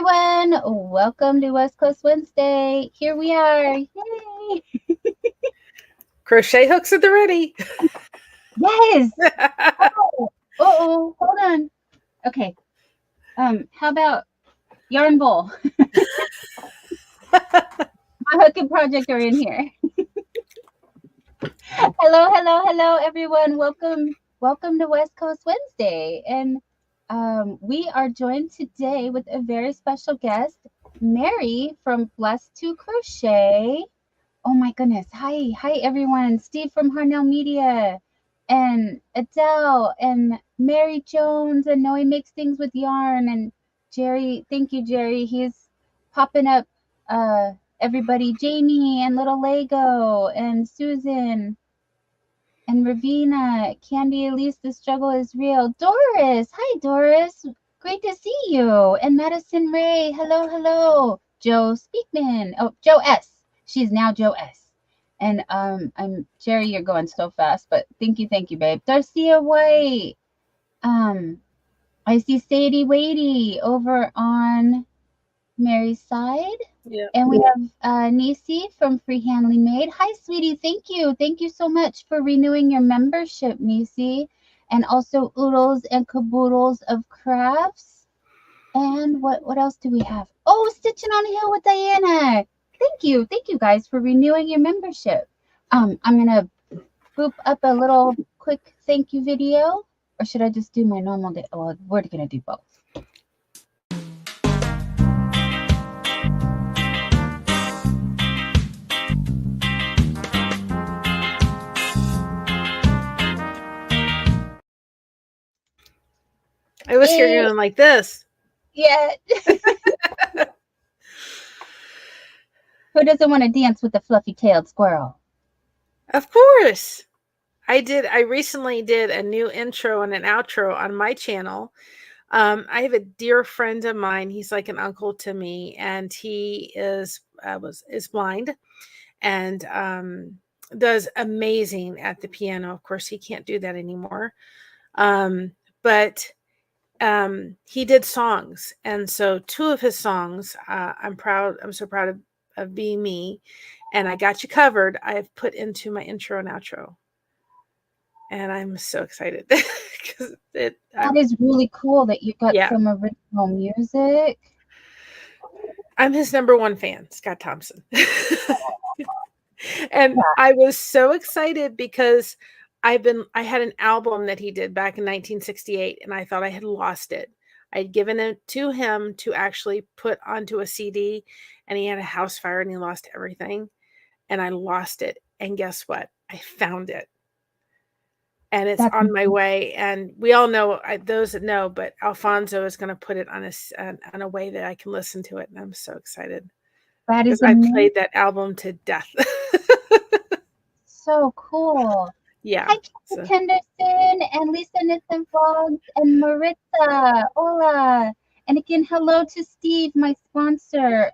everyone. Welcome to West Coast Wednesday. Here we are. Yay! Crochet hooks at the ready. Yes. Oh, hold on. Okay. How about yarn bowl? My hooking project are in here. Hello, everyone. Welcome to West Coast Wednesday. And we are joined today with a very special guest, Mary from Blessed to Crochet. Oh my goodness. Hi everyone. Steve from Harnell Media and Adele and Mary Jones and Noe Makes Things with Yarn and Jerry. Thank you, Jerry. He's popping up everybody, Jamie and Little Lego and Susan and Ravina, Candy Elise, the struggle is real. Doris, hi Doris. Great to see you. And Madison Ray, hello. Joe Speakman. Oh, Joe S. She's now Joe S. And I'm Jerry, you're going so fast, but thank you, babe. Darcia White. I see Sadie Wadey over on Mary's side. Yeah. And we have Nisi from Freehandly Made. Hi, sweetie. Thank you. Thank you so much for renewing your membership, Nisi. And also Oodles and Caboodles of Crafts. And what else do we have? Oh, Stitching on a Hill with Diana. Thank you. Thank you guys for renewing your membership. I'm going to boop up a little quick thank you video. Or should I just do my normal day? Well, we're going to do both. I wish you were doing like this. Yeah. Who doesn't want to dance with the fluffy-tailed squirrel? Of course. I recently did a new intro and an outro on my channel. I have a dear friend of mine. He's like an uncle to me, and he is blind and does amazing at the piano. Of course, he can't do that anymore. But he did songs, and so two of his songs, I'm so proud of being me, and I Got You Covered, I've put into my intro and outro, and I'm so excited because that is really cool that you got some original music. I'm his number one fan, Scott Thompson. And I was so excited because I had an album that he did back in 1968, and I thought I had lost it. I'd given it to him to actually put onto a CD, and he had a house fire and he lost everything, and I lost it. And guess what? I found it, and it's on my way. And we all know, those that know, but Alfonso is going to put it on a way that I can listen to it, and I'm so excited. That is amazing. I played that album to death. So cool. Yeah. Hi, Kathy Henderson and Lisa Nissen Vlogs and Maritza. Hola. And again, hello to Steve, my sponsor.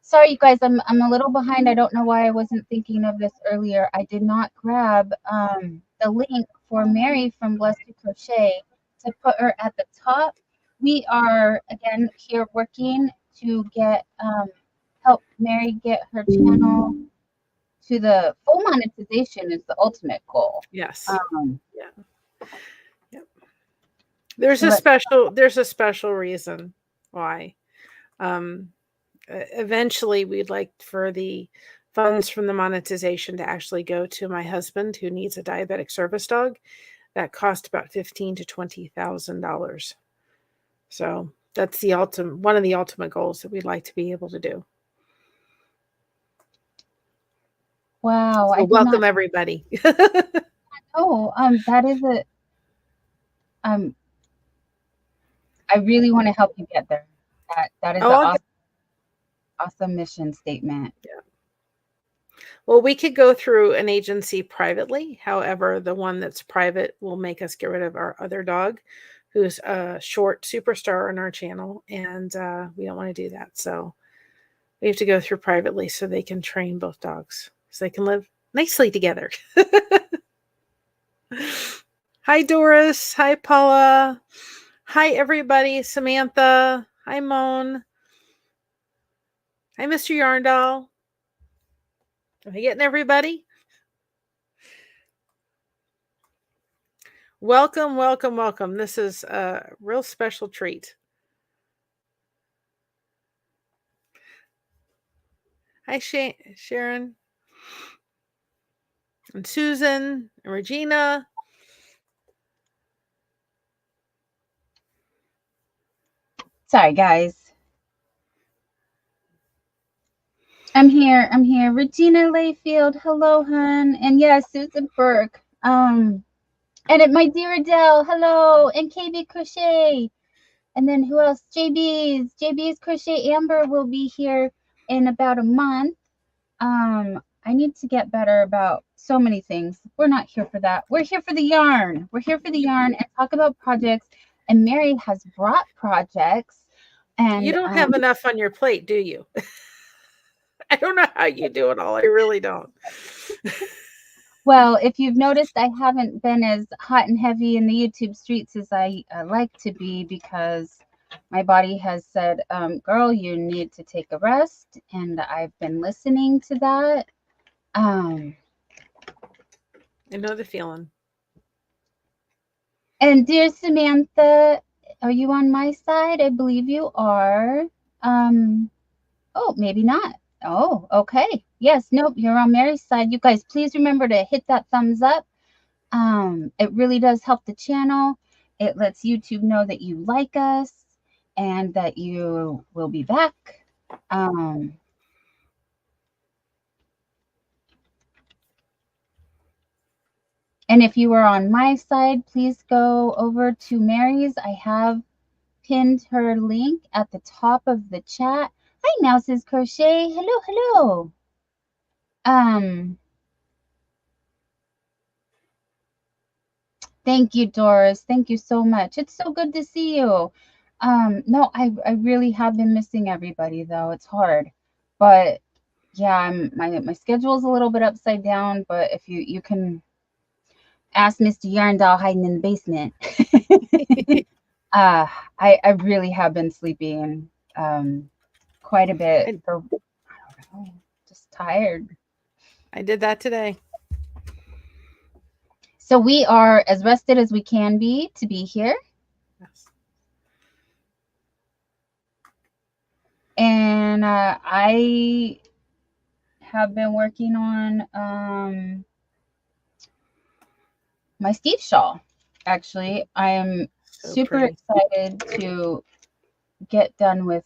Sorry, you guys, I'm a little behind. I don't know why I wasn't thinking of this earlier. I did not grab the link for Mary from Blessed to Crochet to put her at the top. We are, again, here working to get help Mary get her channel to the full monetization is the ultimate goal. Yes. Yeah. There's a special reason why. Eventually we'd like for the funds from the monetization to actually go to my husband, who needs a diabetic service dog that cost about $15,000 to $20,000. So that's one of the ultimate goals that we'd like to be able to do. Wow. So welcome everybody. Oh, that is I really want to help you get there. That is an awesome mission statement. Yeah. Well, we could go through an agency privately. However, the one that's private will make us get rid of our other dog, who's a short superstar on our channel, and we don't want to do that. So we have to go through privately so they can train both dogs, so they can live nicely together. Hi, Doris. Hi, Paula. Hi, everybody. Samantha. Hi, Moan. Hi, Mr. Yarn Doll. Am I getting everybody? Welcome, welcome, welcome. This is a real special treat. Hi, Sharon. And Susan and Regina. Sorry, guys. I'm here. Regina Layfield. Hello, hun. And yes, Susan Burke. And my dear Adele. Hello. And KB Crochet. And then who else? JB's Crochet Amber will be here in about a month. I need to get better about so many things. We're not here for that. We're here for the yarn. We're here for the yarn and talk about projects. And Mary has brought projects. And you don't have enough on your plate, do you? I don't know how you do it all. I really don't. Well, if you've noticed, I haven't been as hot and heavy in the YouTube streets as I like to be because my body has said, girl, you need to take a rest. And I've been listening to that. I know the feeling. And dear Samantha, are you on my side? I believe you are. Oh, maybe not. Oh, okay. Yes, nope, you're on Mary's side. You guys, please remember to hit that thumbs up. It really does help the channel. It lets YouTube know that you like us and that you will be back. And if you are on my side, please go over to Mary's. I have pinned her link at the top of the chat. Hi, Mouse's Crochet. Hello, hello. Thank you, Doris. Thank you so much. It's so good to see you. No, I really have been missing everybody though. It's hard. But yeah, my schedule's a little bit upside down, but if you can ask Mr. Yarn Doll hiding in the basement. I really have been sleeping quite a bit for, I don't know, just tired. I did that today. So we are as rested as we can be to be here. Yes. And I have been working on my Steve shawl. Actually, I am super excited to get done with.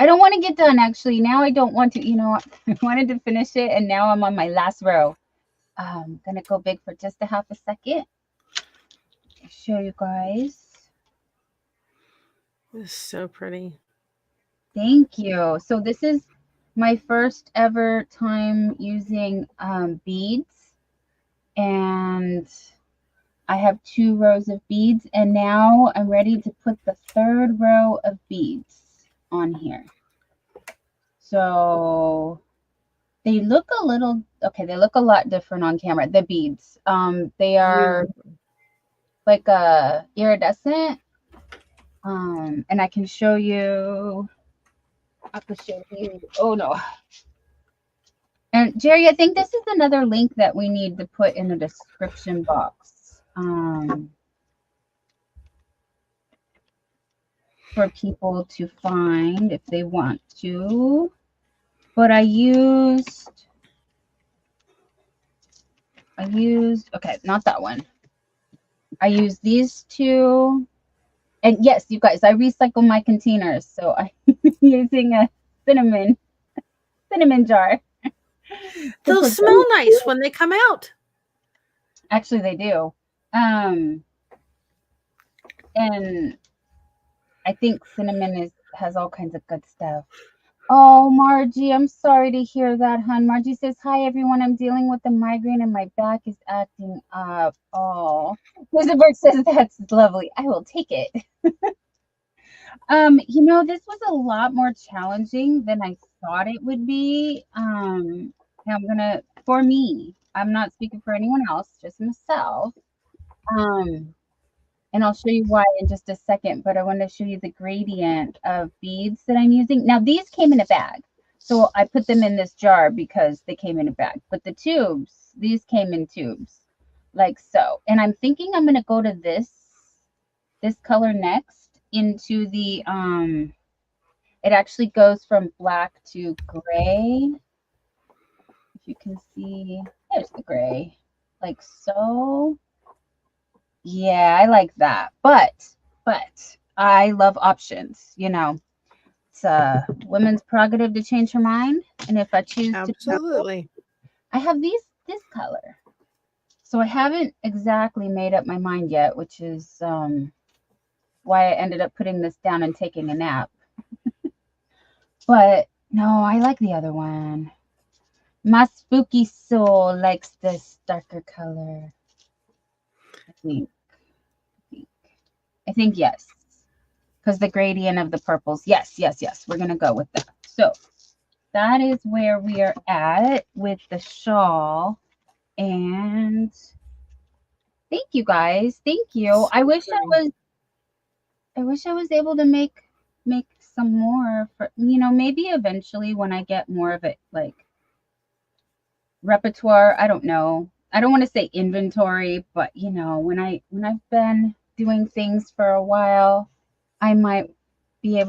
I don't want to get done, actually. Now I don't want to, I wanted to finish it, and now I'm on my last row. I'm going to go big for just a half a second. I'll show you guys. This is so pretty. Thank you. So this is my first ever time using beads, and I have 2 rows of beads, and now I'm ready to put the 3rd row of beads on here. So they look a little, okay, they look a lot different on camera, the beads. They are like a iridescent, and I can show you, oh no. And Jerry, I think this is another link that we need to put in the description box. For people to find if they want to. But I used, okay, not that one. I used these 2. And yes, you guys, I recycle my containers. So I'm using a cinnamon jar. They'll smell nice when they come out. Actually, they do. And I think cinnamon has all kinds of good stuff. Oh, Margie, I'm sorry to hear that, hon. Margie says, hi, everyone. I'm dealing with a migraine and my back is acting up. Oh, Elizabeth says, that's lovely. I will take it. This was a lot more challenging than I thought it would be. For me, I'm not speaking for anyone else, just myself. And I'll show you why in just a second, but I want to show you the gradient of beads that I'm using. Now, these came in a bag. So I put them in this jar because they came in a bag. But the tubes, these came in tubes, like so. And I'm thinking I'm gonna go to this color next into the it actually goes from black to gray. If you can see, there's the gray. Like so. Yeah, I like that. But I love options, you know. It's a women's prerogative to change her mind. And if I choose to do so, Absolutely. I have this color. So I haven't exactly made up my mind yet, which is why I ended up putting this down and taking a nap. But no, I like the other one. My spooky soul likes this darker color. I think. I think yes. Because the gradient of the purples. Yes, yes, yes. We're going to go with that. So that is where we are at with the shawl. And thank you guys. Thank you. I wish I was able to make some more for maybe eventually when I get more of it like repertoire. I don't know. I don't want to say inventory, but when I've been doing things for a while, I might be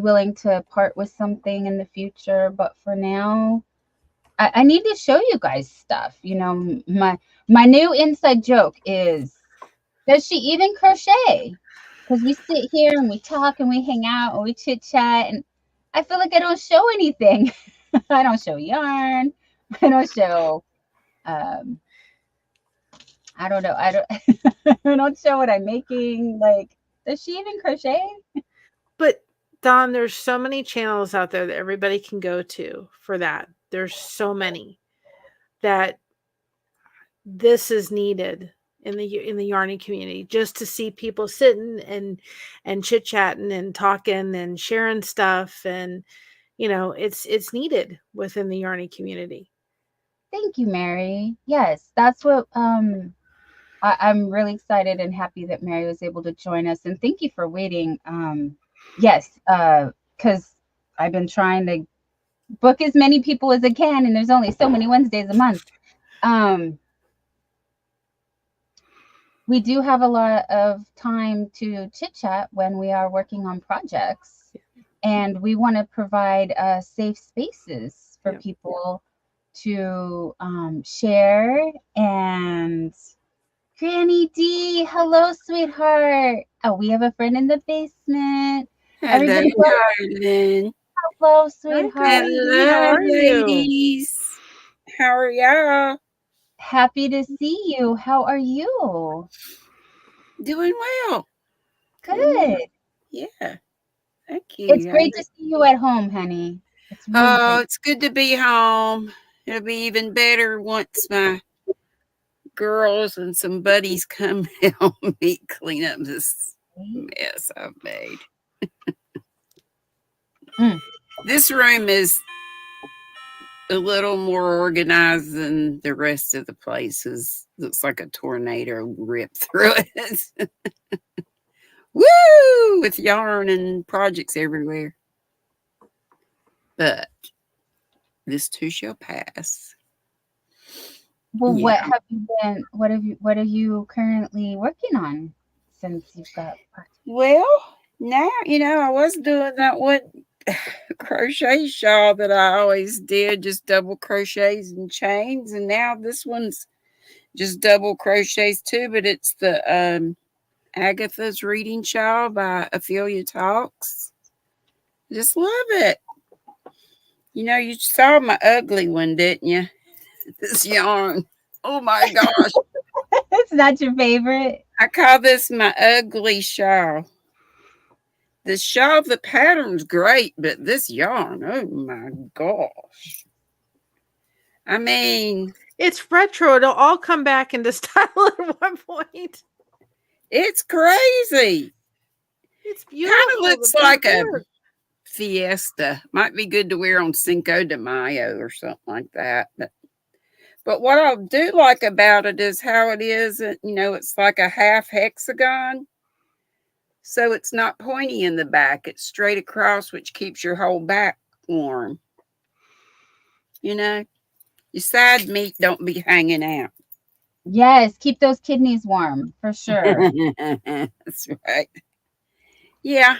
willing to part with something in the future. But for now, I need to show you guys stuff. My new inside joke is, does she even crochet? Because we sit here and we talk and we hang out and we chit chat, and I feel like I don't show anything. I don't show yarn. I don't show. Um, I don't know. I don't. I don't show what I'm making. Like, does she even crochet? But Don, there's so many channels out there that everybody can go to for that. There's so many that this is needed in the yarning community, just to see people sitting and chit chatting and talking and sharing stuff, and it's needed within the yarning community. Thank you, Mary. Yes, that's what I'm really excited and happy that Mary was able to join us, and thank you for waiting. Yes, because I've been trying to book as many people as I can, and there's only so many Wednesdays a month. Um, we do have a lot of time to chit chat when we are working on projects, and we want to provide safe spaces for Yep. people to share. And Granny D, hello, sweetheart. Oh, we have a friend in the basement. Hello, Everybody, darling. hello, Hi, sweetheart. Granny D. How Hello, are you? ladies. How are y'all? Happy to see you. How are you? Doing well. Doing Good. well. Yeah, thank It's you. great to see you at home, honey. It's really Oh, great. it's good to be home. It'll be even better once my girls and some buddies come help me clean up this mess I've made. Mm. This room is a little more organized than the rest of the places. Looks like a tornado ripped through it. Woo! With yarn and projects everywhere. But this too shall pass. Well, Yeah. what are you currently working on since you've got projects? Well, now, I was doing that one crochet shawl that I always did, just double crochets and chains. And now this one's just double crochets too, but it's the Agatha's Reading Shawl by Ophelia Talks. Just love it. You saw my ugly one, didn't you? This yarn. Oh my gosh. It's not your favorite. I call this my ugly shawl. The shawl, the pattern's great, but this yarn, oh my gosh. I mean, It's retro. It'll all come back into style at one point. it's crazy. It's Kind of beautiful. The looks like a work. fiesta. Might be good to wear on Cinco de Mayo or something like that. But what I do like about it is how it is. It's like a half hexagon. So it's not pointy in the back. It's straight across, which keeps your whole back warm. Your side meat don't be hanging out. Yes, keep those kidneys warm for sure. That's right. Yeah.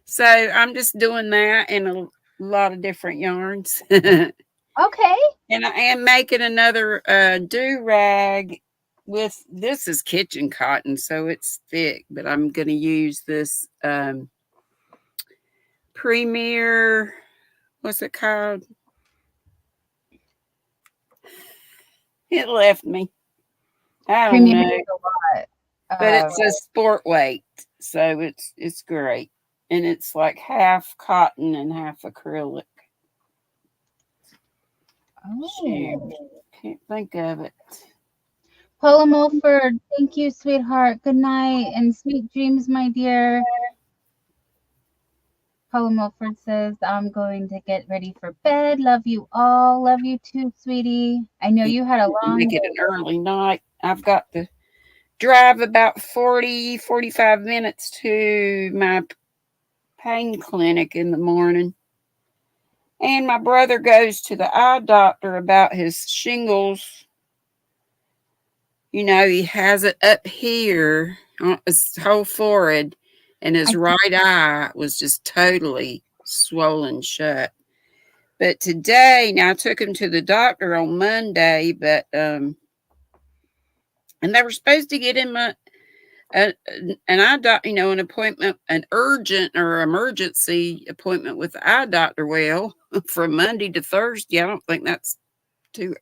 So I'm just doing that in a lot of different yarns. Okay. And I am making another do-rag with, this is kitchen cotton, so it's thick, but I'm going to use this Premier, what's it called? It left me. I don't Premium know. is a lot. But it's a sport weight, so it's great. And it's like half cotton and half acrylic. Shoot, Oh. can't think of it. Paula Mulford, thank you, sweetheart. Good night and sweet dreams, my dear. Paula Mulford says, I'm going to get ready for bed. Love you all. Love you too, sweetie. I know you had a long Make it day. an early night. I've got to drive about 45 minutes to my pain clinic in the morning. And my brother goes to the eye doctor about his shingles. He has it up here on his whole forehead, and his right eye was just totally swollen shut. But today, now I took him to the doctor on Monday, but and they were supposed to get him an eye doctor, an appointment, an urgent or emergency appointment with the eye doctor. Well, from Monday to Thursday, I don't think that's too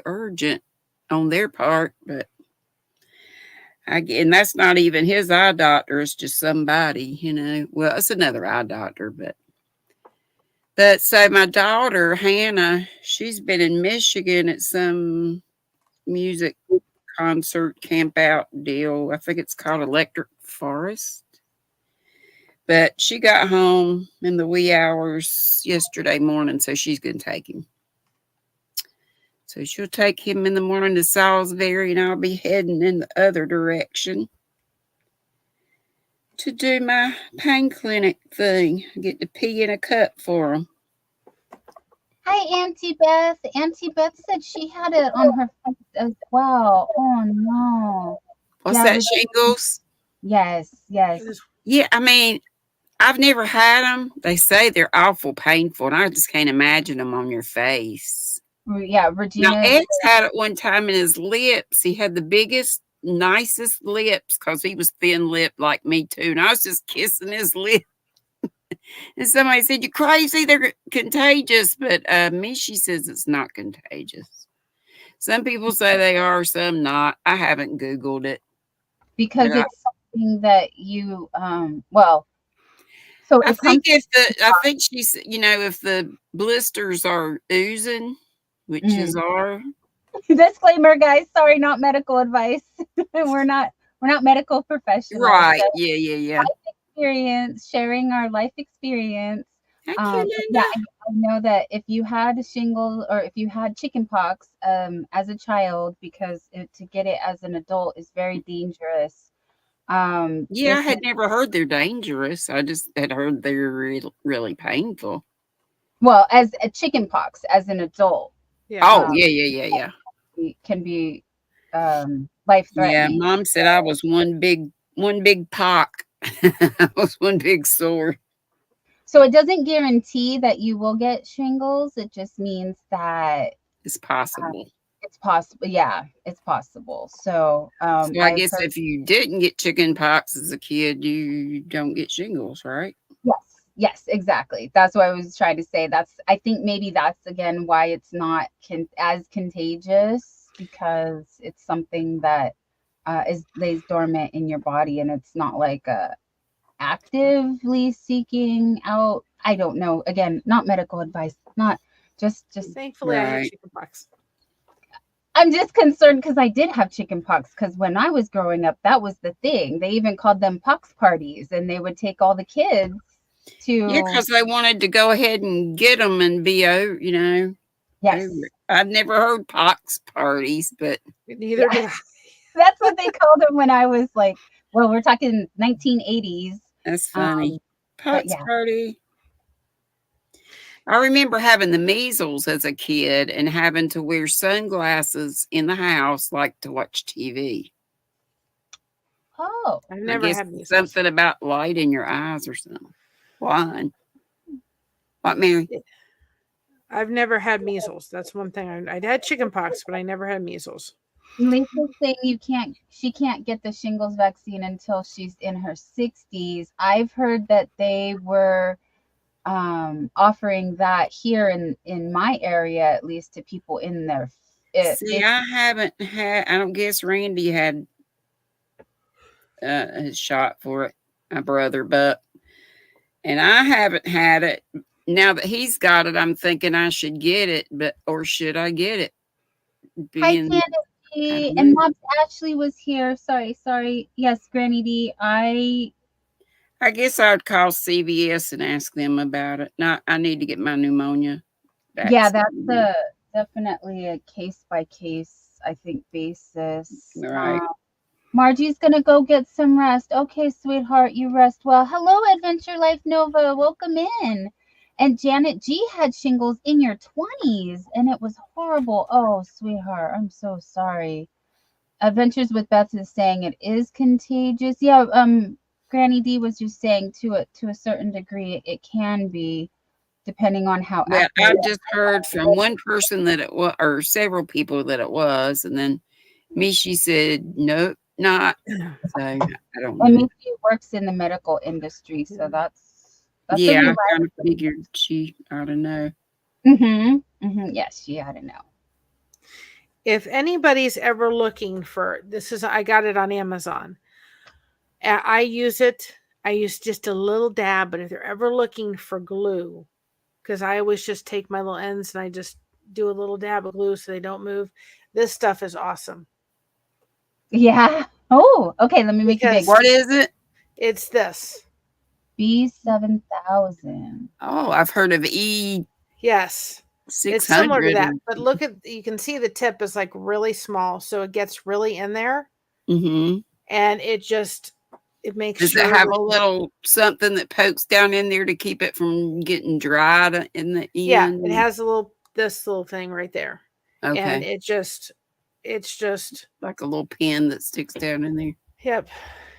urgent on their part, but and that's not even his eye doctor. It's just somebody, Well, it's another eye doctor, but so my daughter Hannah, she's been in Michigan at some music concert camp out deal. I think it's called Electric Forest. But she got home in the wee hours yesterday morning, so she's going to take him. So she'll take him in the morning to Salisbury, and I'll be heading in the other direction to do my pain clinic thing. I get to pee in a cup for him. Hi, Auntie Beth. Auntie Beth said she had it on her face as well. Oh, no. What's that, shingles? Yes. Yeah, I mean, I've never had them. They say they're awful painful, and I just can't imagine them on your face. Yeah, Regina. Now, Ed's had it one time in his lips. He had the biggest, nicest lips because he was thin-lipped like me, too. And I was just kissing his lip. And somebody said, "You're crazy. They're contagious." But Mishi says it's not contagious. Some people say they are, some not. I haven't Googled it. Because it's something that you, well, so I think she's, if the blisters are oozing, which is our disclaimer, guys. Sorry, not medical advice. we're not medical professionals. Right. So yeah. Life experience, sharing our life experience. Thank you, yeah, I know that if you had shingles or if you had chickenpox as a child, because to get it as an adult is very dangerous. Yeah, I had never heard they're dangerous. I just had heard they're really painful. Well, as a chickenpox as an adult. Yeah. Oh, yeah. It can be life threatening. Yeah, Mom said I was one big pock. I was one big sore. So it doesn't guarantee that you will get shingles. It just means that it's possible. It's possible. Yeah, it's possible. So, so I guess if you didn't get chicken pox as a kid, you don't get shingles, right? Yes, exactly. That's what I was trying to say. I think maybe that's again why it's not as contagious, because it's something that lays dormant in your body, and it's not like actively seeking out. I don't know. Again, not medical advice. Not just. Thankfully, I had chickenpox. I'm just concerned because I did have chickenpox, because when I was growing up, that was the thing. They even called them pox parties, and they would take all the kids to. Yeah, because they wanted to go ahead and get them and be over, Yes. I've never heard pox parties, but neither did I. That's what they called them when I was like, well, we're talking 1980s. That's funny. Pox party. I remember having the measles as a kid and having to wear sunglasses in the house, like to watch TV. Oh, I've I never guess had measles. something about light in your eyes or something. Blind. What, Mary? I've never had measles. That's one thing. I'd had chickenpox, but I never had measles. Lisa's saying she can't get the shingles vaccine until she's in her 60s. I've heard that they were offering that here in my area, at least to people in their See, I haven't had, I don't guess Randy had a shot for it, my brother, and I haven't had it. Now that he's got it, I'm thinking I should get it, or should I get it? Hi, Being, Candace. And Mom Ashley was here. Sorry. Yes, Granny D. I guess I'd call CVS and ask them about it. Not, I need to get my pneumonia vaccine. Yeah, that's definitely a case by case, I think, basis. Right. Margie's gonna go get some rest. Okay, sweetheart, you rest well. Hello, Adventure Life Nova. Welcome in. And Janet G had shingles in your 20s, and it was horrible. Oh, sweetheart, I'm so sorry. Adventures with Beth is saying it is contagious. Yeah, Granny D was just saying to a certain degree it can be, depending on how Well, active. I've just heard from one person that it was, or several people that it was, and then Mishi said nope, not. So I don't know. And Mishi works in the medical industry, so that's yeah. I kind of figured she ought to know. Yes, she ought to know. If anybody's ever looking for this, I got it on Amazon. I use it. I use just a little dab, but if they're ever looking for glue, because I always just take my little ends and I just do a little dab of glue so they don't move. This stuff is awesome. Yeah. Oh, okay. Let me make it big. What is it? It's this. B7000. Oh, I've heard of E. Yes. 600. It's similar to that, but look at, you can see the tip is like really small, so it gets really in there. Mm-hmm. And it makes Does it have a little something that pokes down in there to keep it from getting dried in the end? Yeah, it has this little thing right there. Okay. And it's just like a little pin that sticks down in there. Yep.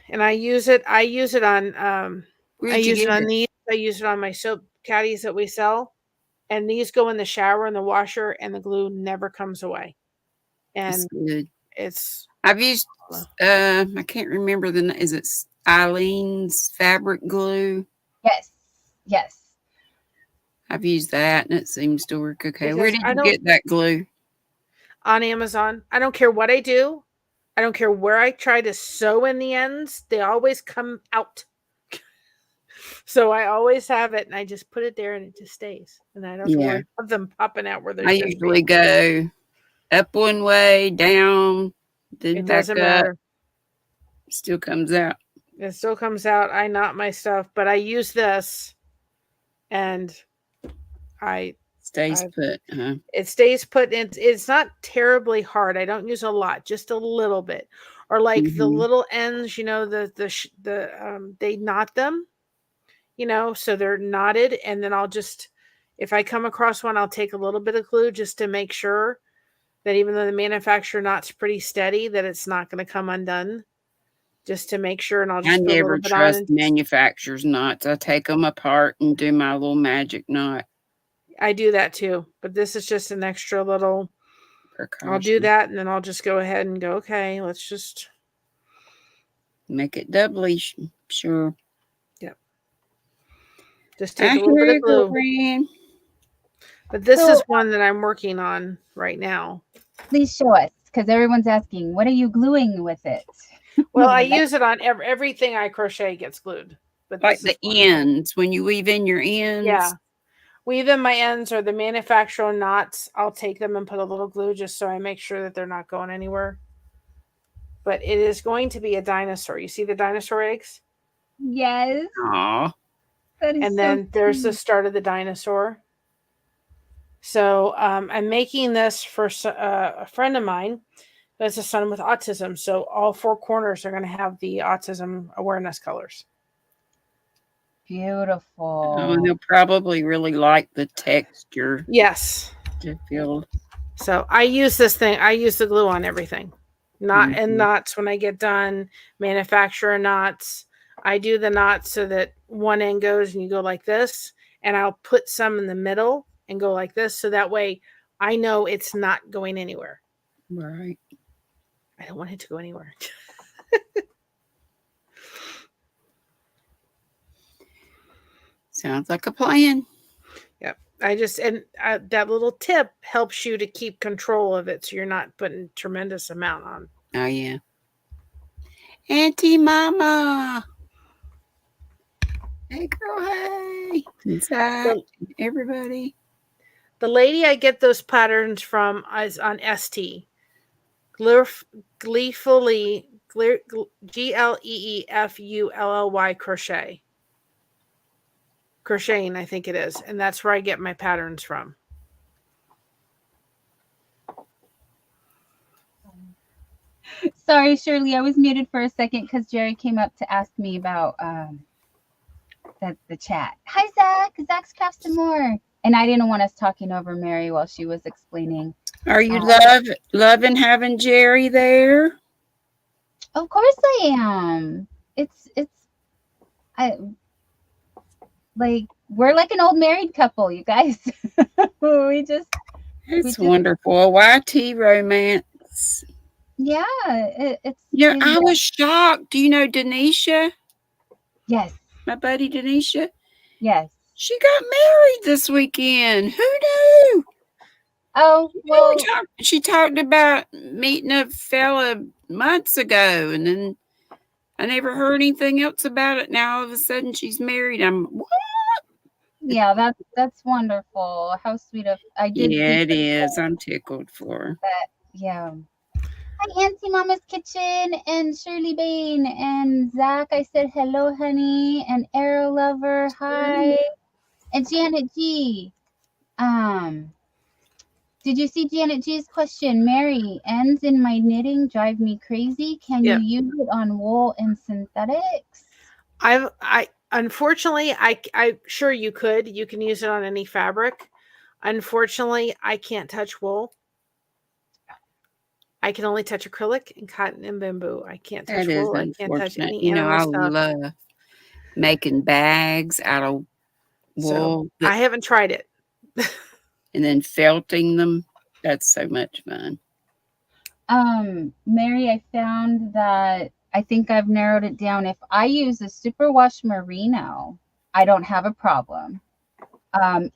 And I use it on these. I use it on my soap caddies that we sell. And these go in the shower and the washer, and the glue never comes away. And I've used I can't remember is it Eileen's fabric glue? Yes. I've used that and it seems to work okay. Because where did you get that glue? On Amazon. I don't care what I do. I don't care where I try to sew in the ends. They always come out. So I always have it, and I just put it there, and it just stays. And I don't worry about them popping out where they're. I usually go up one way, down, then it back doesn't up. matter. Still comes out. It still comes out. I knot my stuff, but I use this, and stays put. Huh? It stays put. It's not terribly hard. I don't use a lot, just a little bit, or like the little ends. They knot them. So they're knotted, and then I'll just, if I come across one, I'll take a little bit of glue just to make sure that even though the manufacturer knot's pretty steady, that it's not going to come undone. Just to make sure, and I'll just. I never trust manufacturers' knots. I take them apart and do my little magic knot. I do that too, but this is just an extra little precaution. I'll do that, and then I'll just go ahead and go, okay, let's just make it doubly sure. Yep. Just take a little bit of glue. But this is one that I'm working on right now. Please show us, because everyone's asking, what are you gluing with it? Well, I use it on everything I crochet gets glued. But like the ends, when you weave in your ends. Yeah. Weave in my ends or the manufacturer knots. I'll take them and put a little glue just so I make sure that they're not going anywhere. But it is going to be a dinosaur. You see the dinosaur eggs? Yes. Aww. And then there's the start of the dinosaur. So I'm making this for a friend of mine who has a son with autism. So all four corners are going to have the autism awareness colors. beautiful. Oh, and they'll probably really like the texture Yes. to feel. So I use this thing. I use the glue on everything. Not in Mhm. knots when I get done. Manufacturer knots. I do the knots so that one end goes and you go like this. And I'll put some in the middle and go like this. So that way I know it's not going anywhere. Right. I don't want it to go anywhere. Sounds like a plan. Yep. And that little tip helps you to keep control of it. So you're not putting tremendous amount on. Oh, yeah. Auntie Mama. Hey, girl, hey. Inside, everybody. The lady I get those patterns from is on ST. Gleefully, GLEEFULLY crochet. Crocheting, I think it is. And that's where I get my patterns from. Sorry, Shirley, I was muted for a second because Jerry came up to ask me about the chat. Hi, Zach. Zach's Crafts and More. And I didn't want us talking over Mary while she was explaining. Are you loving having Jerry there? Of course I am. We're like an old married couple, you guys. It's wonderful. YT romance. Yeah, I was shocked. Do you know Denisha? Yes. My buddy Denisha? Yes. She got married this weekend. Who knew? Oh, well. She talked about meeting a fella months ago, and then I never heard anything else about it. Now all of a sudden she's married. I'm what? Yeah, that's wonderful. How sweet of I did. Yeah, it is. I'm tickled for her. Yeah. Hi, Auntie Mama's Kitchen and Shirley Bain and Zach. I said hello, honey, and Arrow Lover. Hi, and Janet G. Did you see Janet G's question? Mary, ends in my knitting drive me crazy. Can you use it on wool and synthetics? Unfortunately, I sure you could. You can use it on any fabric. Unfortunately, I can't touch wool. I can only touch acrylic and cotton and bamboo. I can't touch wool. I can't touch any animal stuff. I love making bags out of wool. So I haven't tried it. And then felting them. That's so much fun. Mary, I found that I think I've narrowed it down. If I use a superwash merino, I don't have a problem.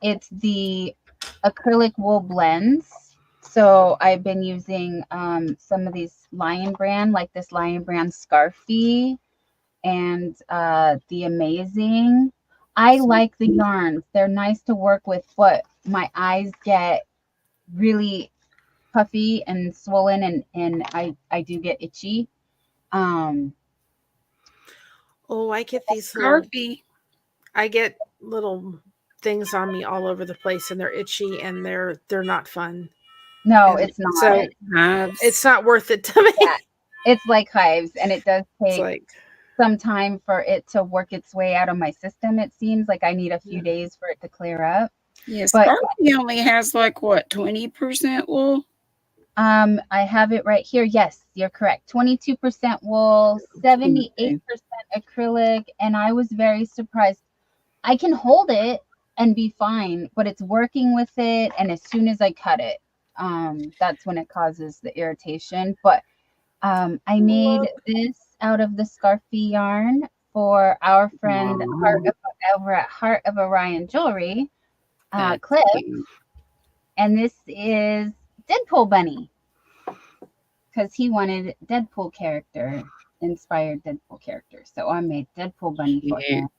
It's the acrylic wool blends. So I've been using some of these Lion Brand, like this Lion Brand Scarfie and the Amazing. I like the yarns. They're nice to work with, but my eyes get really puffy and swollen, and I do get itchy. I get these Scarfie. I get little things on me all over the place, and they're itchy, and they're not fun. No, it's not. So it's not worth it to me. Yeah, it's like hives, and it does take some time for it to work its way out of my system. It seems like I need a few days for it to clear up. Yes, but Scarfie only has like what, 20% wool? I have it right here. Yes, you're correct. 22% wool, 78% acrylic, and I was very surprised. I can hold it and be fine, but it's working with it, and as soon as I cut it, that's when it causes the irritation. But I made this out of the Scarfie yarn for our friend over at Heart of Orion Jewelry, Cliff, and this is Deadpool Bunny, because he wanted Deadpool character, inspired Deadpool character. So I made Deadpool Bunny for him.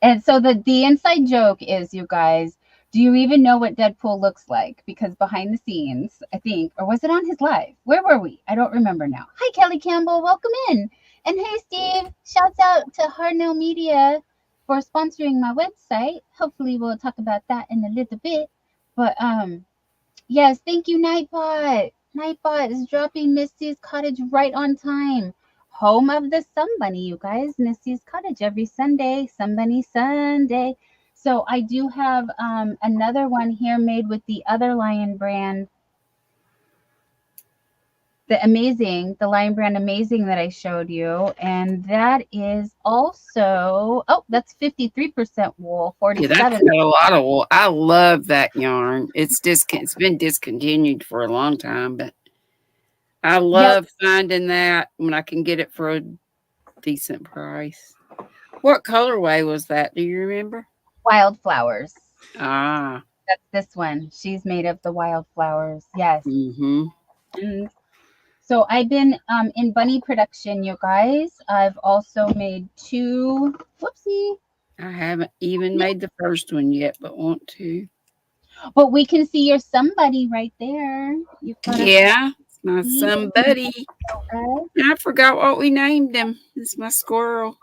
And so the inside joke is, you guys, do you even know what Deadpool looks like? Because behind the scenes, I think, or was it on his live? Where were we? I don't remember now. Hi, Kelly Campbell. Welcome in. And hey, Steve. Shouts out to Harnell Media for sponsoring my website. Hopefully we'll talk about that in a little bit. But yes, thank you, Nightbot. Nightbot is dropping Misty's cottage right on time. home of the Sun Bunny, you guys. Missy's Cottage every Sunday, Sun Bunny Sunday. So I do have another one here made with the other Lion brand, the Lion brand Amazing that I showed you, and that is also, oh, that's 53% wool, Yeah, that's 47. got a lot of wool. I love that yarn. It's been discontinued for a long time, but I Yep, love finding that when I can get it for a decent price. What colorway was that? Do you remember? wildflowers. Ah, That's this one. She's made of the wildflowers. Yes. mm-hmm. And so I've been in bunny production, you guys. I've also made two. Whoopsie. I haven't even made the first one yet, but want to. But we can see your somebody right there. You've got a Yeah, it's my somebody. son Buddy. I forgot what we named him. It's my squirrel.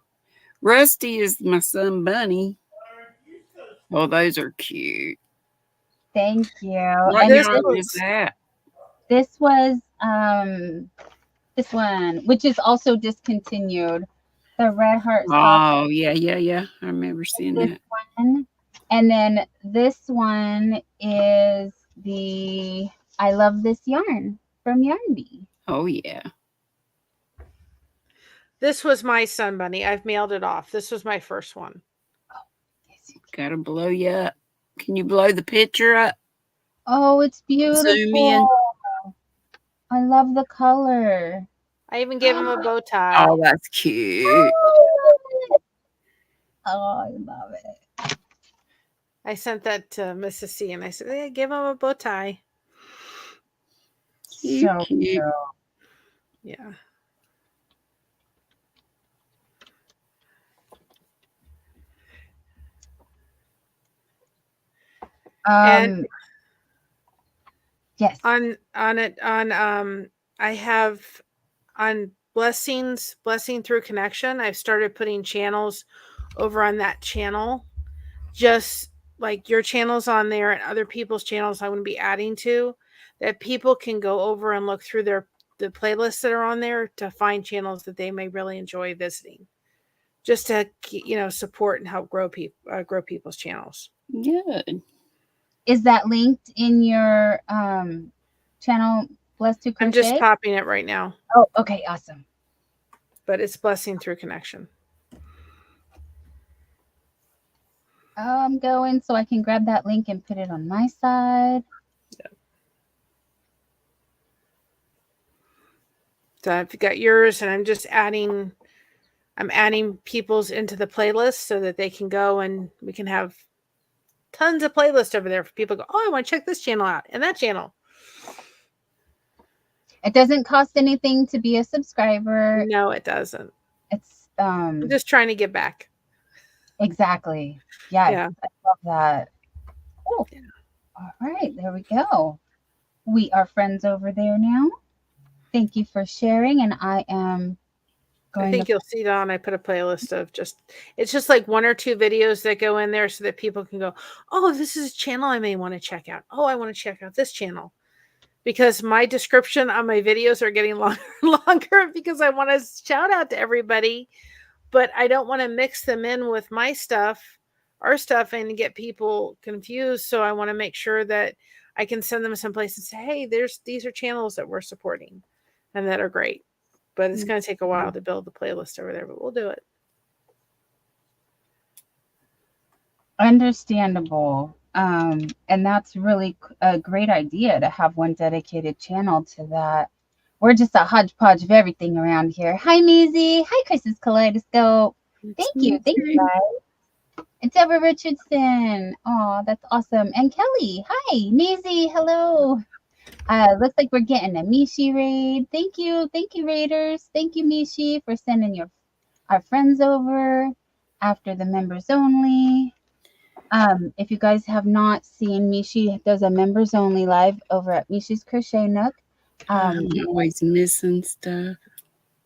Rusty is my son Bunny. Oh, those are cute. Thank you. What And This yarn was is that? this was this one, which is also discontinued. The Red Heart Soft, Oh, yeah. I remember seeing this that. one. And then this one is the I Love This Yarn from Yarn Bee. Oh, yeah. this was my Sun Bunny. I've mailed it off. This was my first one. Gotta blow you up. Can you blow the picture up? Oh, it's Zoom in. beautiful. I love the color. I even gave him a bow tie. Oh, that's cute. Oh, I love it. I sent that to Mrs. C, and I said, "Yeah, give him a bow tie." Cute, So cute. cute. Yeah. And Yes. I have on blessing through connection. I've started putting channels over on that channel, just like your channels on there and other people's channels I want to be adding to, that people can go over and look through the playlists that are on there to find channels that they may really enjoy visiting, just to support and help grow people's channels. Good. Is that linked in your channel, Blessed to Crochet? I'm just popping it right now. Oh, okay, awesome. But it's blessing through connection. I'm going so I can grab that link and put it on my side. Yeah. So I've got yours, and I'm just adding people's into the playlist so that they can go and we can have tons of playlists over there for people to go, oh, I want to check this channel out and that channel. It doesn't cost anything to be a subscriber. No, it doesn't. It's I'm just trying to give back. Exactly. Yes, Yeah. I love that. Oh, yeah. All right, there we go. We are friends over there now. Thank you for sharing, and I am going I think you'll see, Dawn, I put a playlist of it's just like one or two videos that go in there so that people can go, oh, this is a channel I may want to check out. Oh, I want to check out this channel. Because my description on my videos are getting longer and longer because I want to shout out to everybody, but I don't want to mix them in with my stuff, our stuff, and get people confused. So I want to make sure that I can send them someplace and say, hey, these are channels that we're supporting and that are great. But it's going to take a while to build the playlist over there, but we'll do it. Understandable. And that's really a great idea to have one dedicated channel to that. We're just a hodgepodge of everything around here. Hi, Maisie. Hi, Chris's Kaleidoscope. Thank you, guys. And Deborah Richardson. Oh, that's awesome. And Kelly. Hi, Maisie. Hello. Looks like we're getting a Mishi raid. Thank you, Raiders. Thank you, Mishi, for sending our friends over after the members only. If you guys have not seen, Mishi does a members only live over at Mishi's Crochet Nook. I'm always missing stuff.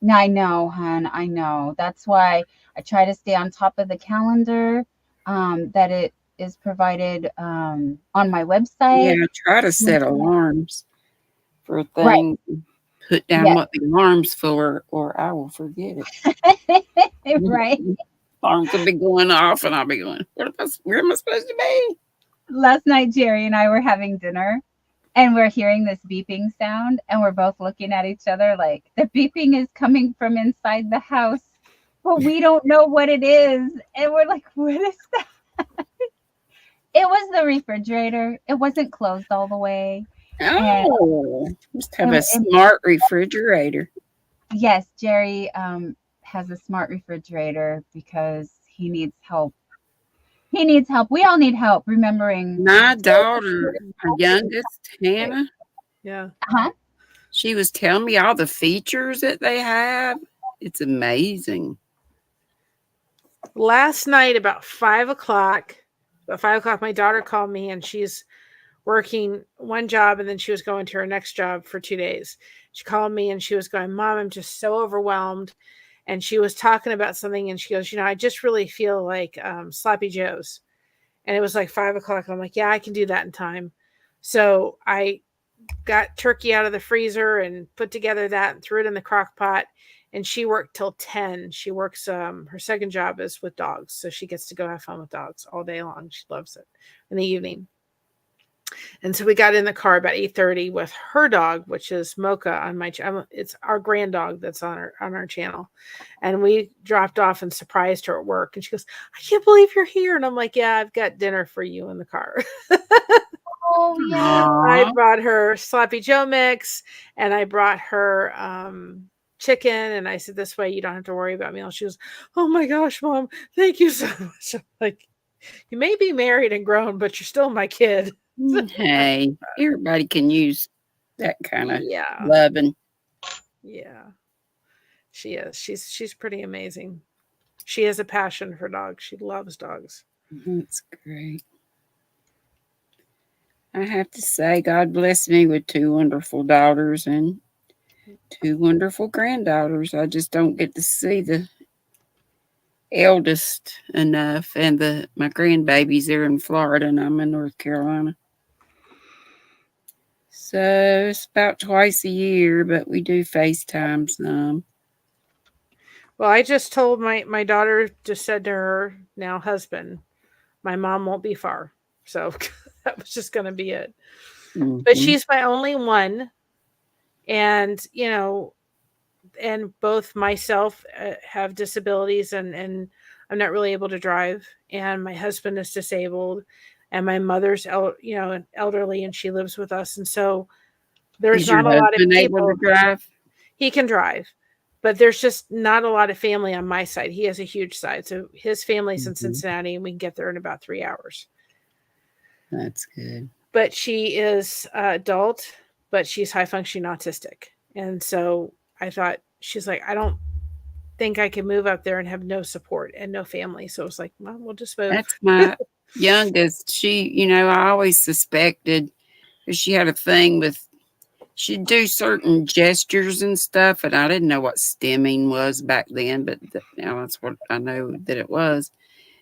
I know, hon. I know. That's why I try to stay on top of the calendar that it is provided on my website. Yeah, I try to set alarms for things. Right. put down Yes. what the alarm's for, or I will forget it. Right. Alarms will be going off, and I'll be going, where am I supposed to be? Last night, Jerry and I were having dinner, and we're hearing this beeping sound, and we're both looking at each other like the beeping is coming from inside the house, but we don't know what it is. And we're like, what is that? It was the refrigerator. It wasn't closed all the way. And, Oh, must have a and smart refrigerator. yes, Jerry has a smart refrigerator because he needs help. He needs help. We all need help remembering. My daughter, our youngest, Hannah, Yeah. Huh? she was telling me all the features that they have. It's amazing. Last night about 5 o'clock, my daughter called me, and she's working one job, and then she was going to her next job for 2 days. She called me and she was going, Mom, I'm just so overwhelmed. And she was talking about something, and she goes, I just really feel like Sloppy Joe's. And it was like 5 o'clock. I'm like, yeah, I can do that in time. So I got turkey out of the freezer and put together that and threw it in the crock pot. And she worked till 10. She works, her second job is with dogs. So she gets to go have fun with dogs all day long. She loves it in the evening. And so we got in the car about 8:30 with her dog, which is Mocha on my channel. It's our grand dog that's on our channel. And we dropped off and surprised her at work. And she goes, I can't believe you're here. And I'm like, yeah, I've got dinner for you in the car. Oh, yeah. I Aww. brought her Sloppy Joe mix, and I brought her chicken. And I said, this way you don't have to worry about meals. She goes, oh my gosh, Mom, thank you so much. I'm like, you may be married and grown, but you're still my kid. Hey, everybody can use that kind of Yeah. loving. Yeah. She is. She's pretty amazing. She has a passion for dogs. She loves dogs. That's great. I have to say, God blessed me with 2 wonderful daughters and 2 wonderful granddaughters. I just don't get to see the eldest enough, and my grandbabies, they're in Florida and I'm in North Carolina. So it's about twice a year, but we do FaceTime some. Well, I just told my daughter, just said to her now husband, my mom won't be far. So that was just going to be it. Mm-hmm. But she's my only one. And, and both myself have disabilities, and I'm not really able to drive. And my husband is disabled, and my mother's, elderly, and she lives with us. And so there's Is your not a lot of husband able people. to drive? He can drive, but there's just not a lot of family on my side. He has a huge side. So his family's in Cincinnati, and we can get there in about 3 hours. That's good. But she is adult, but she's high functioning autistic. And so I thought, she's like, I don't think I can move up there and have no support and no family. So it was like, well, we'll just move. That's my youngest. I always suspected, because she had a thing with, she'd do certain gestures and stuff, and I didn't know what stimming was back then, but now that's what I know that it was.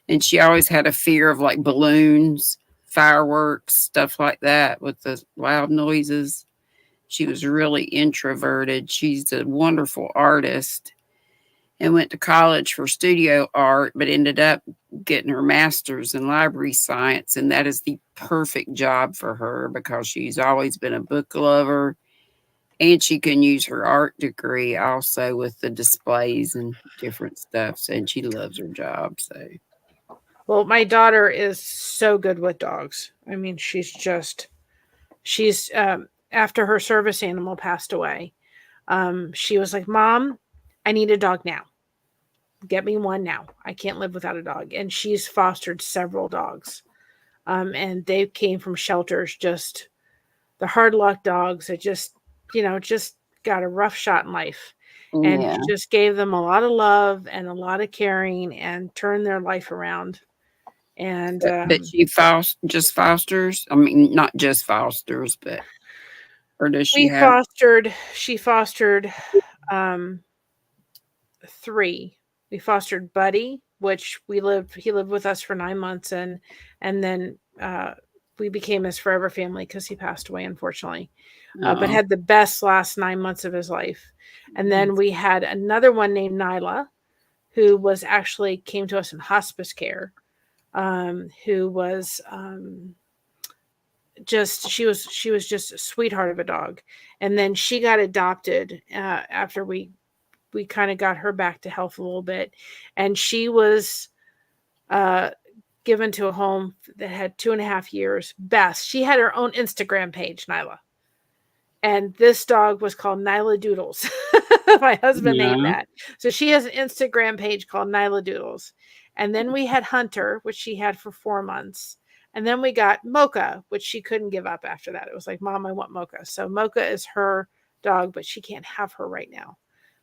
And she always had a fear of like balloons, fireworks, stuff like that with the loud noises. She was really introverted. She's a wonderful artist and went to college for studio art, but ended up getting her master's in library science. And that is the perfect job for her because she's always been a book lover, and she can use her art degree also with the displays and different stuff. And she loves her job. So, Well, my daughter is so good with dogs. I mean, she's after her service animal passed away, she was like, Mom, I need a dog now. Get me one now. I can't live without a dog. And she's fostered several dogs. And they came from shelters, just the hard luck dogs that just got a rough shot in life. And yeah. just gave them a lot of love and a lot of caring and turned their life around. And But she just fosters? I mean, not just fosters, but, or does she have? she fostered 3. We fostered Buddy, which he lived with us for 9 months, and then we became his forever family because he passed away, unfortunately. But Oh, had the best last 9 months of his life. And then we had another one named Nyla, who was actually came to us in hospice care, who was just she was just a sweetheart of a dog. And then she got adopted after we kind of got her back to health a little bit, and she was uh, given to a home that had 2.5 years. Best, she had her own Instagram page, Nyla, and this dog was called Nyla Doodles. My husband named yeah. that. So she has an Instagram page called Nyla Doodles. And then we had Hunter, which she had for 4 months. And then we got Mocha, which she couldn't give up after that. It was like, Mom, I want Mocha. So Mocha is her dog, but she can't have her right now.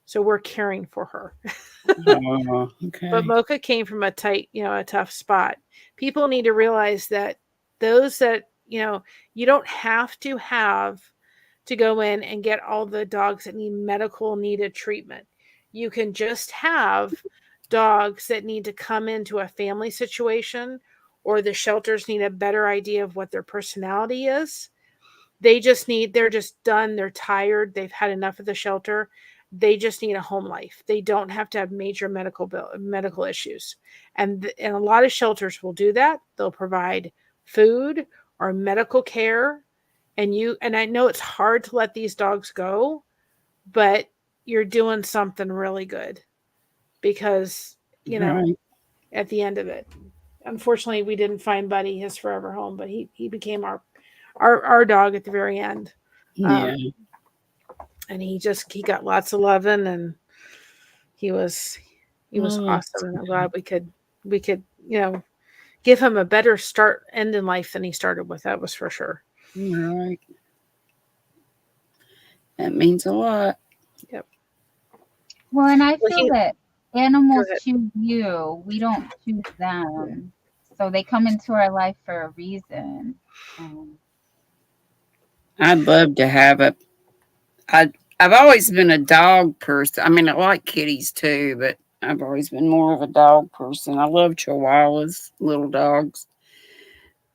So we're caring for her. Oh, But okay. Mocha came from a tight, a tough spot. People need to realize that those that, you don't have to go in and get all the dogs that need medical needed treatment. You can just have dogs that need to come into a family situation, or the shelters need a better idea of what their personality is. They're just done, they're tired, they've had enough of the shelter. They just need a home life. They don't have to have major medical issues. And a lot of shelters will do that. They'll provide food or medical care, and I know it's hard to let these dogs go, but you're doing something really good because, Right. at the end of it, unfortunately, we didn't find Buddy his forever home, but he became our dog at the very end. Yeah. Um, and he got lots of loving, and he was he was Oh, awesome. And I'm glad we could give him a better end in life than he started with. That was for sure. right. That means a lot. Yep. Well, and I Well, feel that go animals ahead. choose you. We don't choose them. So they come into our life for a reason. Um, I'd love to have a. I've always been a dog person. I mean, I like kitties too, but I've always been more of a dog person. I love chihuahuas, little dogs.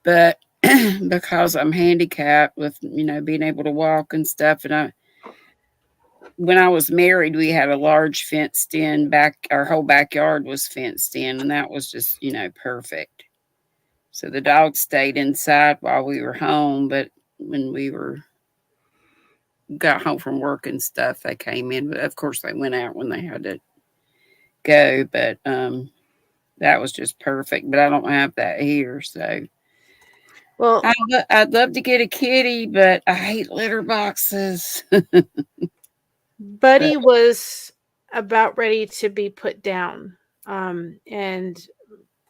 But because I'm handicapped with, being able to walk and stuff, and when I was married, we had a large fenced in our whole backyard was fenced in, and that was just, perfect. So the dogs stayed inside while we were home, but when we got home from work and stuff, they came in. But of course, they went out when they had to go. But that was just perfect. But I don't have that here, so Well, I'd love to get a kitty, but I hate litter boxes. But Buddy was about ready to be put down. And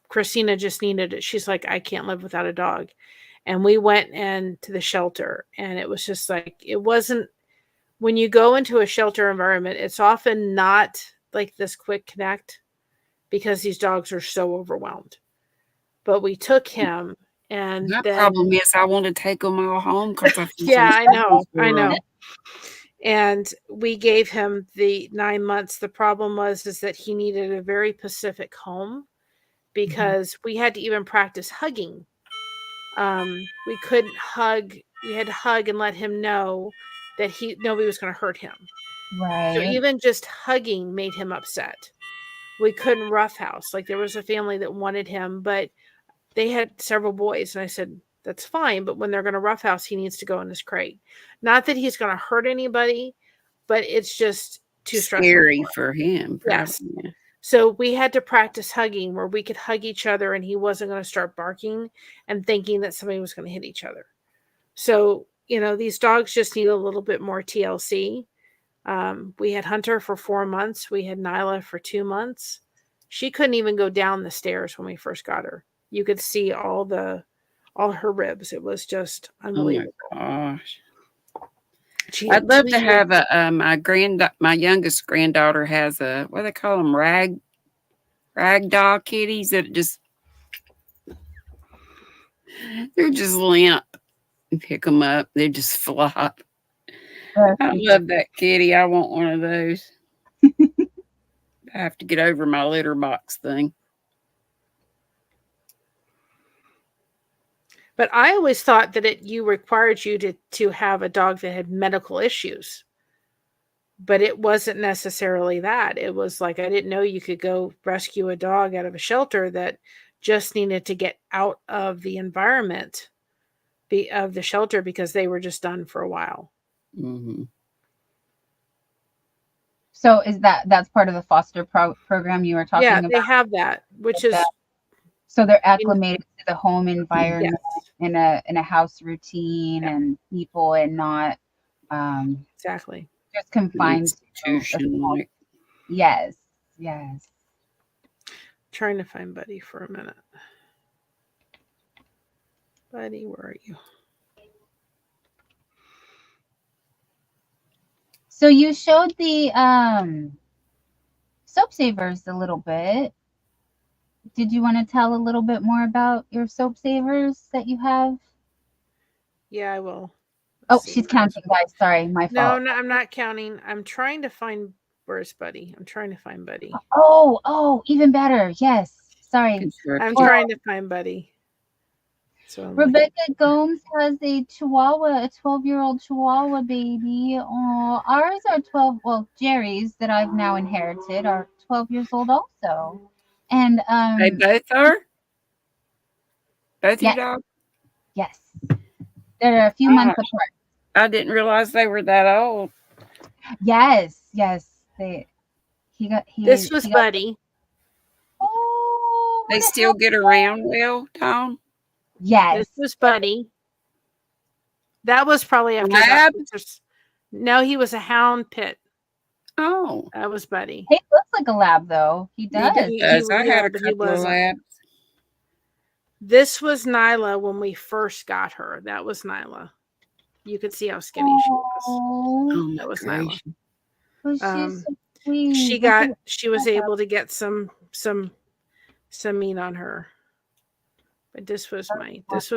Christina just needed it. She's like, I can't live without a dog. And we went to the shelter, and it was just like, it wasn't, when you go into a shelter environment, it's often not like this quick connect because these dogs are so overwhelmed. But we took him, and my then, problem is I want to take them all home because I feel so yeah, sorry I for them. know. And we gave him the 9 months. The problem was is that he needed a very specific home because we had to even practice hugging. We couldn't hug. We had to hug and let him know that nobody was going to hurt him. So right. even just hugging made him upset. We couldn't roughhouse. Like, there was a family that wanted him, but they had several boys, and I said, that's fine, but when they're going to roughhouse, he needs to go in this crate. Not that he's going to hurt anybody, but it's just too stressful Scary for him. for him, Yes. probably. So we had to practice hugging where we could hug each other and he wasn't going to start barking and thinking that somebody was going to hit each other. So, these dogs just need a little bit more TLC. We had Hunter for 4 months. We had Nyla for 2 months. She couldn't even go down the stairs when we first got her. You could see all her ribs. It was just Oh my unbelievable. gosh. She I'd had love 2 to years. have my youngest granddaughter has a, what do they call them, ragdoll kitties that they're just limp. You pick them up, they just flop. I love that kitty. I want one of those. I have to get over my litter box thing. But I always thought that you required you to have a dog that had medical issues. But it wasn't necessarily that. It was like I didn't know you could go rescue a dog out of a shelter that just needed to get out of the environment of the shelter because they were just done for a while. Mm-hmm. So is that's part of the foster program you were talking Yeah, about? they have that, which is so they're acclimated to the home environment yes. in a house routine and people, and not Exactly. just confined to a small. Institution. Yes, yes. Trying to find Buddy for a minute. Buddy, where are you? So you showed the soap savers a little bit. Did you want to tell a little bit more about your soap savers that you have? Yeah, I will. Oh, she's counting, guys. Sorry, my fault. No, I'm not counting. I'm trying to find where's Buddy. I'm trying to find Buddy. Oh, even better. Yes. Sorry. I'm trying to find Buddy. So Rebecca Gomes has a Chihuahua, a 12-year-old Chihuahua baby. Oh, ours are 12. Well, Jerry's that I've now inherited are 12 years old also. And they both are. Both yes, your dogs? yes. They're a few months apart. I didn't realize they were that old. Yes. This was Buddy. Oh, they still get around well, Tom? Yes. This was Buddy. That was probably after Lab? No, he was a hound pit. Oh. That was Buddy. He looks like a lab, though. He does. He does. I had a couple of labs. This was Nyla when we first got her. That was Nyla. You could see how skinny she was. Oh, that was Nyla. She's so sweet. She was able to get some meat on her. But this was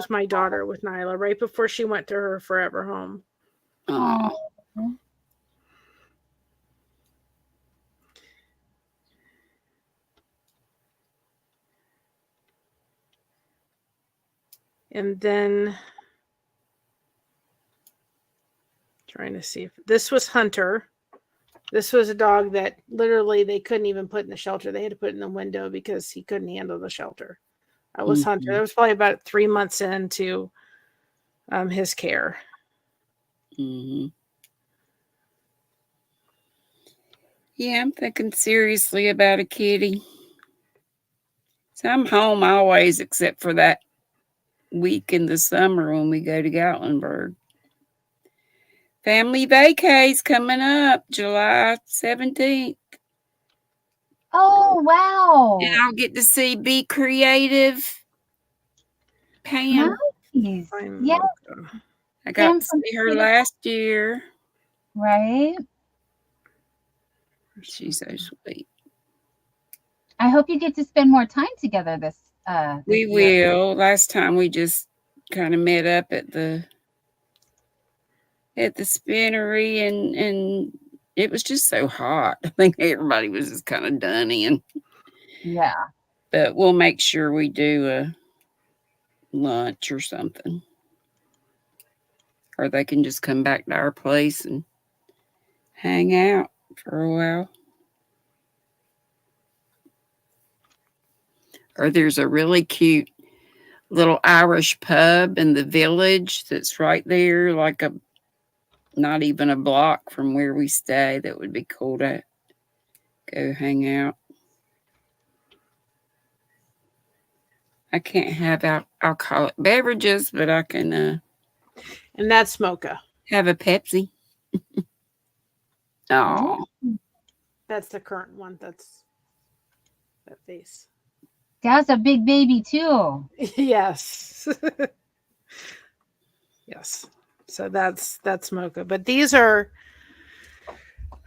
my daughter with Nyla right before she went to her forever home. Oh. And then trying to see if this was Hunter. This was a dog that literally they couldn't even put in the shelter. They had to put it in the window because he couldn't handle the shelter. That was Hunter. That was probably about 3 months into his care. Mm-hmm. Yeah, I'm thinking seriously about a kitty. So I'm home always except for that week in the summer when we go to Gatlinburg. Family vacay's coming up July 17th. Oh, wow. And I'll get to see Be Creative Pam. Nice. Yeah. I got to see her last year. Right. She's so sweet. I hope you get to spend more time together this we year. will. Last time we just kind of met up at the spinnery and it was just so hot. I think everybody was just kind of done in. Yeah. But we'll make sure we do a lunch or something. Or they can just come back to our place and hang out for a while. Or there's a really cute little Irish pub in the village that's right there, like not even a block from where we stay. That would be cool to go hang out. I can't have alcoholic beverages, but I can. And that's Mocha. Have a Pepsi. Oh, that's the current one. That's that face. That's a big baby too. Yes. Yes. So that's Mocha. But these are,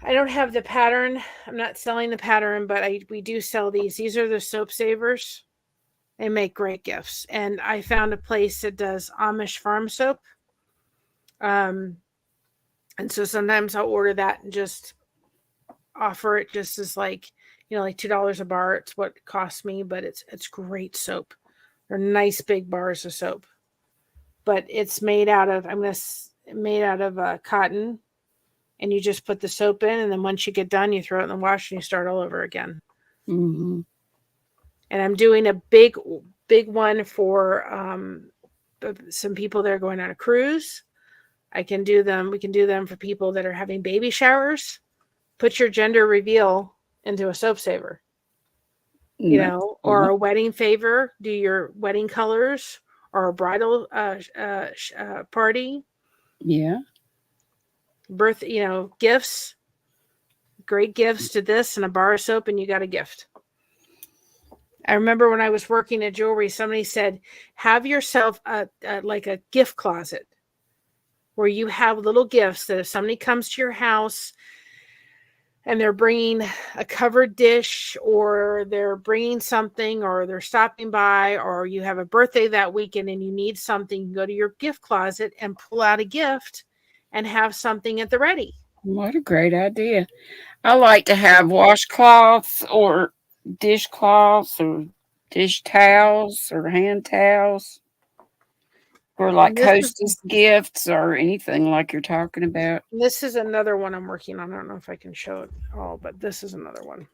I don't have the pattern. I'm not selling the pattern, but we do sell these. These are the soap savers. They make great gifts. And I found a place that does Amish farm soap. And so sometimes I'll order that and just offer it just as like $2 a bar. It's what it costs me, but it's great soap. They're nice big bars of soap. but it's made out of cotton, and you just put the soap in, and then once you get done, you throw it in the wash and you start all over again. Mm-hmm. And I'm doing a big one for some people that are going on a cruise. We can do them for people that are having baby showers. Put your gender reveal into a soap saver, or a wedding favor. Do your wedding colors, or a bridal party. Yeah. Birth, gifts. Great gifts to this and a bar of soap, and you got a gift. I remember when I was working at jewelry, somebody said, have yourself like a gift closet where you have little gifts that if somebody comes to your house and they're bringing a covered dish, or they're bringing something, or they're stopping by, or you have a birthday that weekend and you need something, you go to your gift closet and pull out a gift and have something at the ready. What a great idea. I like to have washcloths or dishcloths or dish towels or hand towels, or like hostess gifts or anything like you're talking about. This is another one I'm working on. I don't know if I can show it all, but this is another one.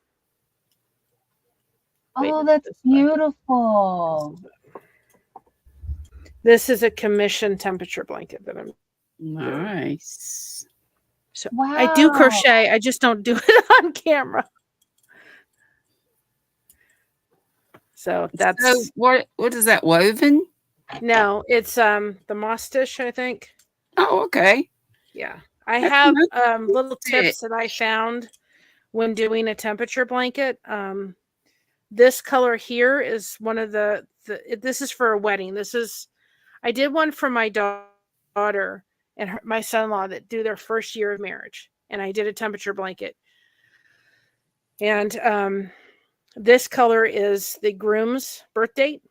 Oh, that's beautiful. This is a commission temperature blanket that I'm nice. So wow. I do crochet. I just don't do it on camera. So that's what is that, woven? No, it's the moss stitch, I think. Oh, okay. Yeah. I have little tips that I found when doing a temperature blanket. This color here is one of this is for a wedding. I did one for my daughter and my son-in-law that do their first year of marriage. And I did a temperature blanket. And this color is the groom's birth date.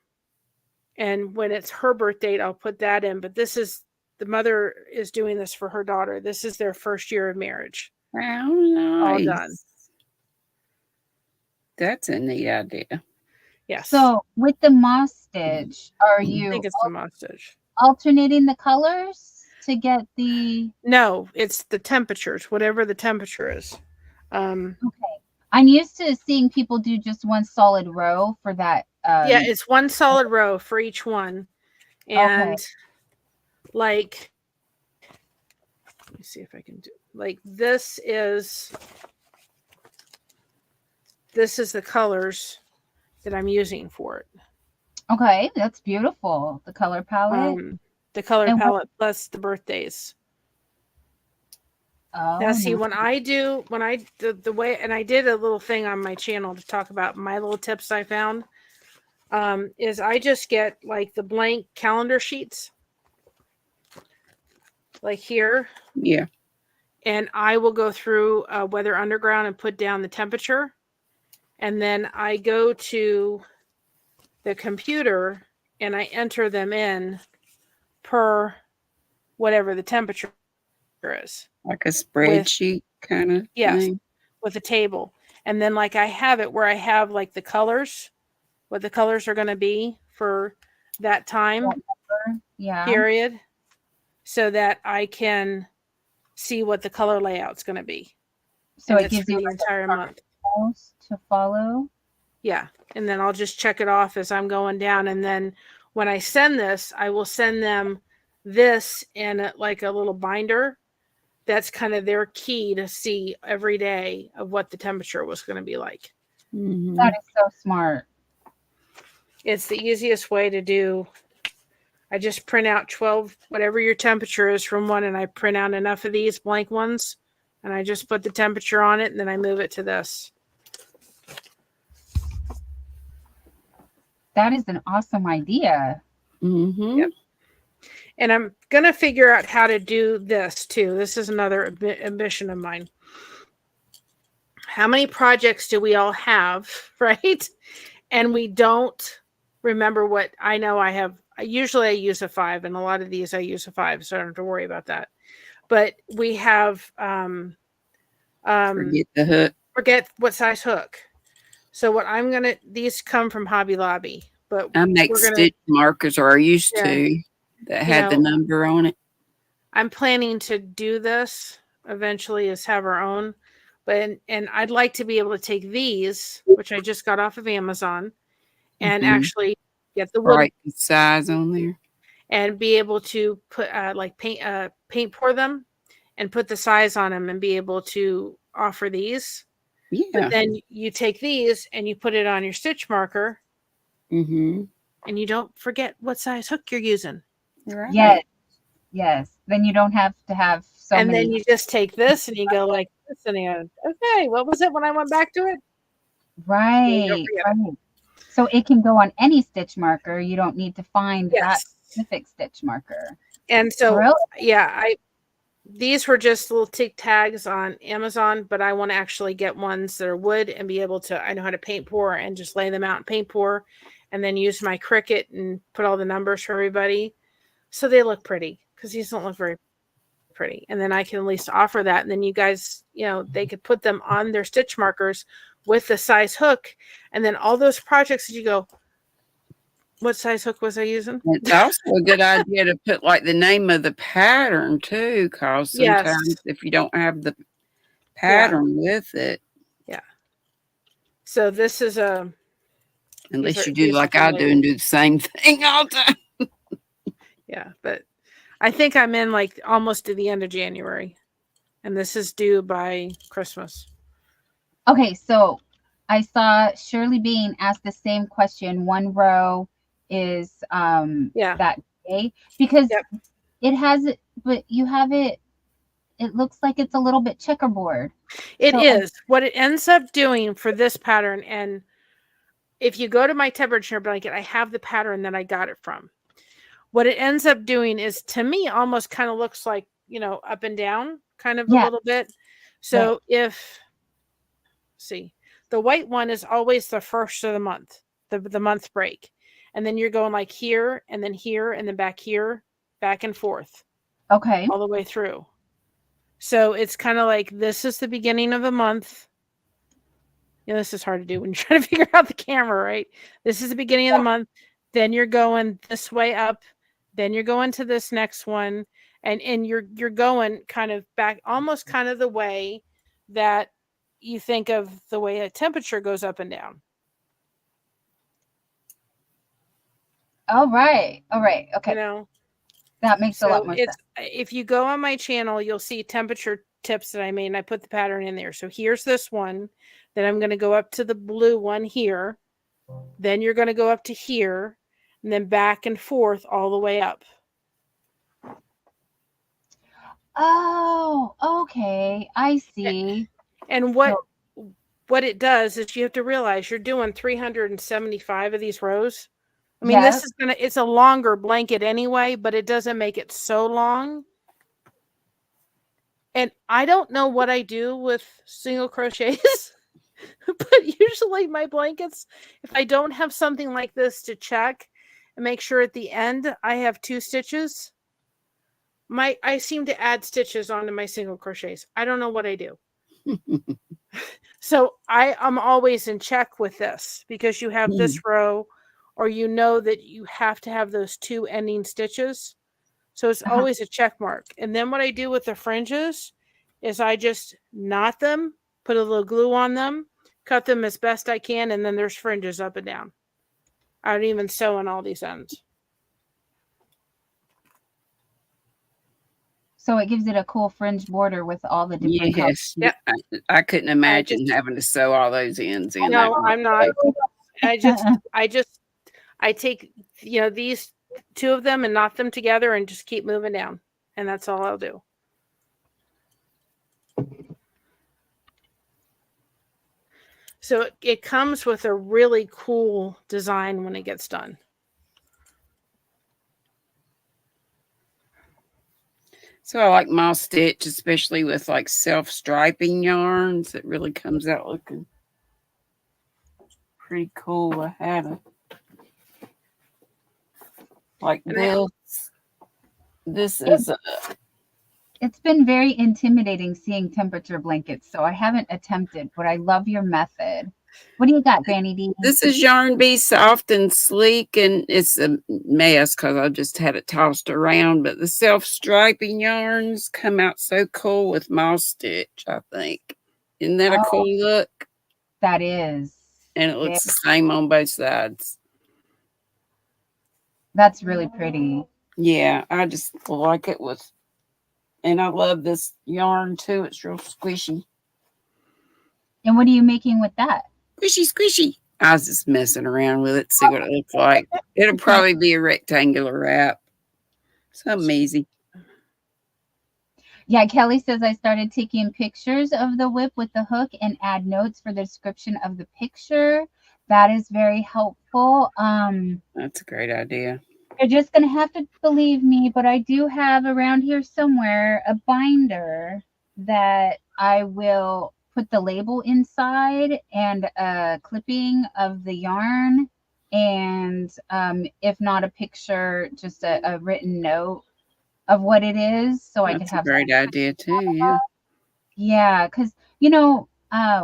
And when it's her birth date, I'll put that in. But the mother is doing this for her daughter. This is their first year of marriage. Wow, nice. All done. That's a neat idea. Yes. So with the moss stitch, I think it's the moss stitch. Alternating the colors to get the... No, it's the temperatures, whatever the temperature is. Okay. I'm used to seeing people do just one solid row for that. Yeah, it's one solid row for each one. And like, let me see if I can do, like this is the colors that I'm using for it. Okay, that's beautiful. The color palette. The color palette plus the birthdays. Oh, now see, when I do the way, and I did a little thing on my channel to talk about my little tips I found, is I just get like the blank calendar sheets, like here. Yeah. And I will go through Weather Underground and put down the temperature. And then I go to the computer and I enter them in per whatever the temperature is. Like a spreadsheet kind of thing. With a table. And then like I have it where I have like the colors, what the colors are going to be for that time period, so that I can see what the color layout's going to be. So it gives you the entire month to follow. Yeah. And then I'll just check it off as I'm going down. And then when I send this, I will send them this in like a little binder. That's kind of their key to see every day of what the temperature was going to be like. Mm-hmm. That is so smart. It's the easiest way to do. I just print out 12, whatever your temperature is from one, and I print out enough of these blank ones, and I just put the temperature on it, and then I move it to this. That is an awesome idea. Mm-hmm. Yep. And I'm going to figure out how to do this too. This is another ambition of mine. How many projects do we all have, right? And we don't remember what I know I have. Usually I use a 5, and a lot of these I use a 5, so I don't have to worry about that. But we have forget the hook. Forget what size hook. So what I'm gonna, these come from Hobby Lobby, but I make stitch markers, or I used to. that had the number on it. I'm planning to do this eventually, is have our own, but and I'd like to be able to take these, which I just got off of Amazon, and actually get the wood size on there, and be able to put like paint pour them and put the size on them and be able to offer these. Yeah. But then you take these and you put it on your stitch marker, and you don't forget what size hook you're using. Right. Yes. Then you don't have to have so and many. Then you just take this and you go like this, and you go, okay, what was it when I went back to it? Right. So it can go on any stitch marker. You don't need to find that specific stitch marker. And so, these were just little tick tags on Amazon, but I want to actually get ones that are wood and be able to, I know how to paint pour and just lay them out and paint pour, and then use my Cricut and put all the numbers for everybody. So they look pretty, because these don't look very pretty. And then I can at least offer that. And then you guys, they could put them on their stitch markers with the size hook. And then all those projects that you go, what size hook was I using? It's also a good idea to put like the name of the pattern too, because sometimes if you don't have the pattern with it. Yeah. So this is unless you do like I do and do the same thing all the time. Yeah, but I think I'm in like almost to the end of January, and this is due by Christmas. Okay, so I saw Shirley Bean ask the same question. One row is that day, because it has it, but you have it. It looks like it's a little bit checkerboard. It is. What it ends up doing for this pattern, and if you go to my temperature blanket, I have the pattern that I got it from. What it ends up doing is, to me, almost kind of looks like, up and down kind of a little bit. So see, the white one is always the first of the month, the month break. And then you're going like here, and then back here, back and forth. Okay. All the way through. So it's kind of like, this is the beginning of the month. This is hard to do when you're trying to figure out the camera, right? This is the beginning of the month. Then you're going this way up. Then you're going to this next one. And you're going kind of back, almost kind of the way that you think of the way a temperature goes up and down. All right. Okay. That makes a lot more sense. If you go on my channel, you'll see temperature tips that I made, and I put the pattern in there. So here's this one. Then I'm going to go up to the blue one here. Then you're going to go up to here, and then back and forth all the way up. Oh, okay. I see. And what it does is, you have to realize you're doing 375 of these rows. I mean, this is it's a longer blanket anyway, but it doesn't make it so long. And I don't know what I do with single crochets, but usually my blankets, if I don't have something like this to check and make sure at the end I have 2 stitches, I seem to add stitches onto my single crochets. I don't know what I do. So I'm always in check with this, because you have this row, or that you have to have those 2 ending stitches. So it's always a check mark. And then what I do with the fringes is I just knot them, put a little glue on them, cut them as best I can, and then there's fringes up and down. I don't even sew on all these ends. So it gives it a cool fringe border with all the different colors. Yeah, I couldn't imagine having to sew all those ends in. No, I'm not. I take, these 2 of them and knot them together and just keep moving down. And that's all I'll do. So it comes with a really cool design when it gets done. So I like moss stitch, especially with like self-striping yarns. It really comes out looking pretty cool. I had a like this. This is it's been very intimidating seeing temperature blankets, so I haven't attempted, but I love your method. What do you got, Granny D? This is Yarn Bee Soft and Sleek, and it's a mess because I just had it tossed around. But the self-striping yarns come out so cool with moss stitch, I think. Isn't that a Oh, cool look? that is. And it looks the same on both sides. That's really pretty. Yeah, I just like it with, and I love this yarn too. It's real squishy. And what are you making with that? Squishy, squishy. I was just messing around with it, see what it looks like. It'll probably be a rectangular wrap. Something easy. Yeah, Kelly says I started taking pictures of the WIP with the hook and add notes for the description of the picture. That is very helpful. That's a great idea. You're just going to have to believe me, but I do have around here somewhere a binder that I will put the label inside and a clipping of the yarn, and if not a picture, just a written note of what it is, so I could That's a have great idea too. Yeah. Yeah, because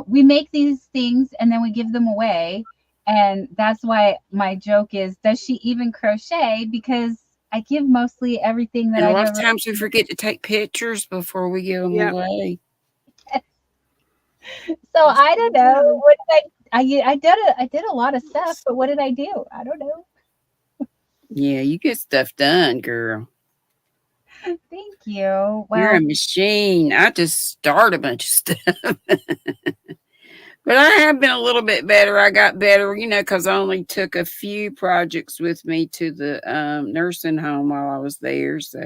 we make these things and then we give them away, and that's why my joke is, does she even crochet? Because I give mostly everything that And a I've lot of ever. times we forget to take pictures before we give them away. So I don't know. What did I did a lot of stuff, but what did I do? I don't know. Yeah, you get stuff done, girl. Thank you. You're Well, a machine. I just start a bunch of stuff. But I have been a little bit better. I got better, because I only took a few projects with me to the nursing home while I was there. So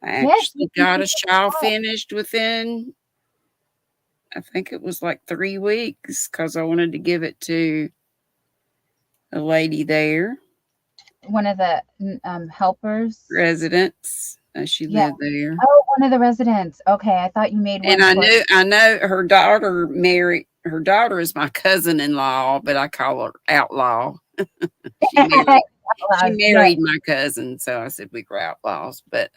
I yes, actually got a shawl finished within, I think it was like 3 weeks, because I wanted to give it to a lady there. one of the helpers. Residents. She Yeah. lived there. Oh, one of the residents. Okay, I thought you made one. And I know her daughter married. Her daughter is my cousin-in-law, but I call her outlaw. She married my cousin, so I said we were outlaws. But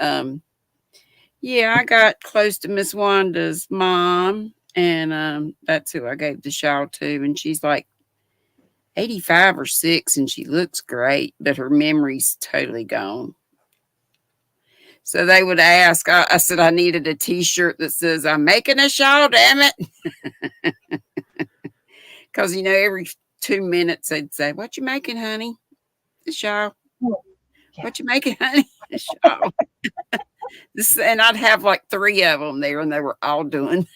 yeah, I got close to Miss Wanda's mom, and that's who I gave the shawl to. And she's like 85 or 6, and she looks great, but her memory's totally gone. So they would ask, I said I needed a T-shirt that says, "I'm making a shawl, damn it." Because, every 2 minutes they'd say, "What you making, honey?" "A shawl." Oh, yeah. "What you making, honey?" "A shawl." And I'd have like 3 of them there, and they were all doing.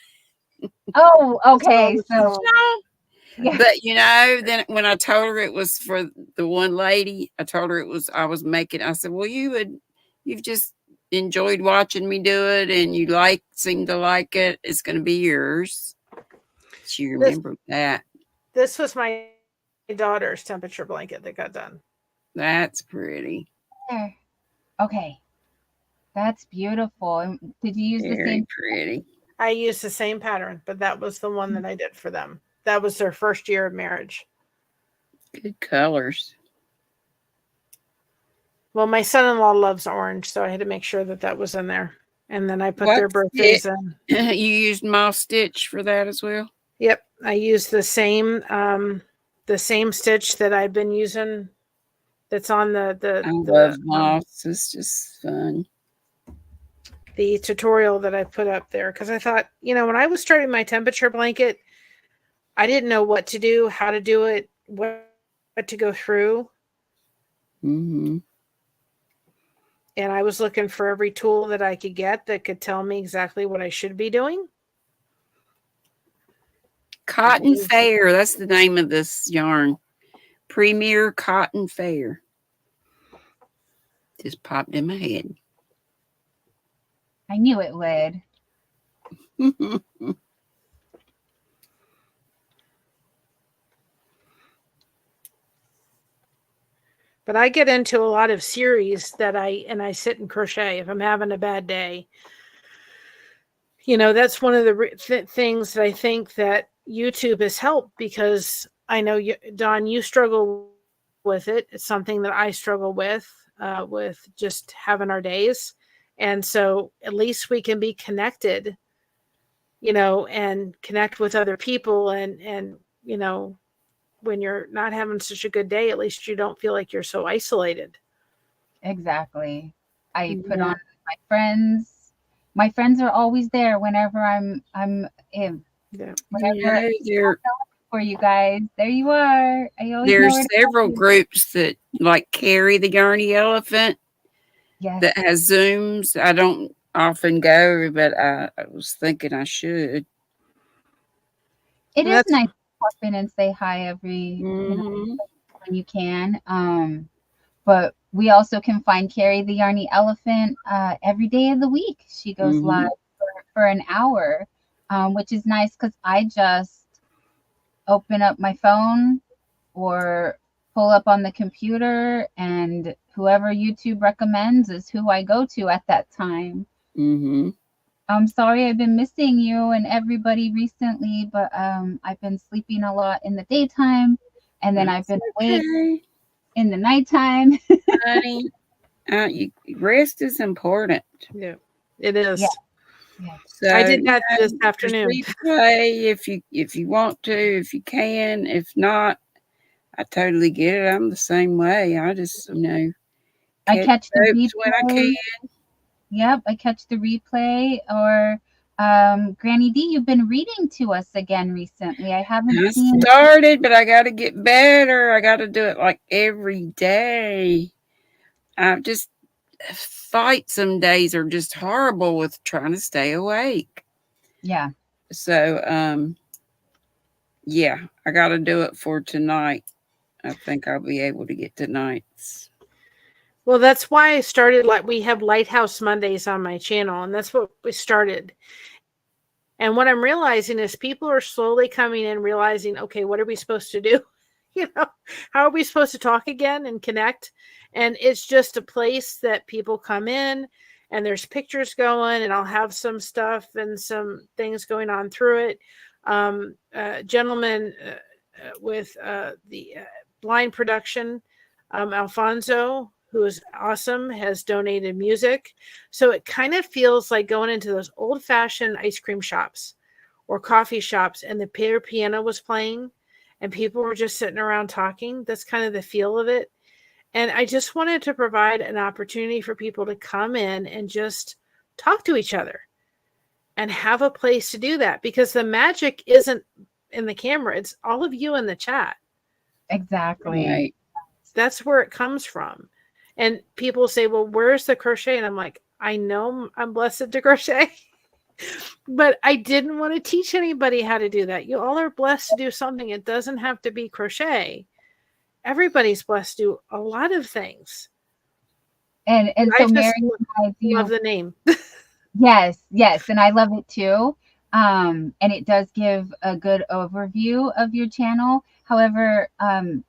Oh, okay. So, yeah. But, then when I told her it was for the one lady, I told her I was making, I said, "Well, you've just enjoyed watching me do it, and you seem to like it. It's going to be yours." She remembered that. This was my daughter's temperature blanket that got done. That's pretty. Okay. That's beautiful. Did you use the same? Pretty. I used the same pattern, but that was the one that I did for them. That was their first year of marriage. Good colors. Well, my son-in-law loves orange, so I had to make sure that was in there. And then I put their birthdays in. You used moss stitch for that as well? Yep, I used the same stitch that I've been using. That's on the I love moss. It's just fun. The tutorial that I put up there, because I thought, when I was starting my temperature blanket, I didn't know what to do, how to do it, what to go through. Mm-hmm. And I was looking for every tool that I could get that could tell me exactly what I should be doing. Cotton Fair. That's the name of this yarn. Premier Cotton Fair. Just popped in my head. I knew it would. But I get into a lot of series that I sit and crochet if I'm having a bad day. That's one of the things that I think that YouTube has helped, because I know, Dawn, you struggle with it. It's something that I struggle with just having our days. And so at least we can be connected, and connect with other people and when you're not having such a good day, at least you don't feel like you're so isolated. Exactly. I put Yeah. on my friends. My friends are always there whenever I'm in. Yeah. Whenever There for you guys, there you are. I always know there's where to several find you. groups that like carry the Yarny Elephant Yes, that has Zooms. I don't often go, but I was thinking I should. it And is that's nice to pop in and say hi every, Hmm. when you can. But we also can find Carrie the Yarny Elephant every day of the week. She goes live Hmm. for an hour, which is nice because I just open up my phone or pull up on the computer, and whoever YouTube recommends is who I go to at that time. Hmm. I'm sorry I've been missing you and everybody recently, but I've been sleeping a lot in the daytime, and then I've That's been awake okay, in the nighttime. honey. Rest is important. yeah, it Yeah, is. yeah. I So did that this just afternoon. replay if you want to, if you can. If not, I totally get it. I'm the same way. I just I catch catch the ropes when I can. replay. Yep, I catch the replay. Or Granny D, you've been reading to us again recently. I haven't I seen. started, but I got to get better. I got to do it like every day. I just fight some days are just horrible with trying to stay awake. Yeah, So, yeah, I got to do it for tonight. I think I'll be able to get tonight's. Well, that's why I started, like, we have Lighthouse Mondays on my channel, and that's what we started. And what I'm realizing is people are slowly coming in realizing, okay, what are we supposed to do? How are we supposed to talk again and connect? And it's just a place that people come in, and there's pictures going, and I'll have some stuff and some things going on through it. Gentleman with the blind production, Alfonso, who is awesome, has donated music. So it kind of feels like going into those old fashioned ice cream shops or coffee shops, and the piano was playing and people were just sitting around talking. That's kind of the feel of it. And I just wanted to provide an opportunity for people to come in and just talk to each other and have a place to do that, because the magic isn't in the camera, it's all of you in the chat. exactly. Right. That's where it comes from. And people say, well, where's the crochet? And I'm like, I know I'm blessed to crochet, but I didn't want to teach anybody how to do that. You all are blessed to do something. It doesn't have to be crochet. Everybody's blessed to do a lot of things. And I so Mary just and I love do. the name. Yes, yes, and I love it too. And it does give a good overview of your channel. However,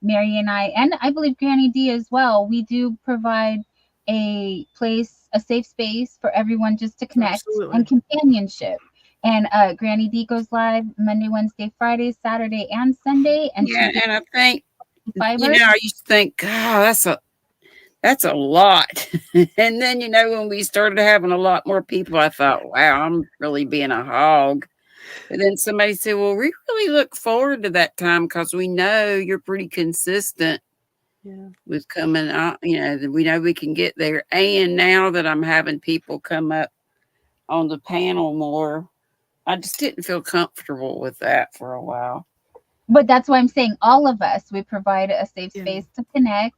Mary and I believe Granny D as well, we do provide a place, a safe space for everyone just to connect and Absolutely. companionship. And Granny D goes live Monday, Wednesday, Friday, Saturday, and Sunday, and she Yeah, gives and I think fiber. I used to think, God, that's a lot. And then when we started having a lot more people, I thought, wow, I'm really being a hog. But then somebody said, well, we really look forward to that time because we know you're pretty consistent Yeah. with coming out. That we know we can get there. And now that I'm having people come up on the panel more, I just didn't feel comfortable with that for a while. But that's why I'm saying all of us, we provide a safe Yeah. space to connect.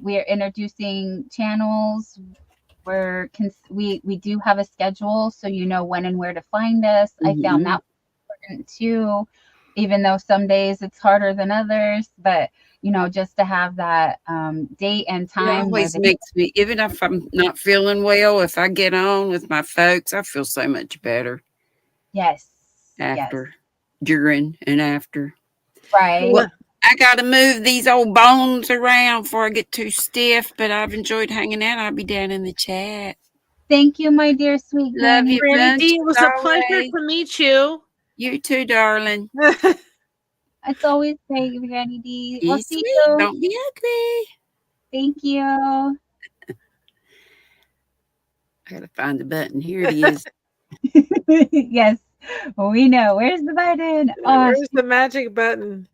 We are introducing channels. We do have a schedule, so you know when and where to find us. I found Mhm. that important too, even though some days it's harder than others. But just to have that date and It time where always makes me, even if I'm not feeling well, if I get on with my folks, I feel so much better yes, yes, after, during, and after. right. Well, Well, I got to move these old bones around before I get too stiff, but I've enjoyed hanging out. I'll be down in the chat. Thank you, my dear sweet Love Granny. you Granny bunch D, it was as a pleasure always. to meet you. You too, darling. It's always great, Granny D. We'll Be see sweet. you. Don't be ugly. Thank you. I got to find the button. Here it is. Yes. We know. Where's the button? Oh, Where's the magic button?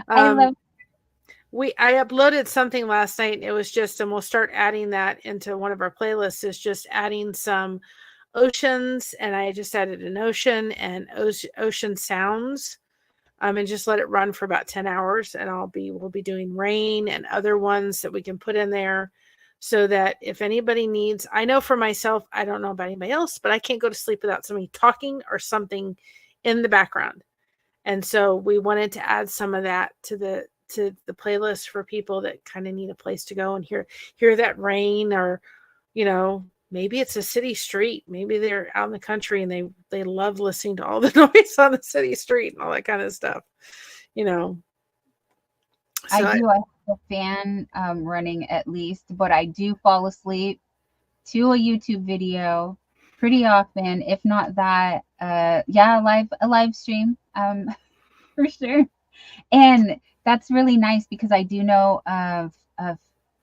I love. I uploaded something last night. And it was just, and we'll start adding that into one of our playlists. Is just adding some oceans, and I just added an ocean and ocean sounds. And just let it run for about 10 hours, and we'll be doing rain and other ones that we can put in there, so that if anybody needs, I know for myself, I don't know about anybody else, but I can't go to sleep without somebody talking or something in the background. And so we wanted to add some of that to the playlist for people that kind of need a place to go and hear that rain, or maybe it's a city street, maybe they're out in the country and they love listening to all the noise on the city street and all that kind of stuff. I do. I have a fan running at least, but I do fall asleep to a YouTube video pretty often. If not that, yeah, a live stream, for sure. And that's really nice because I do know of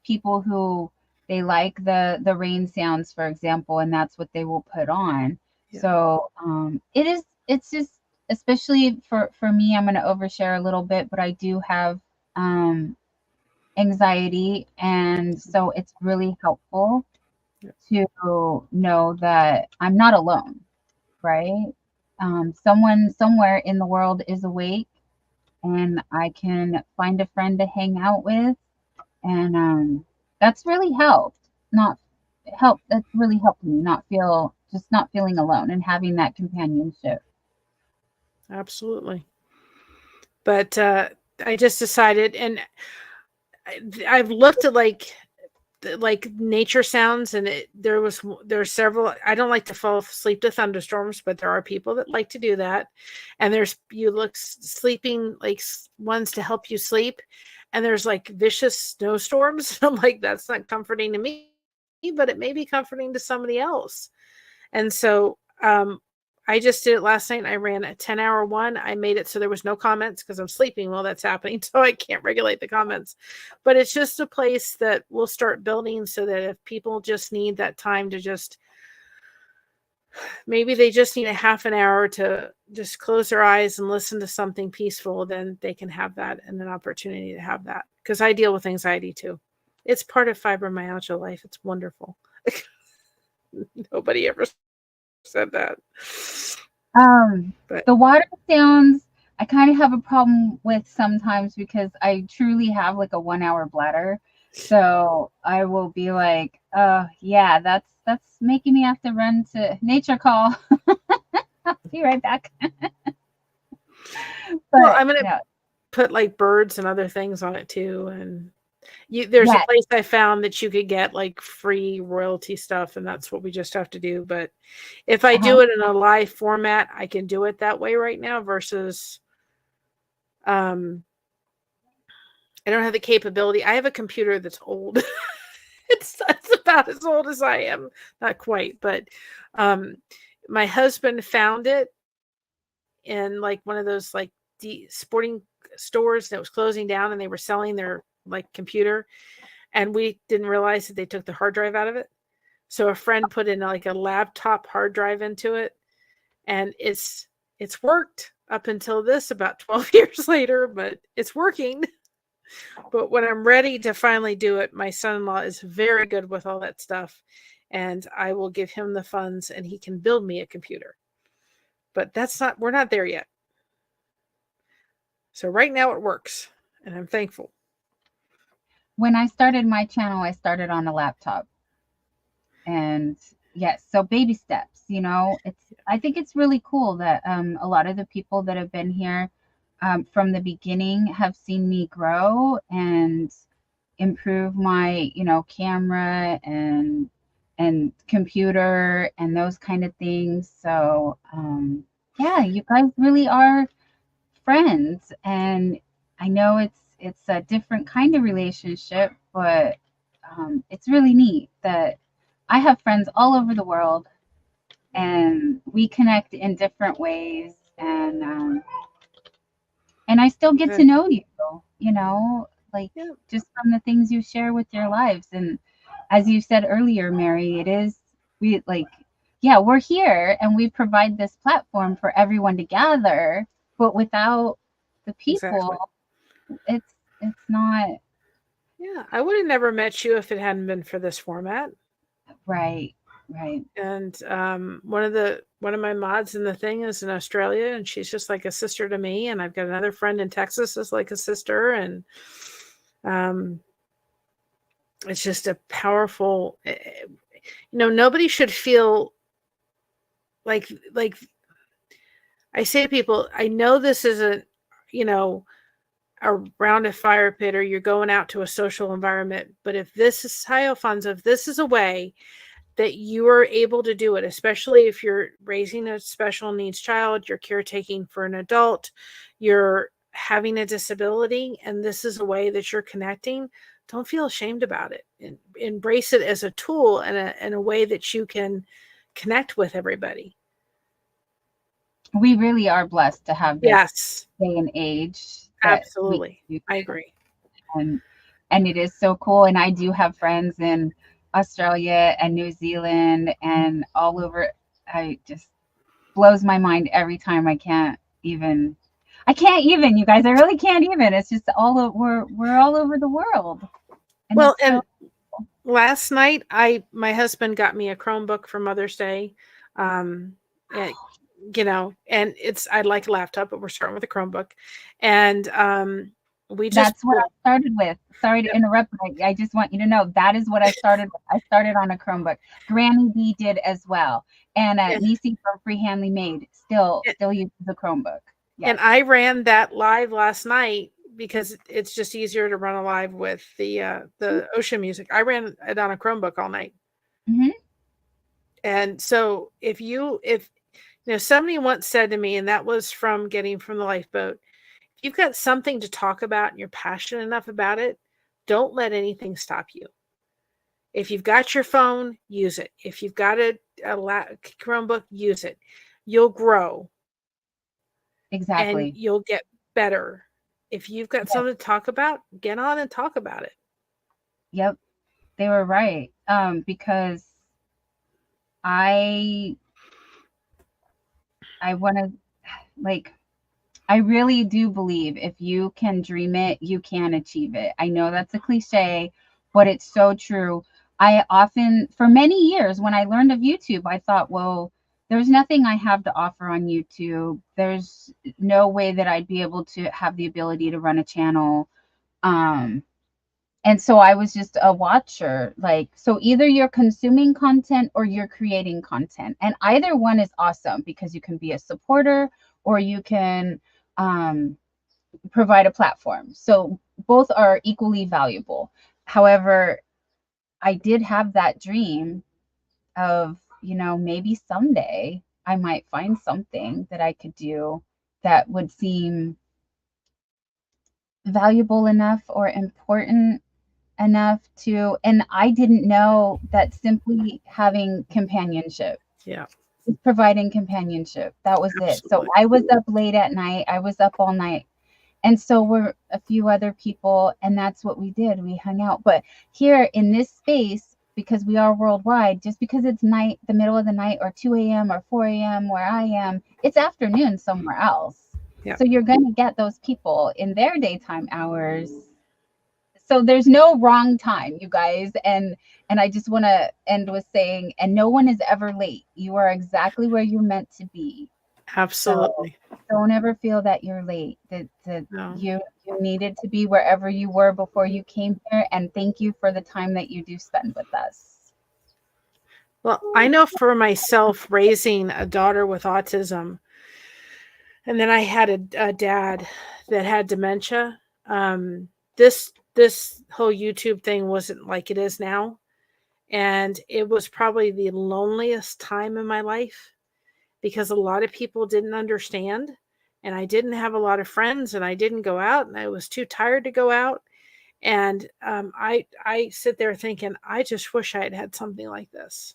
people who they like the rain sounds, for example, and that's what they will put on. Yeah. So it's just, especially for me, I'm going to overshare a little bit, but I do have anxiety, and so it's really helpful to know that I'm not alone, right? Someone somewhere in the world is awake, and I can find a friend to hang out with, and that's really helped. That's really helped me not feeling alone and having that companionship. Absolutely. But I just decided, and I've looked at like nature sounds, and there's several. I don't like to fall asleep to thunderstorms, but there are people that like to do that. And you look sleeping like ones to help you sleep, and there's like vicious snowstorms. I'm like, that's not comforting to me, but it may be comforting to somebody else. And so I just did it last night. I ran a 10-hour one. I made it so there was no comments because I'm sleeping while that's happening, so I can't regulate the comments. But it's just a place that we'll start building, so that if people just need that time to maybe they just need a half an hour to just close their eyes and listen to something peaceful, then they can have that and an opportunity to have that. Because I deal with anxiety too. It's part of fibromyalgia life. It's wonderful. Nobody ever said that. But the water sounds, I kind of have a problem with sometimes because I truly have like a 1-hour bladder. So I will be like, yeah, that's making me have to run to nature call. I'll be right back. Well, I'm going to put like birds and other things on it too. And there's a place I found that you could get like free royalty stuff, and that's what we just have to do. But if I do it in a live format, I can do it that way right now versus I don't have the capability. I have a computer that's old. It's about as old as I am. Not quite, but my husband found it in like one of those like sporting stores that was closing down, and they were selling their like computer, and we didn't realize that they took the hard drive out of it. So a friend put in like a laptop hard drive into it, and it's worked up until this about 12 years later, but it's working. But when I'm ready to finally do it, my son-in-law is very good with all that stuff, and I will give him the funds and he can build me a computer. But we're not there yet. So right now it works, and I'm thankful. When I started my channel, I started on a laptop. And yes, so baby steps, I think it's really cool that a lot of the people that have been here from the beginning have seen me grow and improve my, camera and computer and those kind of things. So yeah, you guys really are friends, and I know it's a different kind of relationship, but it's really neat that I have friends all over the world, and we connect in different ways, and I still get to know you, like just from the things you share with your lives. And as you said earlier, Mary, yeah, we're here and we provide this platform for everyone to gather, but without the people, Exactly. it's not Yeah, I would have never met you if it hadn't been for this format. right. Right. And one of my mods in the thing is in Australia, and she's just like a sister to me. And I've got another friend in Texas is like a sister, and um, it's just a powerful. Nobody should feel like I say to people, I know this isn't, you know, around a fire pit or you're going out to a social environment, but if this is Hi Alfonso, if this is a way that you are able to do it, especially if you're raising a special needs child, you're caretaking for an adult, you're having a disability, and this is a way that you're connecting, don't feel ashamed about it. Embrace it as a tool and a way that you can connect with everybody. We really are blessed to have this Yes, day and age that we absolutely. can do I agree. and it is so cool. And I do have friends in Australia and New Zealand and all over. I just blows my mind every time. I can't even, you guys. I really can't even. It's just we're all over the world, and Well, it's so and last night my husband got me a Chromebook for Mother's Day. Um, and, and I'd like a laptop, but we're starting with a Chromebook, and we just that's what I started with. Sorry to interrupt, but I just want you to know that is what I started with. I started on a Chromebook. Granny D did as well, and Nisi from Free Handly Made still uses a Chromebook. Yes. And I ran that live last night because it's just easier to run a live with the ocean music. I ran it on a Chromebook all night. Mm-hmm. And so if somebody once said to me, and that was from getting from the lifeboat, if you've got something to talk about and you're passionate enough about it, don't let anything stop you. If you've got your phone, use it. If you've got a Chromebook, use it. You'll grow. Exactly. And you'll get better. If you've got something to talk about, get on and talk about it. Yep, they were right. Because I want to I really do believe if you can dream it, you can achieve it. I know that's a cliche, but it's so true. I often, for many years, when I learned of YouTube, I thought, well, there's nothing I have to offer on YouTube. There's no way that I'd be able to have the ability to run a channel. And so I was just a watcher. So either you're consuming content or you're creating content. And either one is awesome because you can be a supporter or you can provide a platform. So both are equally valuable. However, I did have that dream of, maybe someday I might find something that I could do that would seem valuable enough or important enough to, and I didn't know that simply having companionship, providing companionship, that was Absolutely. it. So I was up late at night, I was up all night, and so were a few other people, and that's what we did. We hung out. But here in this space, because we are worldwide, just because it's night, the middle of the night, or 2 a.m. or 4 a.m. where I am, it's afternoon somewhere else. So you're going to get those people in their daytime hours. So there's no wrong time, you guys. And I just want to end with saying, and no one is ever late. You are exactly where you're meant to be. Absolutely. So don't ever feel that you're late, that No. you needed to be wherever you were before you came here. And thank you for the time that you do spend with us. Well, I know for myself, raising a daughter with autism, and then I had a dad that had dementia. This whole YouTube thing wasn't like it is now. And it was probably the loneliest time in my life because a lot of people didn't understand, and I didn't have a lot of friends, and I didn't go out, and I was too tired to go out. And I sit there thinking, I just wish I had had something like this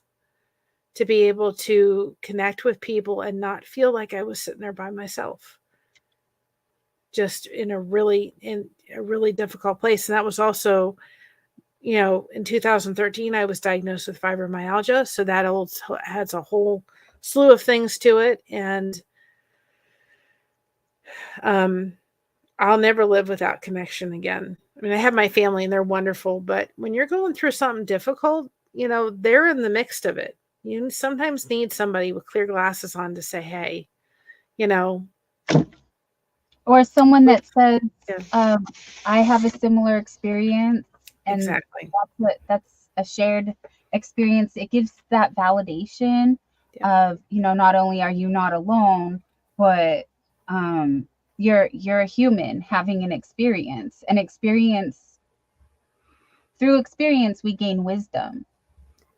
to be able to connect with people and not feel like I was sitting there by myself, just in a really difficult place. And that was also, in 2013, I was diagnosed with fibromyalgia. So that has a whole slew of things to it. And I'll never live without connection again. I mean, I have my family and they're wonderful, but when you're going through something difficult, they're in the mix of it. You sometimes need somebody with clear glasses on to say, hey, or someone that says, yeah, I have a similar experience, and exactly. that's a shared experience. It gives that validation of, not only are you not alone, but you're a human having an experience. Through experience we gain wisdom.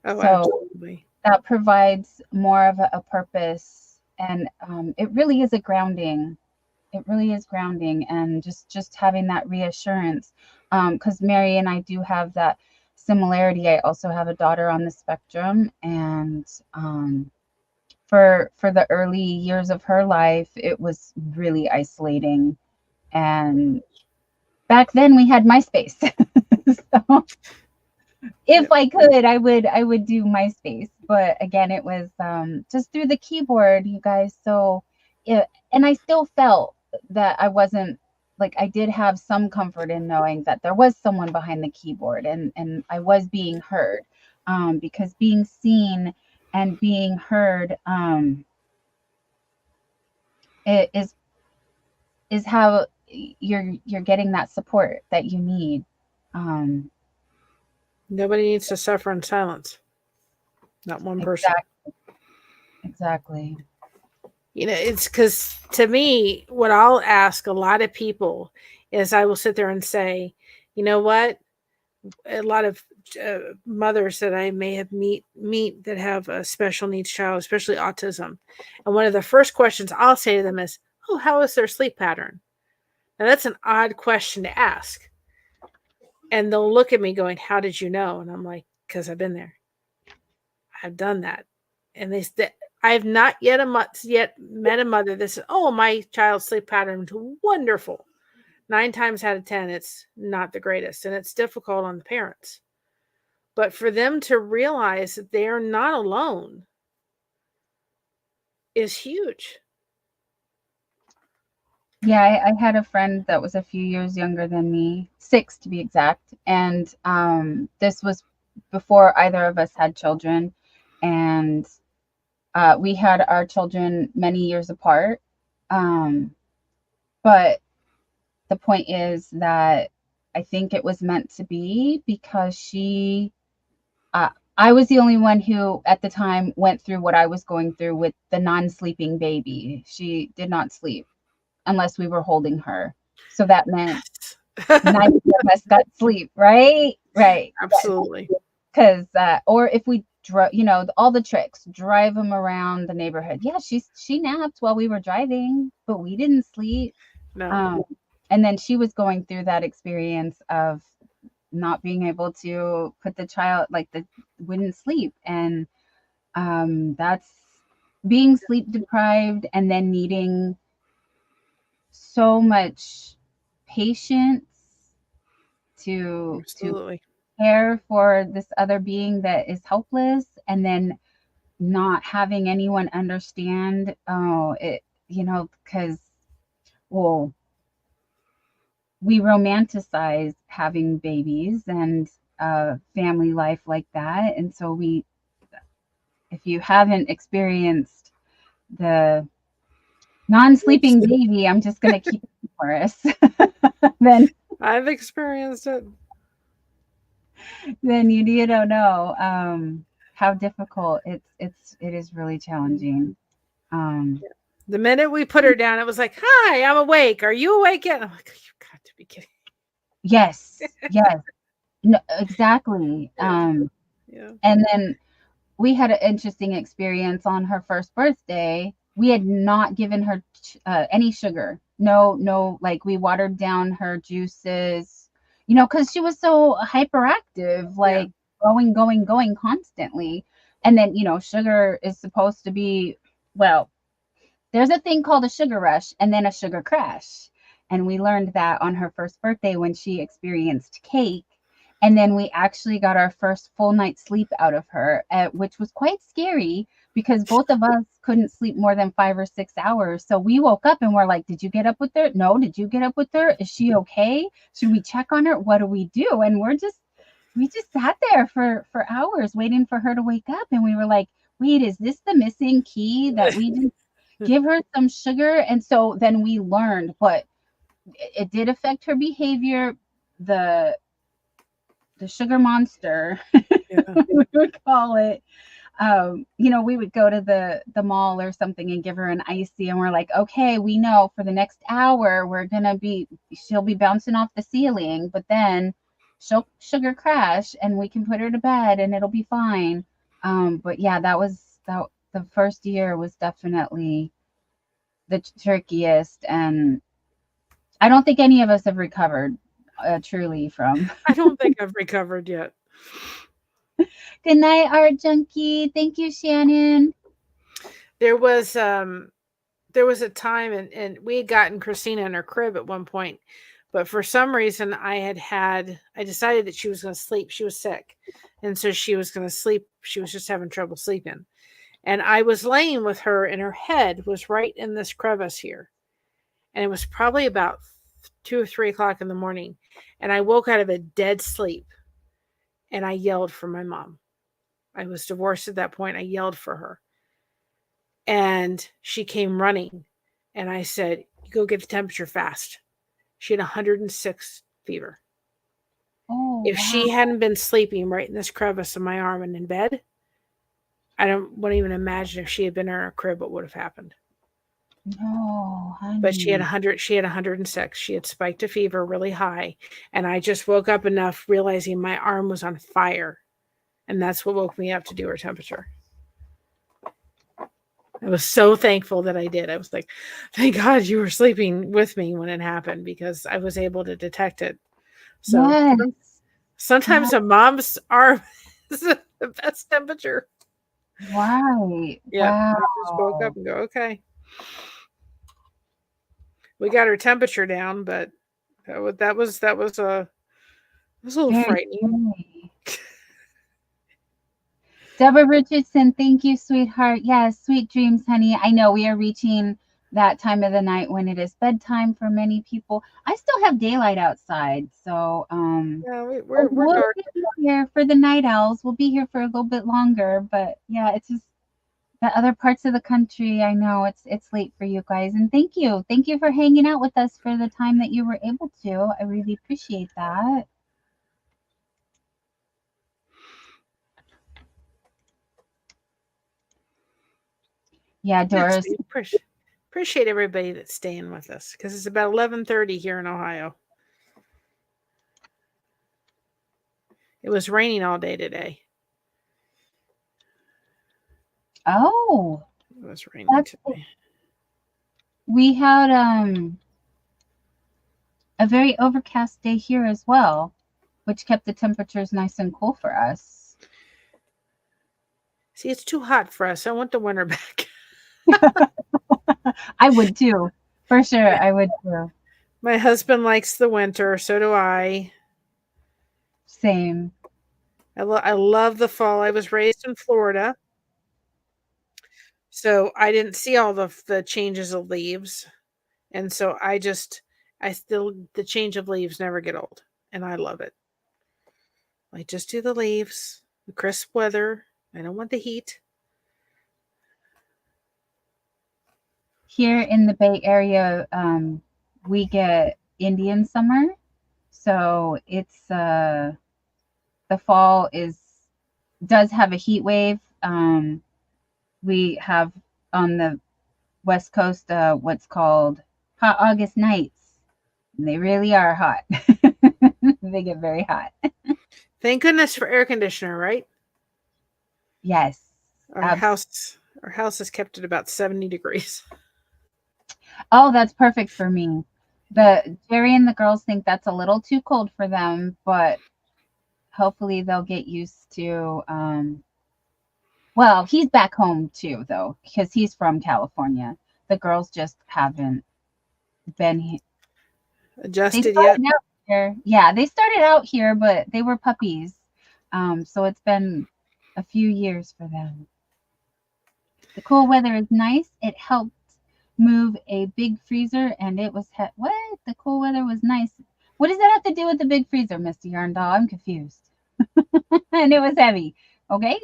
Oh, So absolutely. that provides more of a purpose, and it really is a grounding. It really is grounding, and just having that reassurance, because Mary and I do have that similarity. I also have a daughter on the spectrum, and for the early years of her life, it was really isolating. And back then we had MySpace. So if I could, I would do MySpace, but again, it was just through the keyboard, you guys. So and I still felt that I wasn't, like, I did have some comfort in knowing that there was someone behind the keyboard, and I was being heard, because being seen and being heard, it is how you're getting that support that you need. um Nobody needs to suffer in silence. Not one person. exactly. It's because to me, what I'll ask a lot of people is I will sit there and say, you know what? A lot of mothers that I may have meet that have a special needs child, especially autism. And one of the first questions I'll say to them is, oh, how is their sleep pattern? Now that's an odd question to ask. And they'll look at me going, how did you know? And I'm like, because I've been there. I've done that. And I've not yet met a mother that says, oh, my child's sleep pattern is wonderful. 9 times out of 10, it's not the greatest. And it's difficult on the parents. But for them to realize that they are not alone is huge. Yeah, I had a friend that was a few years younger than me, 6 to be exact, and this was before either of us had children, and we had our children many years apart. But the point is that I think it was meant to be, because I was the only one who at the time went through what I was going through with the non-sleeping baby. She did not sleep unless we were holding her. So that meant neither of us got sleep, right? Right. Absolutely. Because, or if we drove, all the tricks, drive them around the neighborhood. Yeah, she napped while we were driving, but we didn't sleep. No. And then she was going through that experience of not being able to put the child, like, wouldn't sleep. And that's being sleep deprived, and then needing so much patience to Absolutely. care for this other being that is helpless, and then not having anyone understand. Oh, it, because, well, we romanticize having babies and family life like that, and so if you haven't experienced the non-sleeping baby, I'm just going to keep it for us. then I've experienced it. then you don't know how difficult it is. Really challenging. The minute we put her down, it was like, hi, I'm awake. Are you awake yet? I'm like, you've got to be kidding. Yes. No, exactly. Yeah. And then we had an interesting experience on her first birthday. We had not given her any sugar. No, like, we watered down her juices, because she was so hyperactive, like, going constantly. And then, sugar is supposed to be, well, there's a thing called a sugar rush and then a sugar crash. And we learned that on her first birthday when she experienced cake. And then we actually got our first full night's sleep out of her, which was quite scary because both of us couldn't sleep more than 5 or 6 hours. So we woke up and we're like, did you get up with her? No. Did you get up with her? Is she okay? Should we check on her? What do we do? And we just sat there for hours waiting for her to wake up. And we were like, wait, is this the missing key that we just give her some sugar? And so then we learned, but it did affect her behavior. The sugar monster, we would call it. We would go to the mall or something and give her an icy, and we're like, okay, we know for the next hour she'll be bouncing off the ceiling, but then she'll sugar crash and we can put her to bed and it'll be fine. But yeah, the first year was definitely the trickiest, and I don't think any of us have recovered truly from. I don't think I've recovered yet. Good night, Art Junkie. Thank you, Shannon. There was a time, and we had gotten Christina in her crib at one point, but for some reason I decided that she was going to sleep. She was sick, and so she was going to sleep. She was just having trouble sleeping, and I was laying with her, and her head was right in this crevice here, and it was probably about 2 or 3 o'clock in the morning, and I woke out of a dead sleep, and I yelled for my mom. I was divorced at that point. I yelled for her, and she came running, and I said, "You go get the temperature fast." She had 106 fever. Oh, if she hadn't been sleeping right in this crevice of my arm and in bed, wouldn't even imagine if she had been in her crib what would have happened. No, honey. But she had 106. She had spiked a fever really high, and I just woke up enough realizing my arm was on fire, and that's what woke me up to do her temperature. I was so thankful that I did. I was like, thank God you were sleeping with me when it happened, because I was able to detect it. So yes. Sometimes a mom's arm is the best temperature. Right. Yeah. Wow. I just woke up and go, okay. We got her temperature down, but that was a little Very frightening. scary. Deborah Richardson, thank you, sweetheart. Yes, sweet dreams, honey. I know we are reaching that time of the night when it is bedtime for many people. I still have daylight outside, so yeah, we'll be here for the night owls. We'll be here for a little bit longer, but yeah, it's just the other parts of the country. I know it's late for you guys, and thank you for hanging out with us for the time that you were able to. I really appreciate that. Yeah, Doris. Appreciate everybody that's staying with us, because it's about 11:30 here in Ohio. It was raining all day today. Oh, it was raining today. We had a very overcast day here as well, which kept the temperatures nice and cool for us. See, it's too hot for us. I want the winter back. I would too, for sure. I would too. My husband likes the winter, so do I. Same. I love the fall. I was raised in Florida, so I didn't see all the changes of leaves, and so the change of leaves never get old, and I love it. I just do the leaves, the crisp weather. I don't want the heat. Here in the Bay Area, we get Indian summer, so it's the fall does have a heat wave. We have on the West Coast what's called hot August nights. They really are hot. They get very hot. Thank goodness for air conditioner, right? Yes. Our house is kept at about 70 degrees. Oh, that's perfect for me. Jerry and the girls think that's a little too cold for them, but hopefully they'll get used to well, he's back home too, though, because he's from California. The girls just haven't been adjusted yet. here. Yeah, they started out here, but they were puppies. So it's been a few years for them. The cool weather is nice. It helped move a big freezer, and it was what? The cool weather was nice. What does that have to do with the big freezer, Mr. Yarn Doll? I'm confused. And it was heavy. Okay.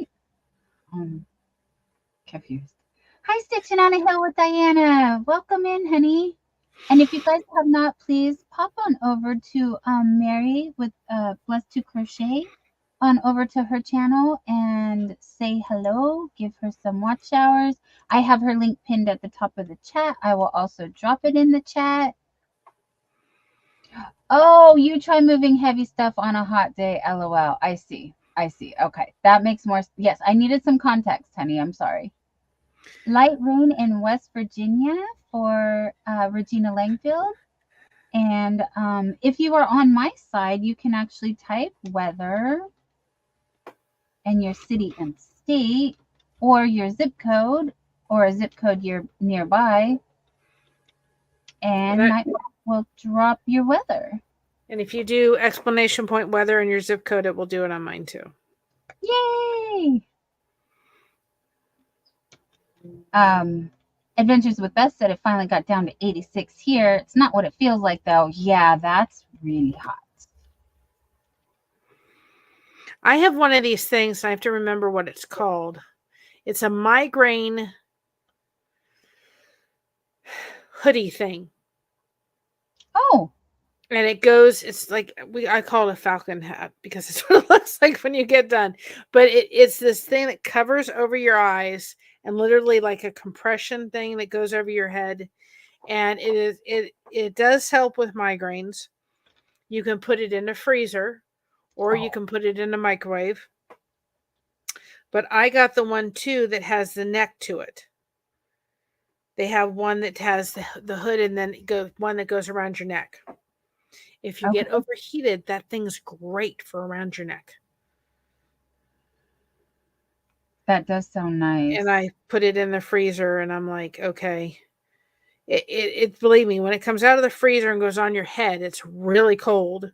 Confused. Hi, Stitching on a Hill with Diana. Welcome in, honey. And if you guys have not, please pop on over to Mary with Blessed to Crochet on over to her channel and say hello. Give her some watch showers. I have her link pinned at the top of the chat. I will also drop it in the chat. Oh, you try moving heavy stuff on a hot day. LOL. I see. I see. Okay. That makes more. Yes, I needed some context, honey. I'm sorry. Light rain in West Virginia for Regina Langfield. And if you are on my side, you can actually type weather and your city and state or your zip code or a zip code you're nearby. And Night will drop your weather. And if you do exclamation point weather in your zip code, it will do it on mine too. Yay! Adventures with Beth said it finally got down to 86 here. It's not what it feels like, though. Yeah, that's really hot. I have one of these things. I have to remember what it's called. It's a migraine hoodie thing. Oh. And it goes, it's like, I call it a falcon hat because it's what it looks like when you get done. But it's this thing that covers over your eyes and literally like a compression thing that goes over your head. And it does help with migraines. You can put it in a freezer or you can put it in a microwave. But I got the one too that has the neck to it. They have one that has the hood and then one that goes around your neck. If you get overheated, that thing's great for around your neck. That does sound nice. And I put it in the freezer and I'm like, okay. It believe me, when it comes out of the freezer and goes on your head, it's really cold.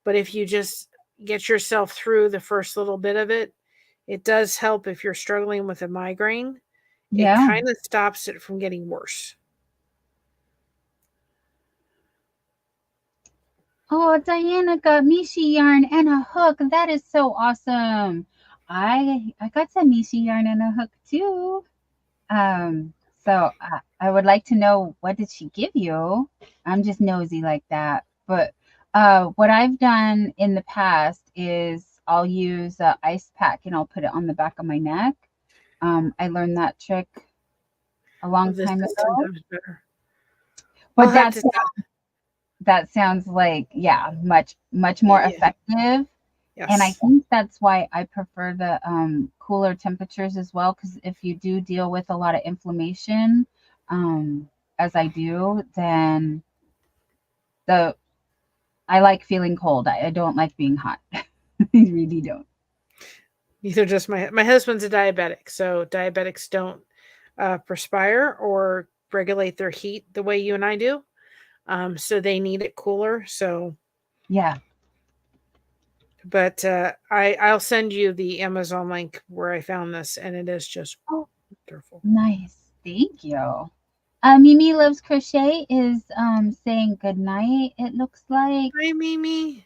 But if you just get yourself through the first little bit of it, it does help if you're struggling with a migraine. Yeah. It kind of stops it from getting worse. Oh, Diana got Mishi yarn and a hook. That is so awesome. I got some Mishi yarn and a hook too. So I would like to know, what did she give you? I'm just nosy like that. But what I've done in the past is I'll use an ice pack and I'll put it on the back of my neck. I learned that trick a long time ago. But that sounds like, yeah, much more effective. Yes. And I think that's why I prefer the cooler temperatures as well, because if you do deal with a lot of inflammation, as I do, then I like feeling cold. I don't like being hot. I really don't. Neither does my husband's a diabetic, so diabetics don't perspire or regulate their heat the way you and I do. So they need it cooler. So yeah. But I'll send you the Amazon link where I found this, and it is just wonderful. Nice. Thank you. Mimi Loves Crochet is saying good night, it looks like. Hi, Mimi.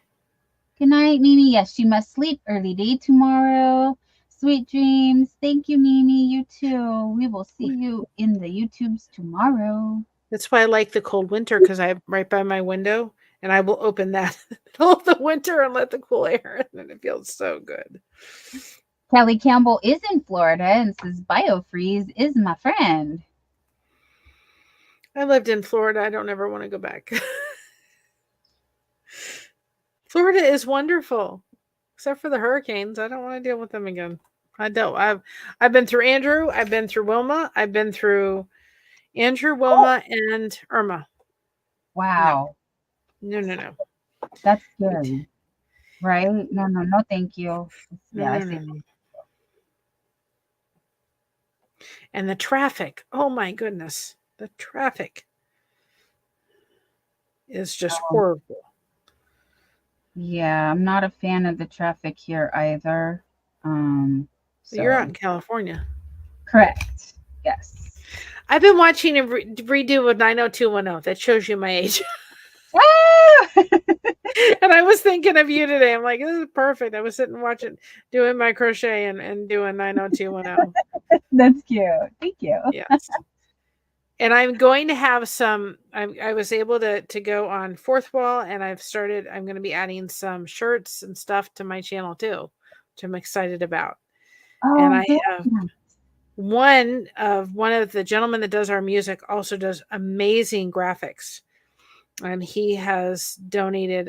Good night, Mimi. Yes, she must sleep. Early day tomorrow. Sweet dreams. Thank you, Mimi. You too. We will see you in the YouTubes tomorrow. That's why I like the cold winter, because I'm right by my window. And I will open that in the middle of the winter and let the cool air in, and it feels so good. Kelly Campbell is in Florida and says BioFreeze is my friend. I lived in Florida. I don't ever want to go back. Florida is wonderful, except for the hurricanes. I don't want to deal with them again. I don't. I've been through Andrew. I've been through Wilma. I've been through Andrew, Wilma, and Irma. Wow. No. That's scary. Right? No, thank you. No. And the traffic. Oh my goodness. The traffic is just horrible. Yeah, I'm not a fan of the traffic here either. You're out in So California. correct. Yes. I've been watching a redo of 90210. That shows you my age. Ah! And I was thinking of you today. I'm like, this is perfect. I was sitting watching, doing my crochet and doing 90210. That's cute. Thank you. Yes. And I'm going to have some, I was able to go on Fourth Wall, and I'm going to be adding some shirts and stuff to my channel too, which I'm excited about. And Oh, I very have nice. one of the gentlemen that does our music also does amazing graphics. And he has donated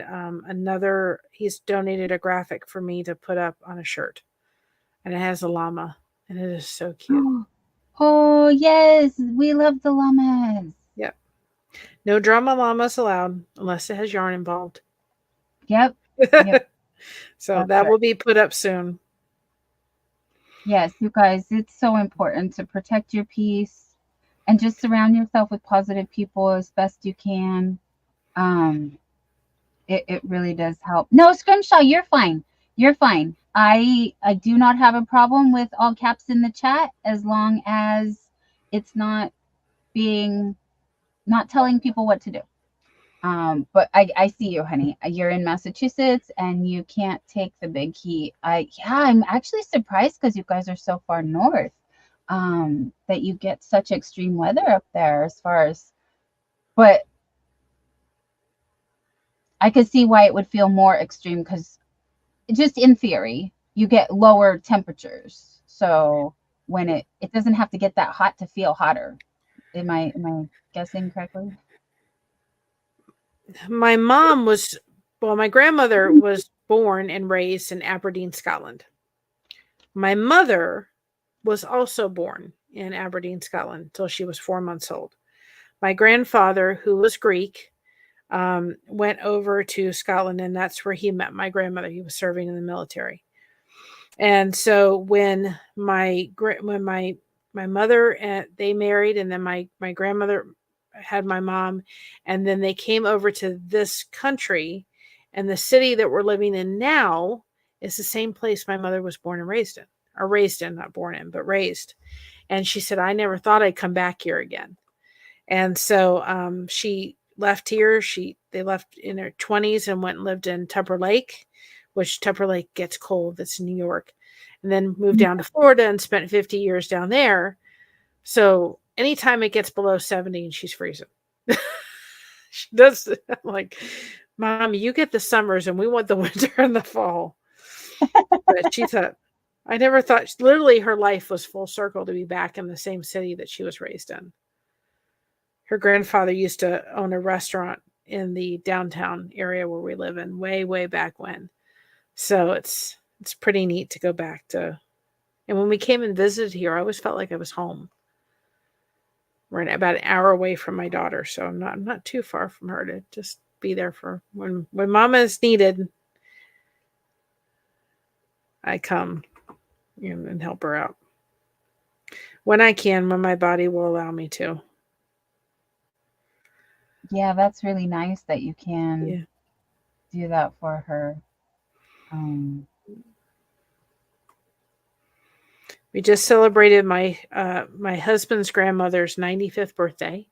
he's donated a graphic for me to put up on a shirt. And it has a llama, and it is so cute. Oh, yes. We love the llamas. Yep. No drama llamas allowed unless it has yarn involved. Yep. Yep. So That's that right. will be put up soon. Yes, you guys, it's so important to protect your peace and just surround yourself with positive people as best you can. Um, it really does help. No, Scrimshaw, you're fine. You're fine. I do not have a problem with all caps in the chat as long as it's being not telling people what to do. But I see you, honey. You're in Massachusetts and you can't take the big heat. I'm actually surprised because you guys are so far north, that you get such extreme weather up there as far as, but I could see why it would feel more extreme because just in theory, you get lower temperatures. So when it doesn't have to get that hot to feel hotter. Am I guessing correctly? My my grandmother was born and raised in Aberdeen, Scotland. My mother was also born in Aberdeen, Scotland until she was 4 months old. My grandfather, who was Greek, went over to Scotland, and that's where he met my grandmother. He was serving in the military. And so when my mother and they married, and then my grandmother had my mom, and then they came over to this country, and the city that we're living in now is the same place my mother was born and raised in, or raised in, not born in, but raised. And she said, I never thought I'd come back here again. And so she left here. They left in their 20s and went and lived in Tupper Lake, which Tupper Lake gets cold. That's New York. And then moved down to Florida and spent 50 years down there. So anytime it gets below 70 and she's freezing. She does. I'm like, Mom, you get the summers and we want the winter and the fall. But she thought, I never thought, literally her life was full circle to be back in the same city that she was raised in. Her grandfather used to own a restaurant in the downtown area where we live in, way back when. So it's pretty neat to go back to. And when we came and visited here, I always felt like I was home. We're about an hour away from my daughter, so I'm not too far from her to just be there for when Mama is needed. I come and help her out when I can, when my body will allow me to. Yeah, that's really nice that you can Yeah. do that for her. We just celebrated my husband's grandmother's 95th birthday.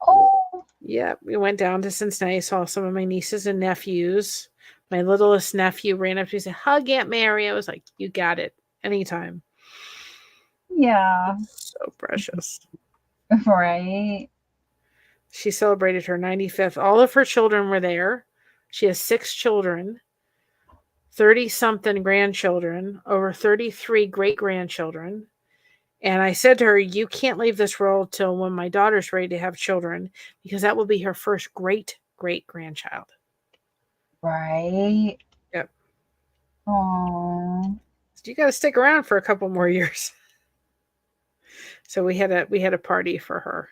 Oh, Yeah, we went down to Cincinnati, saw some of my nieces and nephews. My littlest nephew ran up to me and said, Hug Aunt Mary. I was like, you got it. Anytime. yeah, So precious. right. She celebrated her 95th. All of her children were there. She has 6 children, 30-something grandchildren, over 33 great-grandchildren. And I said to her, you can't leave this world till when my daughter's ready to have children, because that will be her first great-great-grandchild. Right. Yep. Oh, So you got to stick around for a couple more years. So we had a party for her.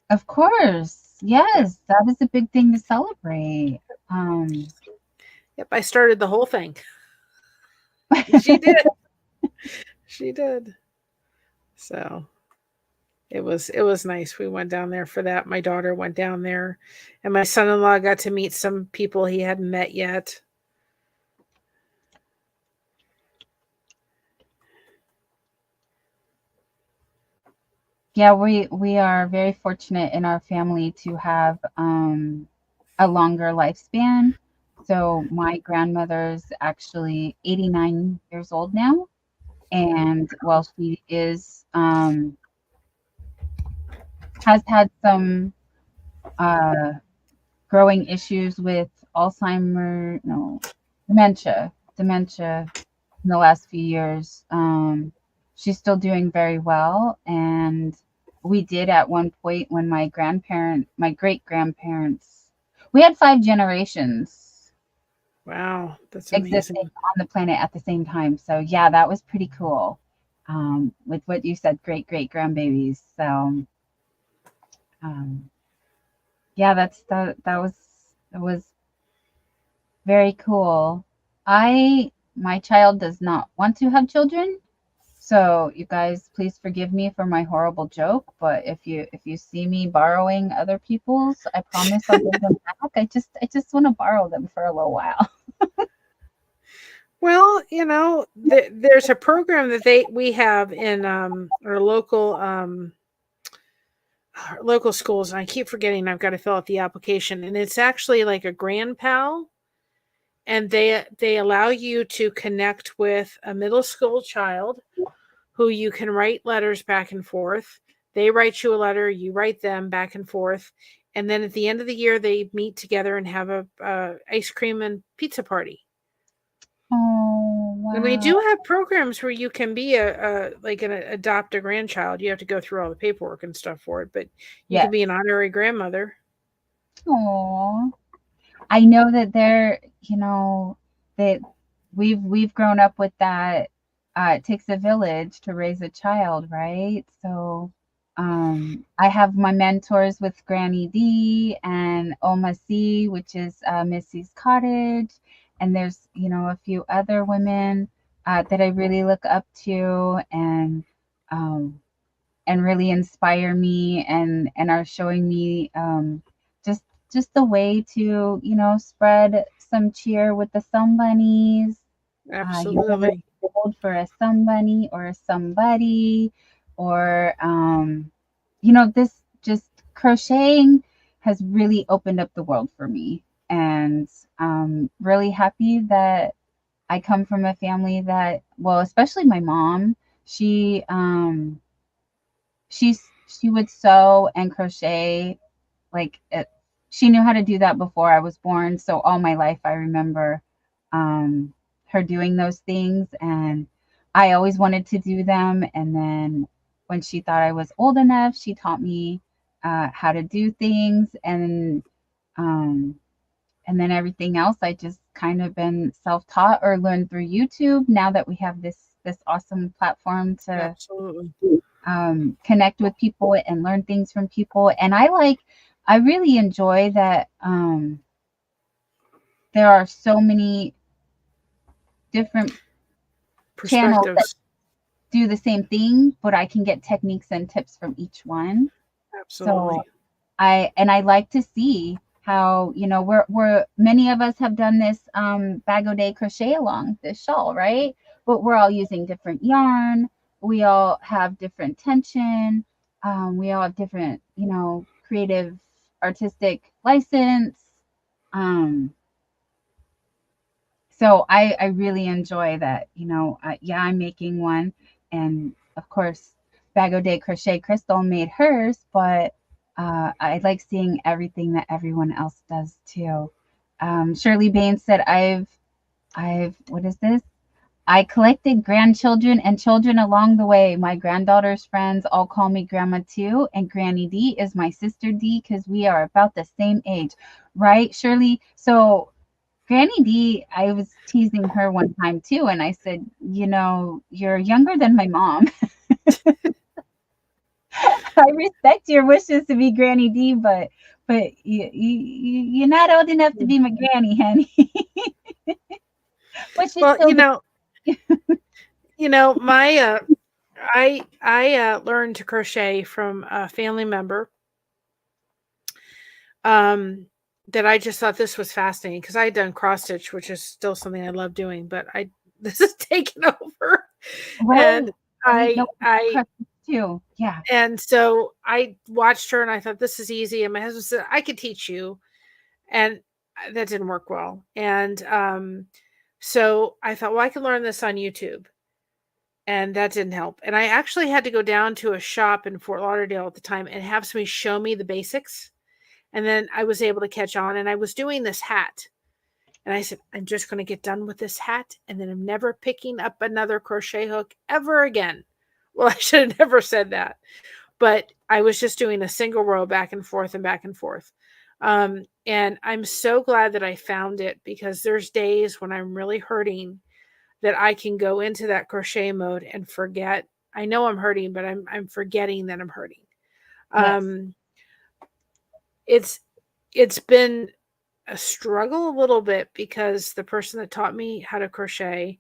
of course. Yes, that is a big thing to celebrate. Yep, I started the whole thing. She did. She did. So it was nice. We went down there for that. My daughter went down there, and my son-in-law got to meet some people he hadn't met yet. Yeah, we are very fortunate in our family to have a longer lifespan. So my grandmother's actually 89 years old now, and while she is has had some uh growing issues with Alzheimer, no, dementia in the last few years. She's still doing very well, and we did at one point when my great grandparents, we had 5 generations Wow, that's existing amazing. on the planet at the same time. So yeah, that was pretty cool. With what you said, great grandbabies. So um, yeah, that was very cool. My child does not want to have children, so you guys please forgive me for my horrible joke, but if you see me borrowing other people's, I promise I'll give them back. I just want to borrow them for a little while. Well, there's a program that we have in our local schools, and I keep forgetting I've got to fill out the application, and it's actually like a grand pal, and they allow you to connect with a middle school child who you can write letters back and forth. They write you a letter, you write them back and forth, and then at the end of the year they meet together and have a ice cream and pizza party. Oh, And we wow. do have programs where you can be adopt a grandchild. You have to go through all the paperwork and stuff for it, but you can Yes. be an honorary grandmother. Oh, I know that that we've grown up with that. It takes a village to raise a child, right? So, I have my mentors with Granny D and Oma C, which is Missy's Cottage, and there's a few other women that I really look up to, um, and really inspire me, and are showing me just just the way to spread some cheer with the sun bunnies. You're never Absolutely. too old for a sun bunny or a somebody, or this just crocheting has really opened up the world for me, and really happy that I come from a family that, well, especially my mom, she she would sew and crochet, like she knew how to do that before I was born. So all my life I remember her doing those things, and I always wanted to do them. And then when she thought I was old enough, she taught me how to do things, um, and then everything else I just kind of been self-taught or learned through YouTube. Now that we have this awesome platform to Absolutely. connect with people and learn things from people. And I really enjoy that there are so many different channels that Perspectives. do the same thing, but I can get techniques and tips from each one. So Absolutely. I like to see how, we're many of us have done this bag o' day crochet along this shawl, right? But we're all using different yarn. We all have different tension. We all have different, creative artistic license. Um, so I really enjoy that, yeah, I'm making one. And of course, Bag o' Day Crochet Crystal made hers, but I like seeing everything that everyone else does too. Shirley Bain said, what is this? I collected grandchildren and children along the way. My granddaughter's friends all call me Grandma too, and Granny D is my sister D because we are about the same age, right, Shirley? So Granny D, I was teasing her one time too, and I said, you're younger than my mom. I respect your wishes to be Granny D, but you're not old enough to be my granny, honey. But she's Well, still. my I learned to crochet from a family member. That I just thought this was fascinating because I had done cross stitch, which is still something I love doing, but this is taken over, and Right. No, I too. Yeah. and so I watched her and I thought this is easy, and my husband said I could teach you, and that didn't work well, and so I thought, well, I can learn this on YouTube, and that didn't help, and I actually had to go down to a shop in Fort Lauderdale at the time and have somebody show me the basics. And then I was able to catch on, and I was doing this hat. And I said, I'm just going to get done with this hat, and then I'm never picking up another crochet hook ever again. Well, I should have never said that. But I was just doing a single row back and forth and back and forth. And I'm so glad that I found it, because there's days when I'm really hurting that I can go into that crochet mode and forget. I know I'm hurting, but I'm forgetting that I'm hurting. It's been a struggle a little bit, because the person that taught me how to crochet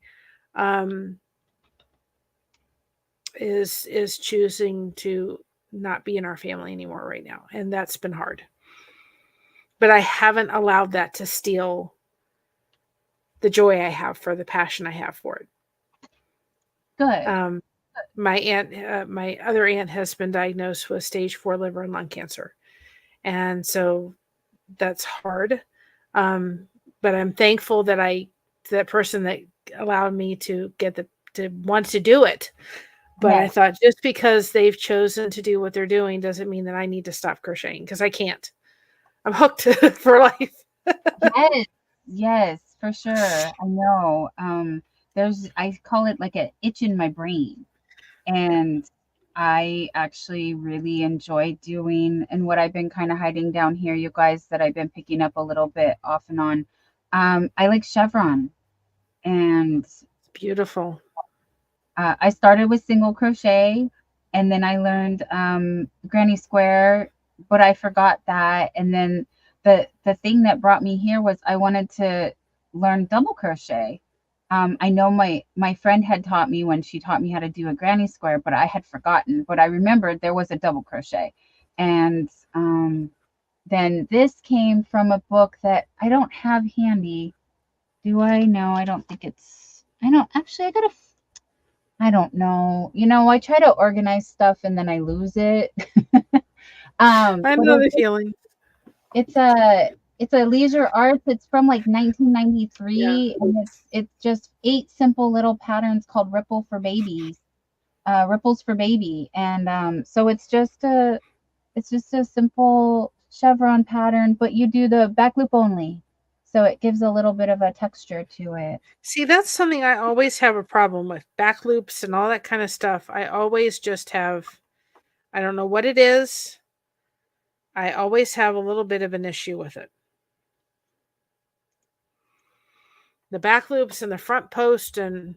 is choosing to not be in our family anymore right now, and that's been hard. But I haven't allowed that to steal the joy I have for the passion I have for it. Good. My other aunt has been diagnosed with stage 4 liver and lung cancer, and so that's hard. But I'm thankful that that person that allowed me to to want to do it. But I thought, just because they've chosen to do what they're doing doesn't mean that I need to stop crocheting, because I can't. I'm hooked for life. Yes, for sure. I know. I call it like an itch in my brain. And I actually really enjoy doing, and what I've been kind of hiding down here, you guys, that I've been picking up a little bit off and on. I like chevron, and It's beautiful. I started with single crochet, and then I learned granny square, but I forgot that. And then the thing that brought me here was I wanted to learn double crochet. I know my friend had taught me when she taught me how to do a granny square, but I had forgotten. But I remembered there was a double crochet, and then this came from a book that I don't have handy. Do I? No, I don't think it's. I don't actually. I don't know. I try to organize stuff and then I lose it. I But know the feeling. it's a leisure arts. It's from like Yeah. 1993, and it's just 8 simple little patterns called Ripples for Baby. And so it's just a simple chevron pattern, but you do the back loop only. So it gives a little bit of a texture to it. See, that's something I always have a problem with. Back loops and all that kind of stuff. I always just have, I don't know what it is. I always have a little bit of an issue with it. The back loops and the front post, and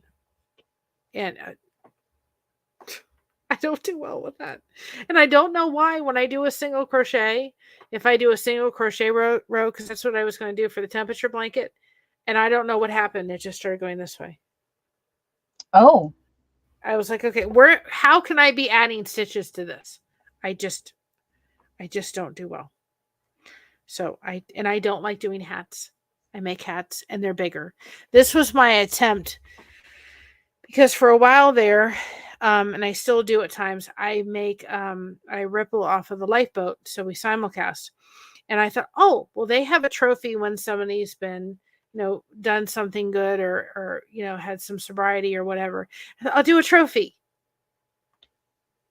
I don't do well with that. And I don't know why. When I do a single crochet, if I do a single crochet row, because that's what I was going to do for the temperature blanket, and I don't know what happened. It just started going this way. Oh, I was like, okay, how can I be adding stitches to this? I just don't do well. So I don't like doing hats. I make hats and they're bigger. This was my attempt, because for a while there, and I still do at times, I ripple off of the lifeboat. So we simulcast. And I thought, oh, well, they have a trophy when somebody's been, done something good, or had some sobriety or whatever. I'll do a trophy.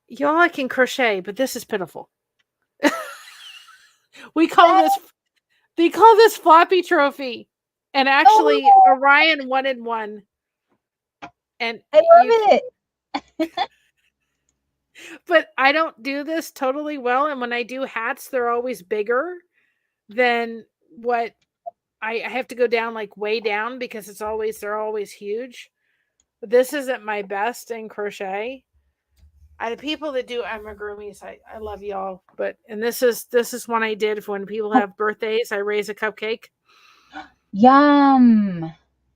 Y'all, I can crochet, but this is pitiful. They call this floppy trophy. And actually, Orion wanted one. And I love it. But I don't do this totally well. And when I do hats, they're always bigger than what I have to go down, like way down, because they're always huge. But this isn't my best in crochet. The people that do amigurumis, I love y'all. And this is one I did for when people have birthdays. I raise a cupcake. Yum.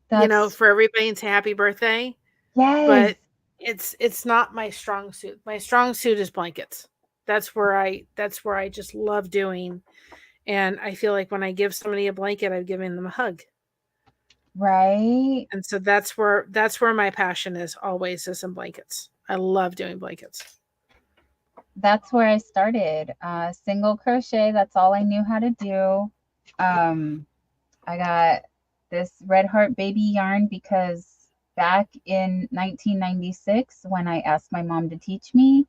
For everybody, and say happy birthday. Yes. But it's not my strong suit. My strong suit is blankets. That's where I just love doing. And I feel like when I give somebody a blanket, I've given them a hug. Right. And so that's where my passion is always, is in blankets. I love doing blankets. That's where I started. Single crochet. That's all I knew how to do. I got this Red Heart baby yarn because back in 1996, when I asked my mom to teach me,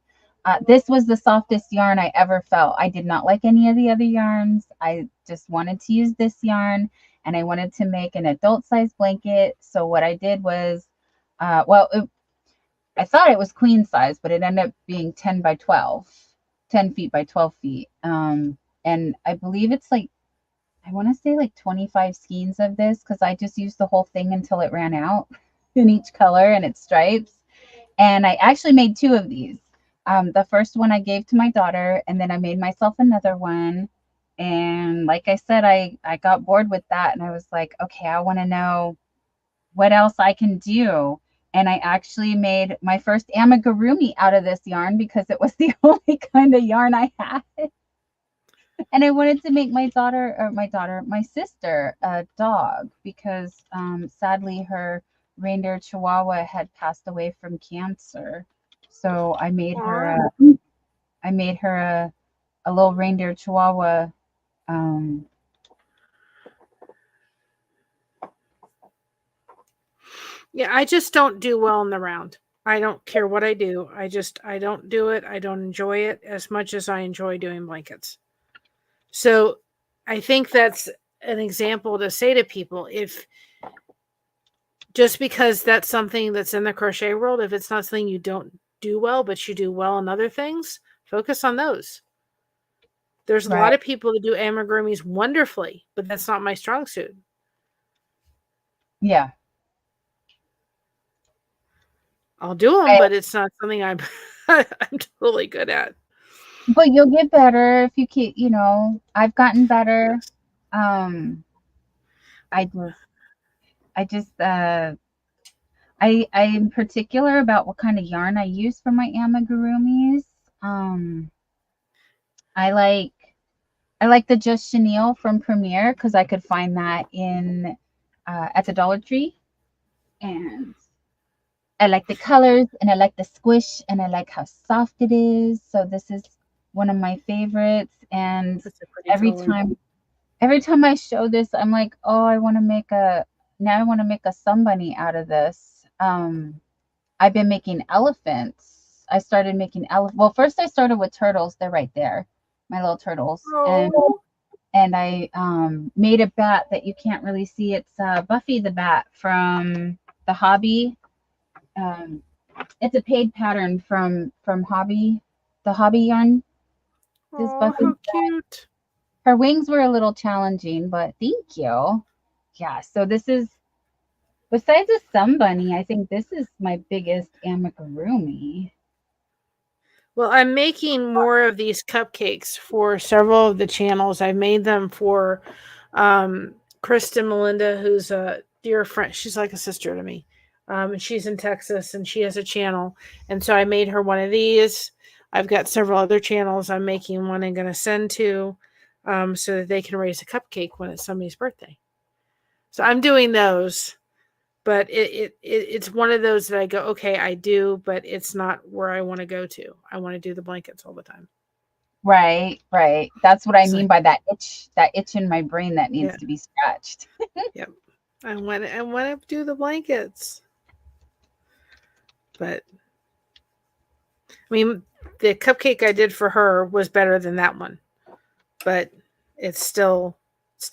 this was the softest yarn I ever felt. I did not like any of the other yarns. I just wanted to use this yarn, and I wanted to make an adult size blanket. So what I did was, I thought it was queen size, but it ended up being 10 by 12, 10 feet by 12 feet. And I believe it's like, I want to say like 25 skeins of this because I just used the whole thing until it ran out in each color and its stripes. And I actually made two of these. The first one I gave to my daughter, and then I made myself another one. And like I said, I got bored with that, and I was like, okay, I want to know what else I can do. And I actually made my first amigurumi out of this yarn because it was the only kind of yarn I had. And I wanted to make my sister a dog because sadly her reindeer Chihuahua had passed away from cancer. So I made her a little reindeer Chihuahua. Yeah, I just don't do well in the round. I don't care what I do. I don't do it. I don't enjoy it as much as I enjoy doing blankets. So I think that's an example to say to people, if just because that's something that's in the crochet world, if it's not something you don't do well, but you do well in other things, focus on those. There's a lot Right. of people that do amigurumis wonderfully, but that's not my strong suit. Yeah. I'll do them, but it's not something I'm I'm totally good at. But you'll get better if you keep, I've gotten better. Yes. I just I'm particular about what kind of yarn I use for my amigurumis. I like the Just Chenille from Premiere because I could find that in at the Dollar Tree, and I like the colors and I like the squish and I like how soft it is. So this is one of my favorites, and That's a pretty every color. time every time I show this, I'm like, oh, I want to make a sunbunny out of this. I've been making elephants. I started making well, first I started with turtles. They're right there, my little turtles. Oh. And I made a bat that you can't really see. It's Buffy the Bat from the Hobby. It's a paid pattern from Hobby, the Hobby yarn. This Oh, Buffy. how cute. Her wings were a little challenging, but thank you. Yeah, so this is, besides a sunbunny, I think this is my biggest amigurumi. Well, I'm making more of these cupcakes for several of the channels. I made them for Kristen Melinda, who's a dear friend. She's like a sister to me. And she's in Texas and she has a channel. And so I made her one of these. I've got several other channels I'm making one and going to send to so that they can raise a cupcake when it's somebody's birthday. So I'm doing those. But it's one of those that I go, okay, I do, but it's not where I want to go to. I want to do the blankets all the time. Right. That's what I It's mean like, by that itch in my brain that needs yeah, to be scratched. yep. I want to do the blankets, but I mean, the cupcake I did for her was better than that one, but it's still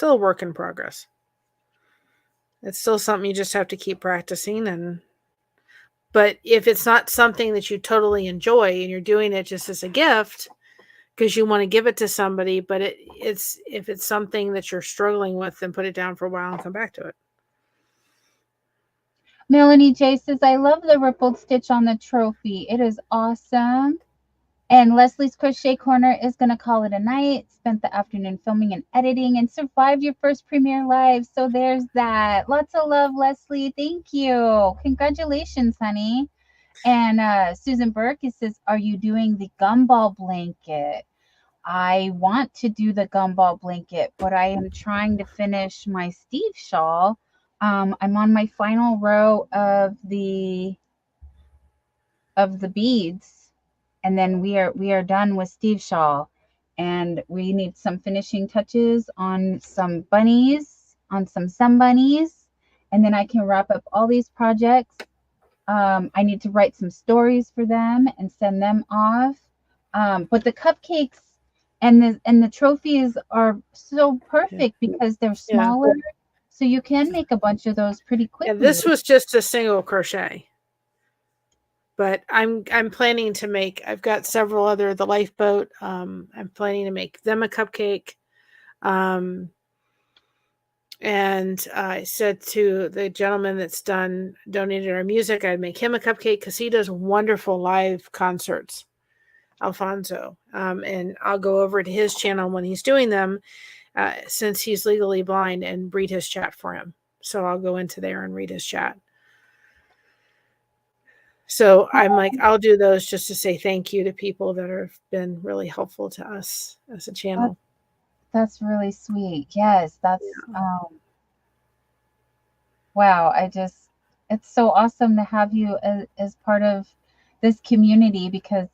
a work in progress. It's still something you just have to keep practicing. But if it's not something that you totally enjoy and you're doing it just as a gift because you want to give it to somebody, but if it's something that you're struggling with, then put it down for a while and come back to it. Melanie J says, I love the rippled stitch on the trophy. It is awesome. And Leslie's Crochet Corner is going to call it a night. Spent the afternoon filming and editing and survived your first premiere live. So there's that. Lots of love, Leslie. Thank you. Congratulations, honey. And Susan Burke, it says, are you doing the gumball blanket? I want to do the gumball blanket, but I am trying to finish my Steve shawl. I'm on my final row of the beads, and then we are done with Steve shawl, and we need some finishing touches on some bunnies, on some sun bunnies, and then I can wrap up all these projects. I need to write some stories for them and send them off. But the cupcakes and the trophies are so perfect because they're Yeah. smaller, so you can make a bunch of those pretty Yeah, quickly. this was just a single crochet. But I'm planning to make, I've got several other, the lifeboat, I'm planning to make them a cupcake. And I said to the gentleman that's donated our music, I'd make him a cupcake because he does wonderful live concerts, Alfonso. And I'll go over to his channel when he's doing them, since he's legally blind, and read his chat for him. So I'll go into there and read his chat. So I'm like, I'll do those just to say thank you to people that have been really helpful to us as a channel. That's really sweet. Yes, that's wow. It's so awesome to have you as part of this community, because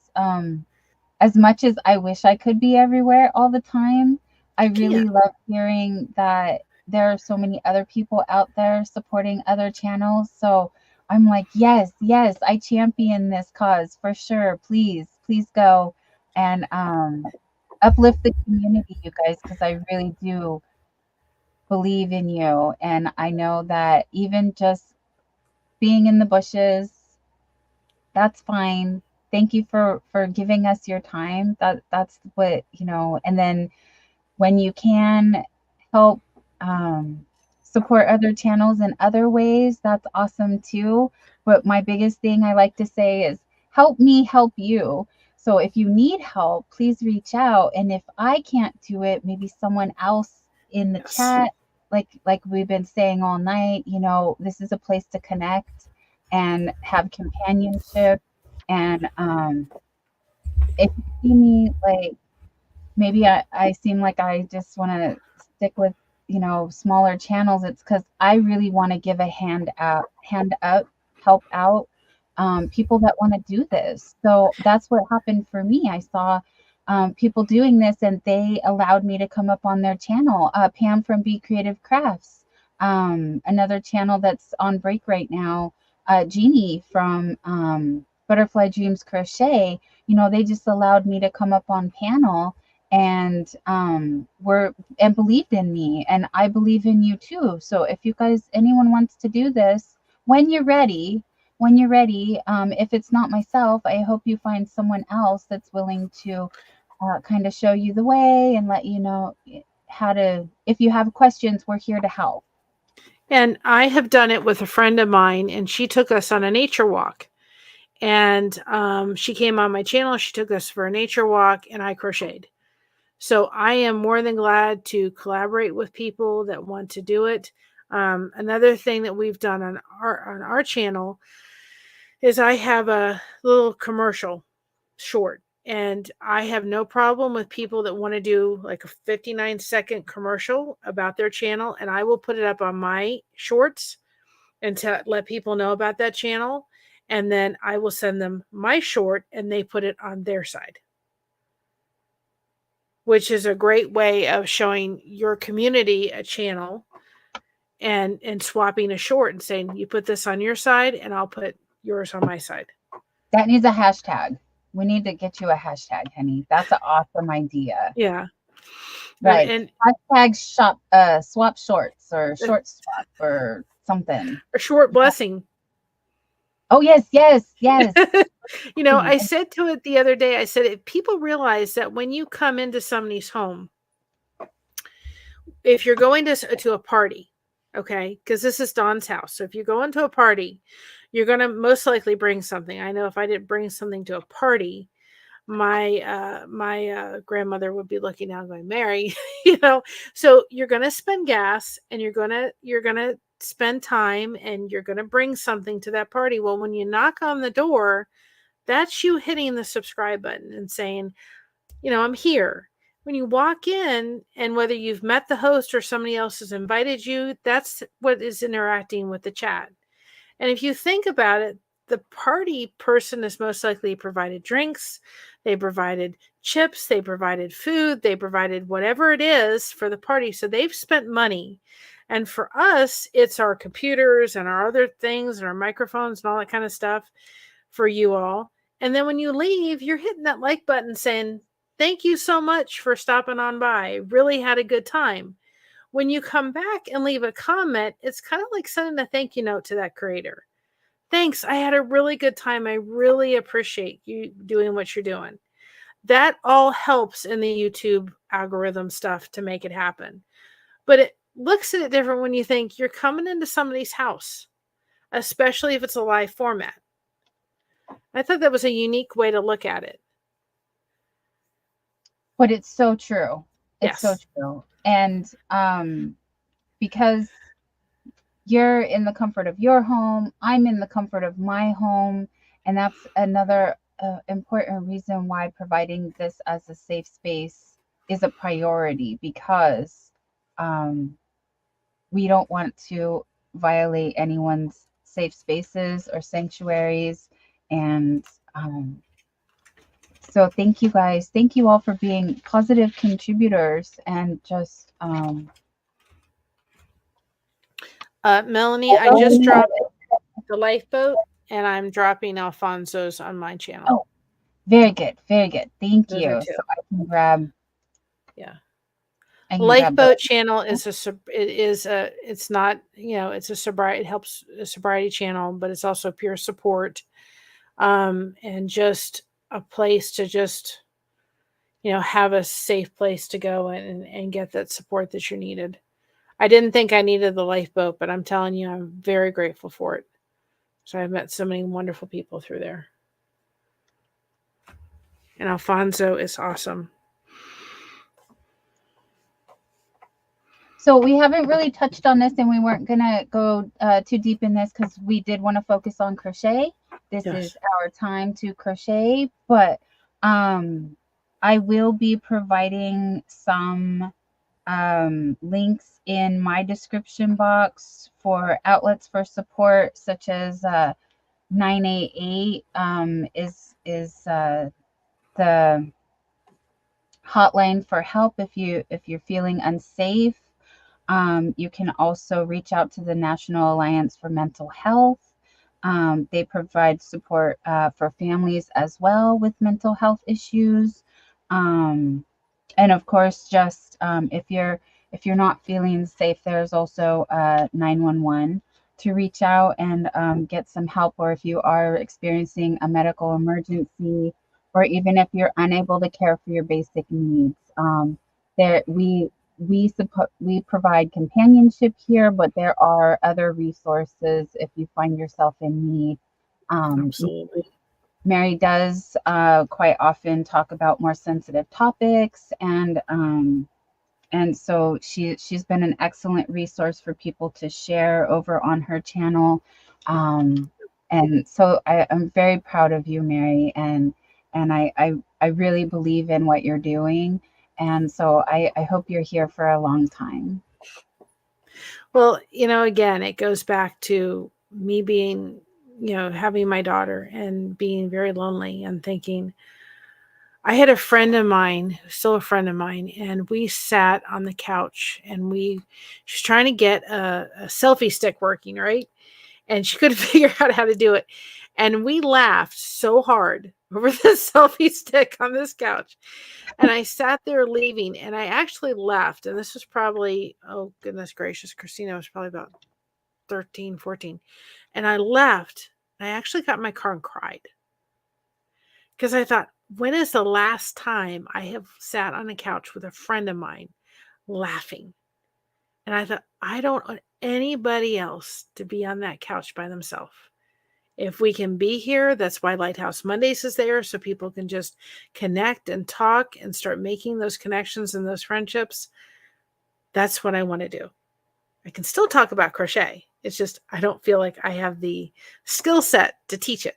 as much as I wish I could be everywhere all the time, I really love hearing that there are so many other people out there supporting other channels. So I'm like, yes, I champion this cause for sure. Please go and uplift the community, you guys, because I really do believe in you. And I know that even just being in the bushes, that's fine. Thank you for giving us your time. That's what, and then when you can help support other channels in other ways, that's awesome too. But my biggest thing I like to say is help me help you. So if you need help, please reach out. And if I can't do it, maybe someone else in the chat, like we've been saying all night, this is a place to connect and have companionship. And if you see me, like, maybe I seem like I just want to stick with, smaller channels, it's because I really want to give a hand up, help out people that want to do this. So that's what happened for me. I saw people doing this, and they allowed me to come up on their channel. Pam from Be Creative Crafts, another channel that's on break right now, Jeannie from Butterfly Dreams Crochet, they just allowed me to come up on panel, and believed in me, and I believe in you too. So if anyone wants to do this, when you're ready, if it's not myself, I hope you find someone else that's willing to kind of show you the way and let you know how to. If you have questions, we're here to help. And I have done it with a friend of mine, and she took us on a nature walk. And she came on my channel, she took us for a nature walk, and I crocheted. So I am more than glad to collaborate with people that want to do it. Another thing that we've done on our channel is I have a little commercial short, and I have no problem with people that want to do like a 59-second commercial about their channel, and I will put it up on my shorts and to let people know about that channel. And then I will send them my short, and they put it on their side, which is a great way of showing your community a channel and swapping a short and saying, you put this on your side and I'll put yours on my side. That needs a hashtag. We need to get you a hashtag, honey. That's an awesome idea. Yeah. Right. And hashtag swap shorts, or short swap, or something. A short blessing. Oh, yes. I said to it the other day, I said, if people realize that when you come into somebody's home, if you're going to a party, okay, because this is Dawn's house. So if you go into a party, you're going to most likely bring something. I know if I didn't bring something to a party, my grandmother would be looking down going, Mary, so you're going to spend gas, and you're going to spend time and you're going to bring something to that party. Well, when you knock on the door, that's you hitting the subscribe button and saying, I'm here. When you walk in, and whether you've met the host or somebody else has invited you, that's what is interacting with the chat. And if you think about it, the party person is most likely provided drinks, they provided chips, they provided food, they provided whatever it is for the party. So they've spent money. And for us, it's our computers and our other things and our microphones and all that kind of stuff for you all. And then when you leave, you're hitting that like button saying, thank you so much for stopping on by. Really had a good time. When you come back and leave a comment, it's kind of like sending a thank you note to that creator. Thanks, I had a really good time. I really appreciate you doing what you're doing. That all helps in the YouTube algorithm stuff to make it happen. But it looks at it different when you think you're coming into somebody's house, especially if it's a live format. I thought that was a unique way to look at it. But it's so true. It's so Yes. true. And because you're in the comfort of your home, I'm in the comfort of my home, and that's another important reason why providing this as a safe space is a priority, because we don't want to violate anyone's safe spaces or sanctuaries. And so thank you guys. Thank you all for being positive contributors and just Melanie, I just dropped the lifeboat and I'm dropping Alfonso's on my channel. Oh, very good. Very good. Thank Those you. are two. So I can grab. Yeah. I can Lifeboat grab channel is it's not, it's a sobriety, it helps a sobriety channel, but it's also peer support. And just a place to just, have a safe place to go and get that support that you needed. I didn't think I needed the lifeboat, but I'm telling you, I'm very grateful for it. So I've met so many wonderful people through there. And Alfonso is awesome. So we haven't really touched on this, and we weren't going to go too deep in this because we did want to focus on crochet. This is our time to crochet, but I will be providing some links in my description box for outlets for support, such as 988 is the hotline for help if you're feeling unsafe. You can also reach out to the National Alliance for Mental Health. They provide support for families as well with mental health issues. And of course, just if you're not feeling safe, there's also 911 to reach out and get some help, or if you are experiencing a medical emergency, or even if you're unable to care for your basic needs. There we provide companionship here, but there are other resources if you find yourself in need. Absolutely. Mary does quite often talk about more sensitive topics, and so she's been an excellent resource for people to share over on her channel. And so I'm very proud of you, Mary, and I really believe in what you're doing. And so I hope you're here for a long time. Well, again, it goes back to me being, having my daughter and being very lonely and thinking, I had a friend of mine, still a friend of mine, and we sat on the couch and she's trying to get a selfie stick working, right? And she couldn't figure out how to do it. And we laughed so hard over the selfie stick on this couch. And I sat there leaving, and I actually left. And this was probably, oh, goodness gracious, Christina was probably about 13, 14. And I left. I actually got in my car and cried. Because I thought, when is the last time I have sat on a couch with a friend of mine laughing? And I thought, I don't want anybody else to be on that couch by themselves. If we can be here, that's why Lighthouse Mondays is there, so people can just connect and talk and start making those connections and those friendships. That's what I want to do. I can still talk about crochet. It's just I don't feel like I have the skill set to teach it.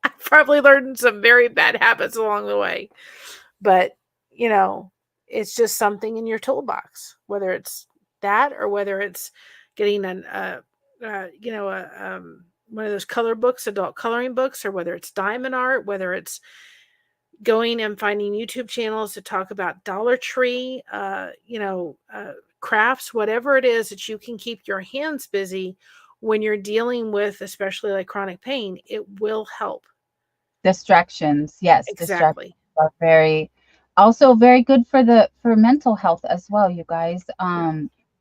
I probably learned some very bad habits along the way. But, you know, it's just something in your toolbox, whether it's that or whether it's getting one of those color books, adult coloring books, or whether it's diamond art, whether it's going and finding YouTube channels to talk about Dollar Tree, crafts, whatever it is that you can keep your hands busy when you're dealing with, especially like chronic pain, it will help. Distractions. Yes, distractions Exactly. are also very good for mental health as well, you guys.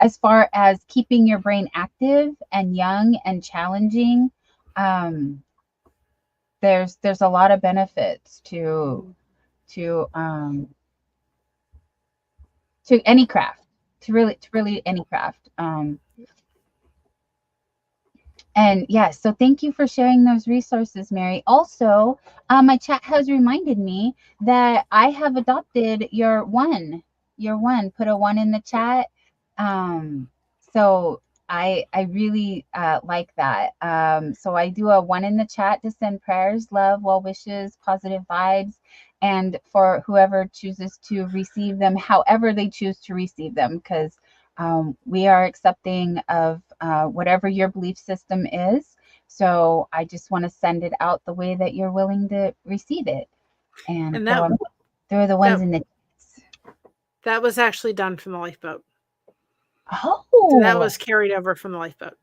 As far as keeping your brain active and young and challenging, there's a lot of benefits to any craft, to really any craft. And yes, so thank you for sharing those resources, Mary. Also, my chat has reminded me that I have adopted your one. Put a 1 in the chat. So I really like that. So I do a 1 in the chat to send prayers, love, well wishes, positive vibes, and for whoever chooses to receive them, however they choose to receive them, because we are accepting of whatever your belief system is. So I just want to send it out the way that you're willing to receive it. And so I'm through the ones in the that was actually done from the lifeboat. Oh, so that was carried over from the lifeboat.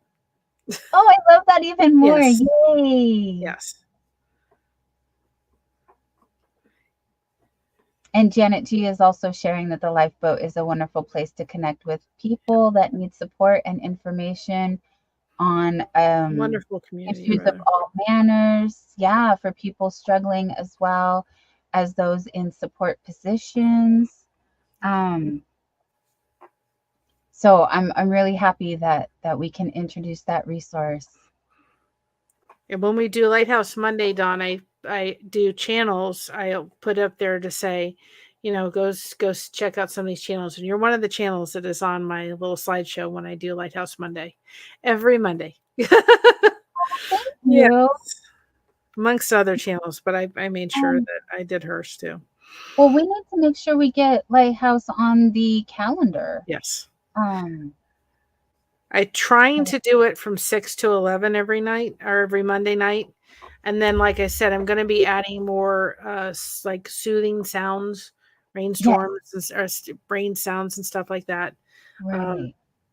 Oh, I love that even more. Yes. Yay. Yes. And Janet G is also sharing that the lifeboat is a wonderful place to connect with people that need support and information on wonderful community issues of all manners. Yeah, for people struggling as well as those in support positions. So I'm really happy that we can introduce that resource. And when we do Lighthouse Monday, Dawn, I do channels. I'll put up there to say, go check out some of these channels. And you're one of the channels that is on my little slideshow when I do Lighthouse Monday, every Monday. Thank you. Amongst other channels, but I made sure that I did hers too. Well, we need to make sure we get Lighthouse on the calendar. Yes. I'm trying to do it from 6 to 11 every night or every Monday night. And then, like I said, I'm going to be adding more like soothing sounds, rainstorms, or rain sounds and stuff like that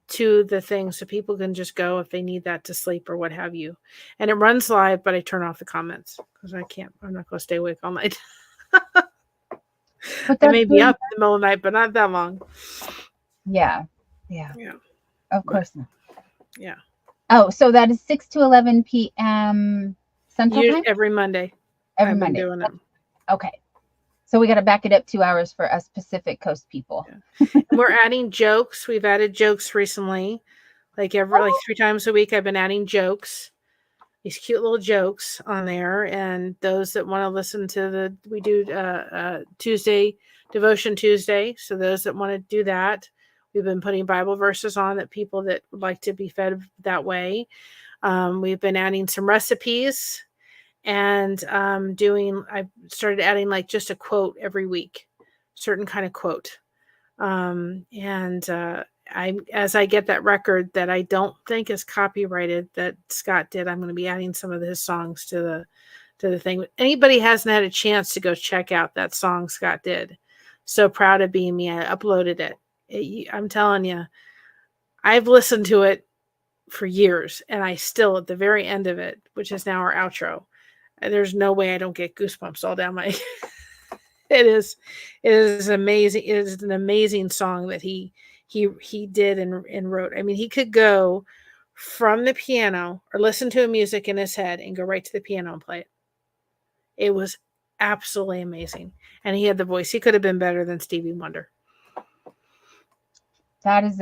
to the thing, so people can just go if they need that to sleep or what have you. And it runs live, but I turn off the comments because I'm not going to stay awake all night. I may be up in the middle of the night, but not that long. Yeah. Of course not. Yeah. Oh, so that is 6 to 11 p.m. Central Time? Every Monday. Every Monday. Doing it. Okay. So we got to back it up 2 hours for us Pacific Coast people. Yeah. We're adding jokes. We've added jokes recently. Like 3 times a week, I've been adding jokes. These cute little jokes on there. And those that want to listen to we do Tuesday, Devotion Tuesday. So those that want to do that, we've been putting Bible verses on that people that would like to be fed that way. We've been adding some recipes and I started adding like just a quote every week, certain kind of quote. As I get that record that I don't think is copyrighted that Scott did, I'm going to be adding some of his songs to the thing. Anybody hasn't had a chance to go check out that song Scott did. So Proud of Being Me. I uploaded it. I'm telling you, I've listened to it for years, and I still, at the very end of it, which is now our outro, there's no way I don't get goosebumps all down my it is amazing. It is an amazing song that he did and wrote. I mean, he could go from the piano or listen to music in his head and go right to the piano and play it. It was absolutely amazing. And he had the voice. He could have been better than Stevie Wonder. That is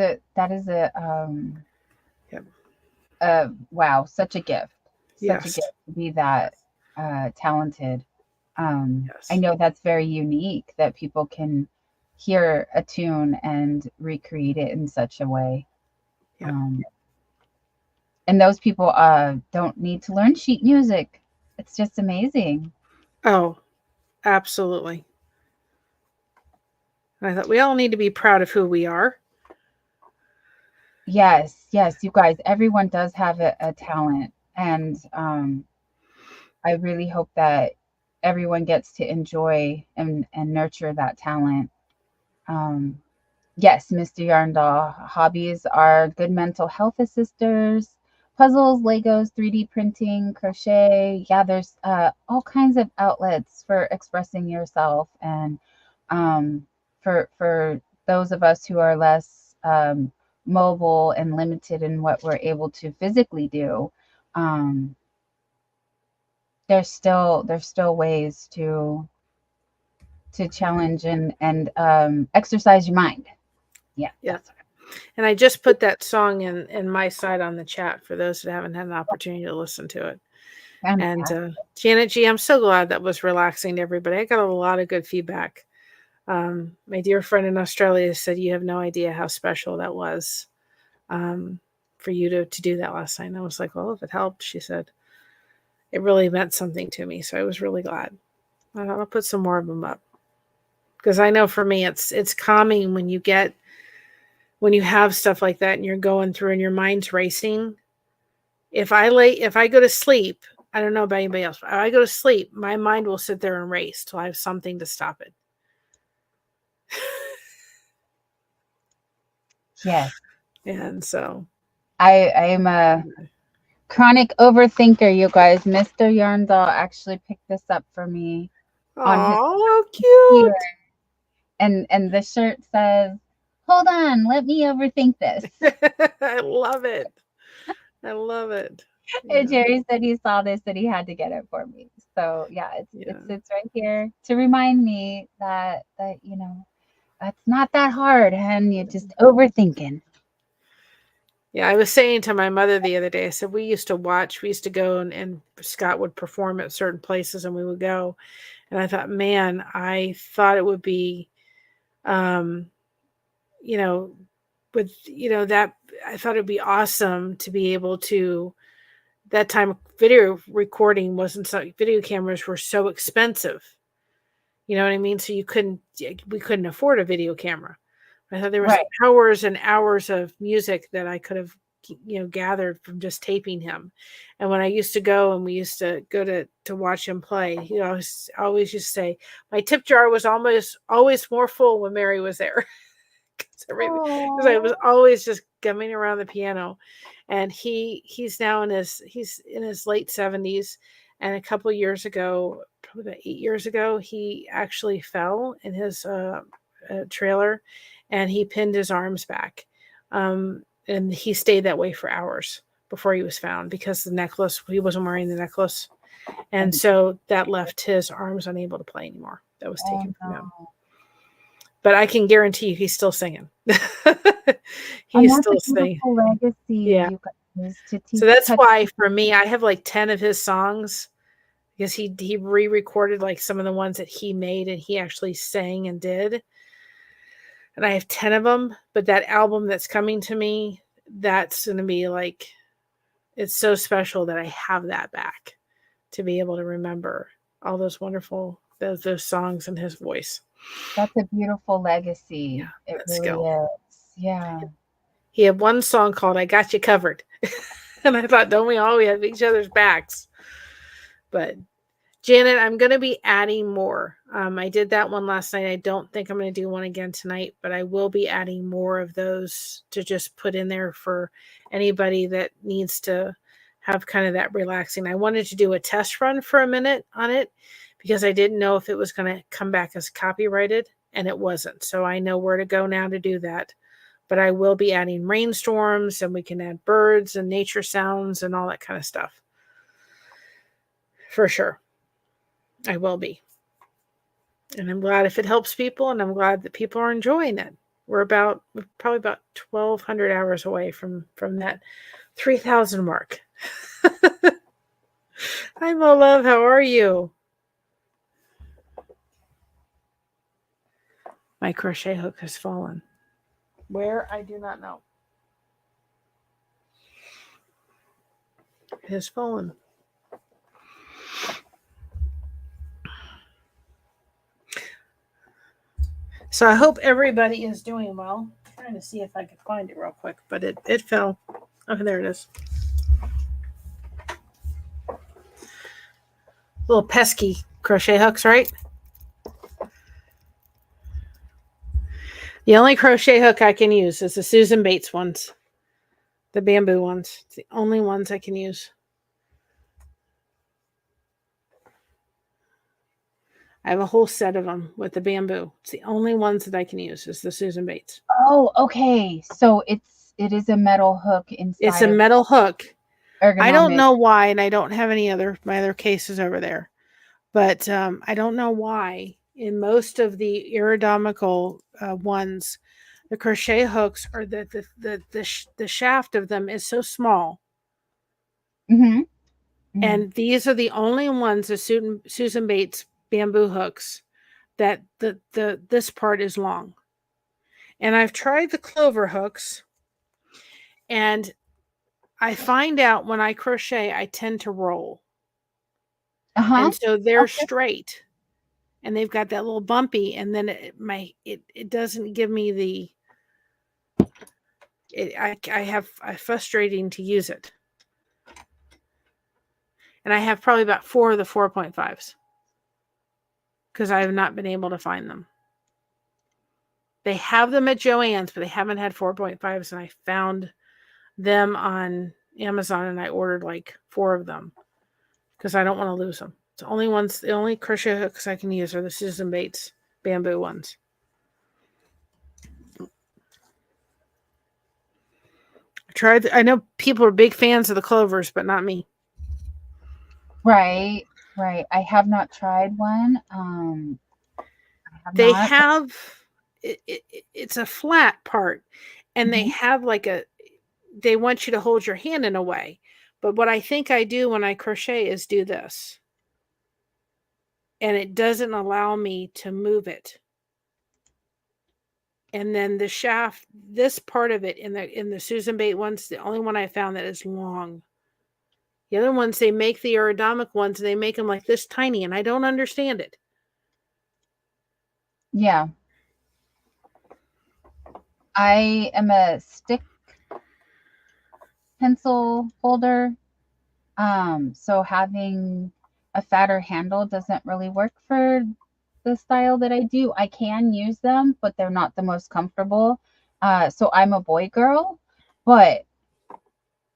wow, such a gift. Such a gift to be that talented. I know that's very unique that people can hear a tune and recreate it in such a way. Yeah. And those people don't need to learn sheet music. It's just amazing. Oh, absolutely. I thought we all need to be proud of who we are. Yes, you guys, everyone does have a talent. And I really hope that everyone gets to enjoy and nurture that talent. Um, yes, Mr. Yarndall, hobbies are good mental health assisters, puzzles, Legos, 3D printing, crochet. Yeah, there's all kinds of outlets for expressing yourself. And for those of us who are less mobile and limited in what we're able to physically do, um, there's still ways to challenge and exercise your mind. Yeah, Yeah. that's And I just put that song in my side on the chat for those that haven't had an opportunity to listen to it. And fantastic. Janet G, I'm so glad that was relaxing to everybody. I got a lot of good feedback. My dear friend in Australia said you have no idea how special that was for you to do that last night. And I was like, well, if it helped, she said, it really meant something to me. So I was really glad. I'll put some more of them up because I know for me it's calming when you have stuff like that and you're going through and your mind's racing. If I go to sleep, I don't know about anybody else, but if I go to sleep, my mind will sit there and race till I have something to stop it. Yes, And so I'm a chronic overthinker, you guys. Mr. Yarndall actually picked this up for me on his oh, computer, cute. and the shirt says, "Hold on, let me overthink this." I love it. I love it. And Yeah. Jerry said he saw this and he had to get it for me. So yeah, it Yeah. sits right here to remind me that that's not that hard, and you're just overthinking. Yeah, I was saying to my mother the other day, I said, we used to go and Scott would perform at certain places and we would go. And I thought, man, I thought it would be, um, you know, that I thought it'd be awesome to be able to, that time video recording wasn't so, video cameras were so expensive. You know what I mean? So we couldn't afford a video camera. I thought there was Right. hours and hours of music that I could have, gathered from just taping him. And when I used to go and we used to go to watch him play, he always used to say, my tip jar was almost always more full when Mary was there. Because I was Oh, always just gumming around the piano. And he's in his late 70s. And a couple of years ago, probably about 8 years ago, he actually fell in his trailer and he pinned his arms back. And he stayed that way for hours before he was found because he wasn't wearing the necklace. And and so that left his arms unable to play anymore. That was oh taken from him. no. But I can guarantee you he's still singing. And He's that's a still singing. beautiful legacy, Yeah. you guys, to So teach that's touch. why for me, I have like 10 of his songs because he re-recorded like some of the ones that he made and he actually sang and did. And I have 10 of them, but that album that's coming to me, that's going to be like, it's so special that I have that back to be able to remember all those wonderful, those songs and his voice. That's a beautiful legacy. Yeah, It that really skill. is. Yeah. He had one song called I Got You Covered. And I thought, don't we all? We have each other's backs. But Janet, I'm going to be adding more. I did that one last night. I don't think I'm going to do one again tonight, but I will be adding more of those to just put in there for anybody that needs to have kind of that relaxing. I wanted to do a test run for a minute on it because I didn't know if it was going to come back as copyrighted, and it wasn't. So I know where to go now to do that. But I will be adding rainstorms, and we can add birds and nature sounds and all that kind of stuff. For sure. I will be. And I'm glad if it helps people, and I'm glad that people are enjoying it. We're probably about 1,200 hours away from that 3,000 mark. Hi, Mo Love. How are you? My crochet hook has fallen. Where? I do not know. his phone. So I hope everybody is doing well. I'm trying to see if I can find it real quick, but it fell. Oh, there it is. Little pesky crochet hooks, right? The only crochet hook I can use is the Susan Bates ones. The bamboo ones. It's the only ones I can use. I have a whole set of them with the bamboo. It's the only ones that I can use is the Susan Bates. Oh, okay. So it is a metal hook inside. It's a metal hook. Ergonomic. I don't know why, and I don't have my other cases over there. But I don't know why in most of the aerodynamical ones, the crochet hooks or the shaft of them is so small. Mm-hmm. Mm-hmm. And these are the only ones, the Susan Bates bamboo hooks, that this part is long. And I've tried the clover hooks, and I find out when I crochet, I tend to roll. And so they're straight, and they've got that little bumpy, and then it doesn't give me I frustrating to use it. And I have probably about 4 of the 4.5s because I have not been able to find them. They have them at Joann's, but they haven't had 4.5s, and I found them on Amazon, and I ordered like 4 of them because I don't want to lose them. The only crochet hooks I can use are the Susan Bates bamboo ones. I know people are big fans of the clovers, but not me. Right. I have not tried one. It's a flat part, and Mm-hmm. they have they want you to hold your hand in a way. But what I think I do when I crochet is do this. And it doesn't allow me to move it. And then the shaft, this part of it in the Susan Bates ones, the only one I found that is long. The other ones, they make the aerodynamic ones, and they make them like this tiny, and I don't understand it. Yeah. I am a stick pencil holder. So having a fatter handle doesn't really work for the style that I do. I can use them, but they're not the most comfortable. So I'm a boy girl, but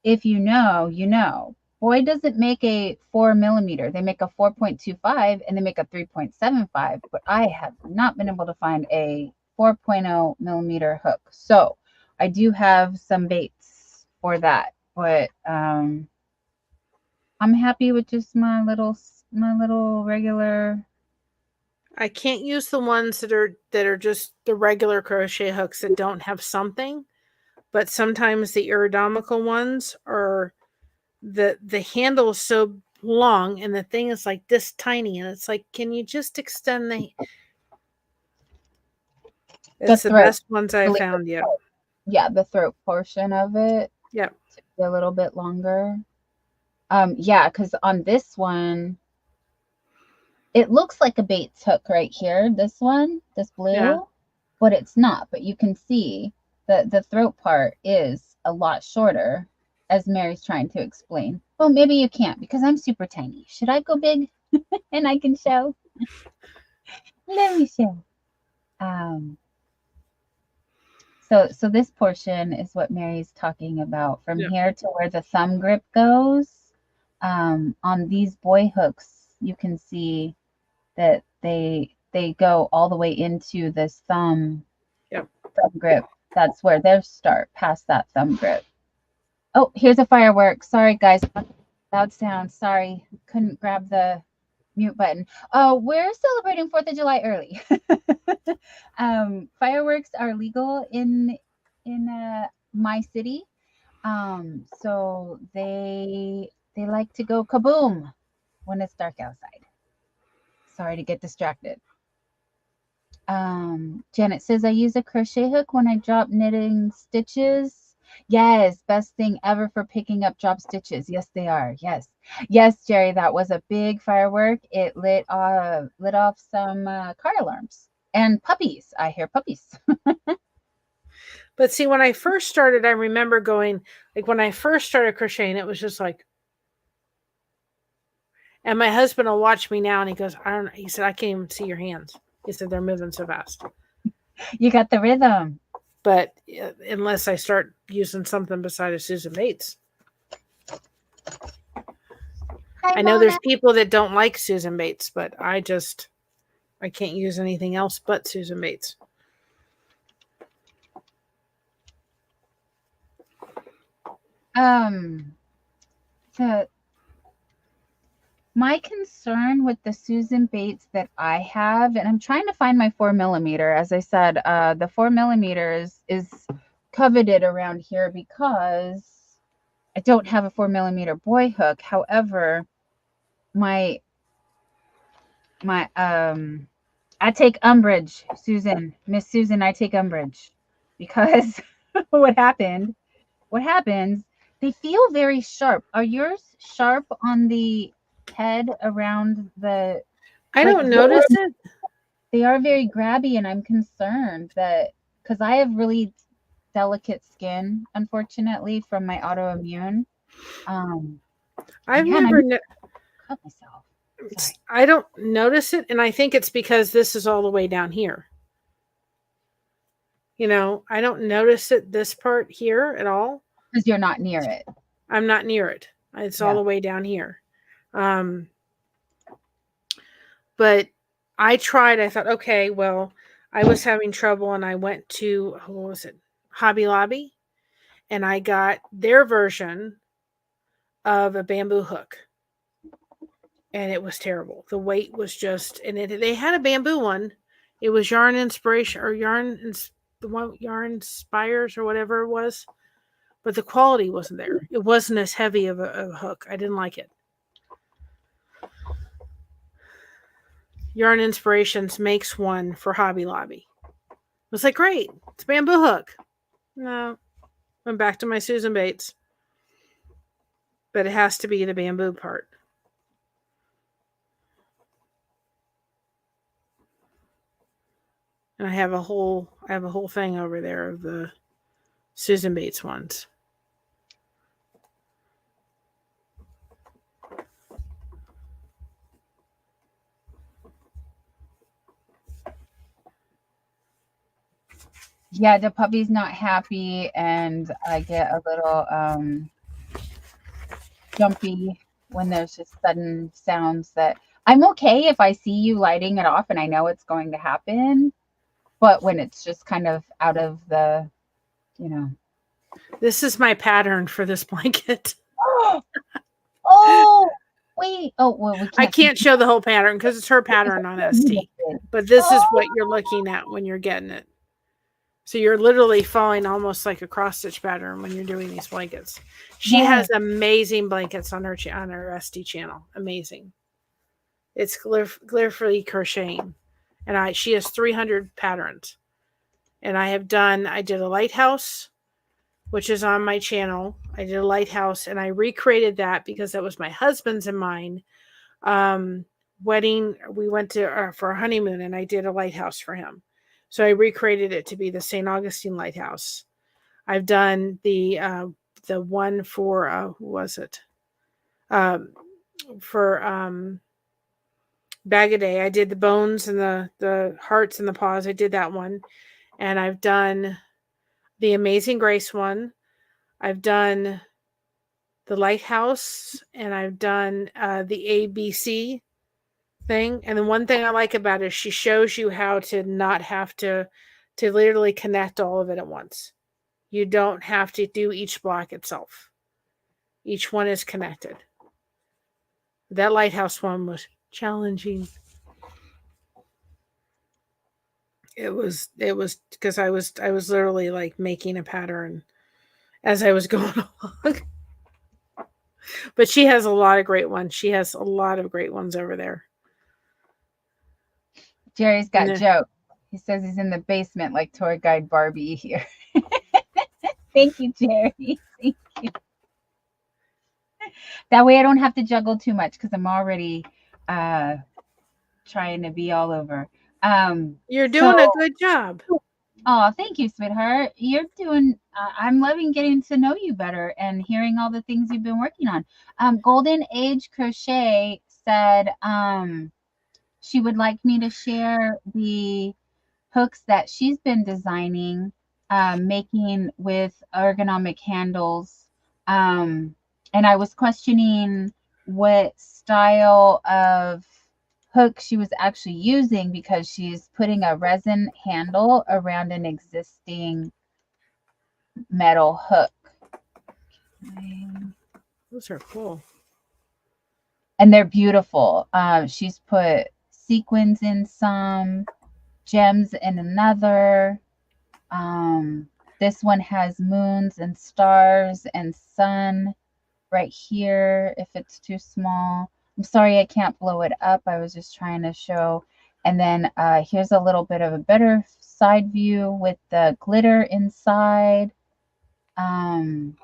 if you know, you know. Boy doesn't make a 4mm. They make a 4.25 and they make a 3.75, but I have not been able to find a 4.0mm hook. So I do have some Bates for that, but I'm happy with just my little regular. I can't use the ones that are just the regular crochet hooks that don't have something, but sometimes the aerodynamical ones are the handle is so long and the thing is like this tiny, and it's like, can you just extend it's the best ones I've found yet. Yeah, the throat portion of it. Yep. To be a little bit longer. Yeah, because on this one, it looks like a Bates hook right here. This one, this blue, but it's not. But you can see that the throat part is a lot shorter, as Mary's trying to explain. Well, maybe you can't because I'm super tiny. Should I go big and I can show? Let me show. So this portion is what Mary's talking about. From here to where the thumb grip goes, on these boy hooks, you can see that they go all the way into this thumb grip. That's where they start past that thumb grip. Oh, here's a firework. Sorry, guys. Loud sound. Sorry. Couldn't grab the mute button. We're celebrating 4th of July early. Fireworks are legal in my city. So they like to go kaboom when it's dark outside. Sorry to get distracted. Janet says, I use a crochet hook when I drop knitting stitches. Yes, best thing ever for picking up drop stitches. Yes, they are. Yes. Yes, Jerry, that was a big firework. It lit off some car alarms and puppies. I hear puppies. But see, when I first started, I remember going, like when I first started crocheting, it was just like, and my husband will watch me now and he goes, I don't know. He said, I can't even see your hands. He said, they're moving so fast. You got the rhythm. But unless I start using something besides Susan Bates. Hi, I know Mona. there's people that don't like Susan Bates, but I can't use anything else but Susan Bates. My concern with the Susan Bates that I have, and I'm trying to find my 4mm. As I said, the 4mm is coveted around here because I don't have a 4mm boy hook. However, my I take umbrage, Miss Susan, I take umbrage because what happens, they feel very sharp. Are yours sharp on the head around the, I like, don't notice it. they are very grabby, and I'm concerned that because I have really delicate skin, unfortunately, from my autoimmune. I've Yeah, and I never need to cut myself. Sorry. I don't notice it, and I think it's because this is all the way down here. You know, I don't notice it this part here at all. Because you're not near it. I'm not near it. It's all the way down here. But I tried. I thought, okay, well, I was having trouble, and I went to, what was it, Hobby Lobby, and I got their version of a bamboo hook. And it was terrible. The weight was just, and they had a bamboo one. It was Yarn Inspiration or Yarn Inspires or whatever it was, but the quality wasn't there. It wasn't as heavy of a hook. I didn't like it. Yarn Inspirations makes one for Hobby Lobby. I was like, great, it's a bamboo hook. No, went back to my Susan Bates, but it has to be the bamboo part. And I have a whole thing over there of the Susan Bates ones. Yeah, the puppy's not happy, and I get a little jumpy when there's just sudden sounds that I'm okay if I see you lighting it off and I know it's going to happen, but when it's just kind of out of the, you know. This is my pattern for this blanket. Oh, wait. Oh, well, we I can't show the whole pattern because it's her pattern on ST. But this is what you're looking at when you're getting it. So you're literally following almost like a cross stitch pattern when you're doing these blankets. She has amazing blankets on her ST channel. Amazing. It's glyph-free crocheting, and she has 300 patterns. And I did a lighthouse, which is on my channel. I did a lighthouse, and I recreated that because that was my husband's and mine wedding. We went to for a honeymoon, and I did a lighthouse for him. So I recreated it to be the St. Augustine Lighthouse. I've done the one for who was it? For Bag a Day. I did the bones and the hearts and the paws. I did that one, and I've done the Amazing Grace one. I've done the Lighthouse, and I've done the ABC thing. And the one thing I like about it is she shows you how to not have to literally connect all of it at once. You don't have to do each block itself. Each one is connected. That Lighthouse one was challenging. It was because I was literally like making a pattern as I was going along. But she has a lot of great ones. She has a lot of great ones over there. Jerry's got jokes. He says he's in the basement like tour guide Barbie here. Thank you, Jerry. Thank you. That way I don't have to juggle too much because I'm already trying to be all over. You're So, doing a good job. oh, thank you, sweetheart. You're doing, I'm loving getting to know you better and hearing all the things you've been working on. Golden Age Crochet said she would like me to share the hooks that she's been designing, making with ergonomic handles. And I was questioning what style of hook she was actually using because she's putting a resin handle around an existing metal hook. Those are cool. And they're beautiful. She's put sequins in some, gems in another. This one has moons and stars and sun right here if it's too small. I'm sorry I can't blow it up. I was just trying to show. And then here's a little bit of a better side view with the glitter inside. But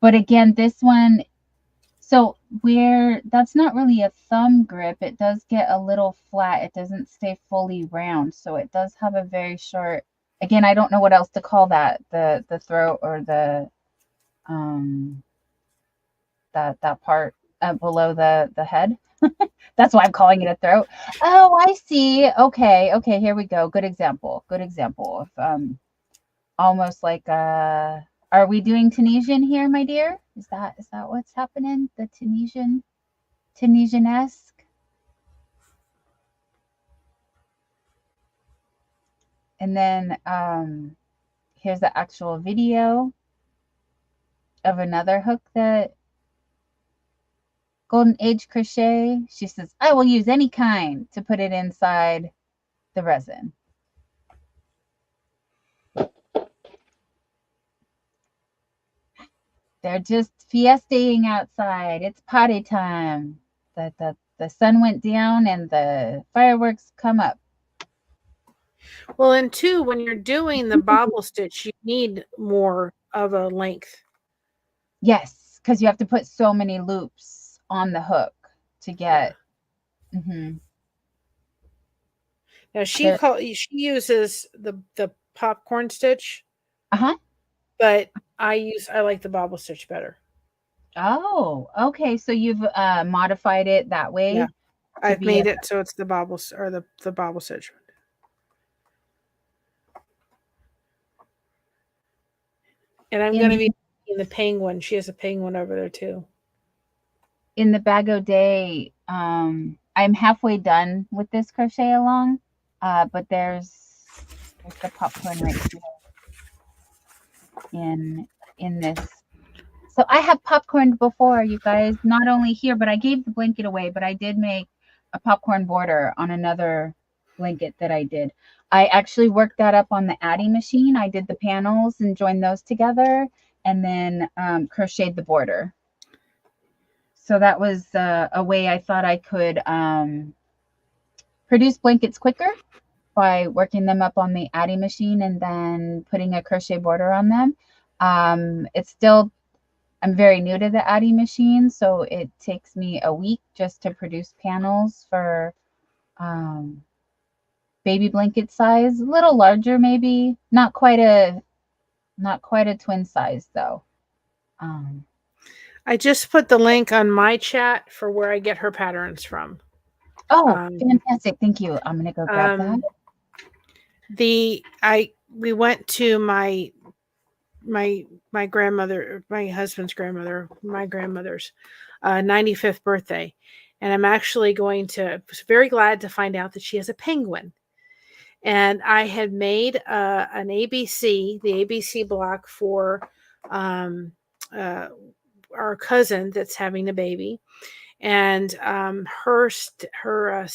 again, this one, so where that's not really a thumb grip, it does get a little flat. It doesn't stay fully round. So it does have a very short, again, I don't know what else to call that, the throat or the that part below the head. That's why I'm calling it a throat. Oh, I see. Okay, here we go. Good example. Good example of almost like are we doing Tunisian here, my dear? Is that what's happening? The Tunisian-esque? And then here's the actual video of another hook that Golden Age Crochet. She says, I will use any kind to put it inside the resin. They're just fiestaing outside. It's party time. The sun went down and the fireworks come up. Well, and two, when you're doing the bobble stitch, you need more of a length. Yes, because you have to put so many loops on the hook to get. Now she uses the popcorn stitch. But I like the bobble stitch better. Oh, okay. So you've modified it that way. Yeah, I've made it so it's the bobble or the bobble stitch. And I'm going to be in the penguin. She has a penguin over there too. In the Bag O' Day, I'm halfway done with this crochet along, but there's the popcorn right here in this. So I have popcorned before, you guys, not only here, but I gave the blanket away, but I did make a popcorn border on another blanket that I did. I actually worked that up on the Addy machine. I did the panels and joined those together and then crocheted the border. So that was a way I thought I could produce blankets quicker by working them up on the Addy machine and then putting a crochet border on them. It's still, I'm very new to the Addy machine, so it takes me a week just to produce panels for baby blanket size, a little larger maybe, not quite a twin size though. I just put the link on my chat for where I get her patterns from. Oh, fantastic. Thank you. I'm going to go grab that. We went to my grandmother, my husband's grandmother, my grandmother's 95th birthday. And I'm actually was very glad to find out that she has a penguin. And I had made an ABC, the ABC block for our cousin that's having a baby, and her stepson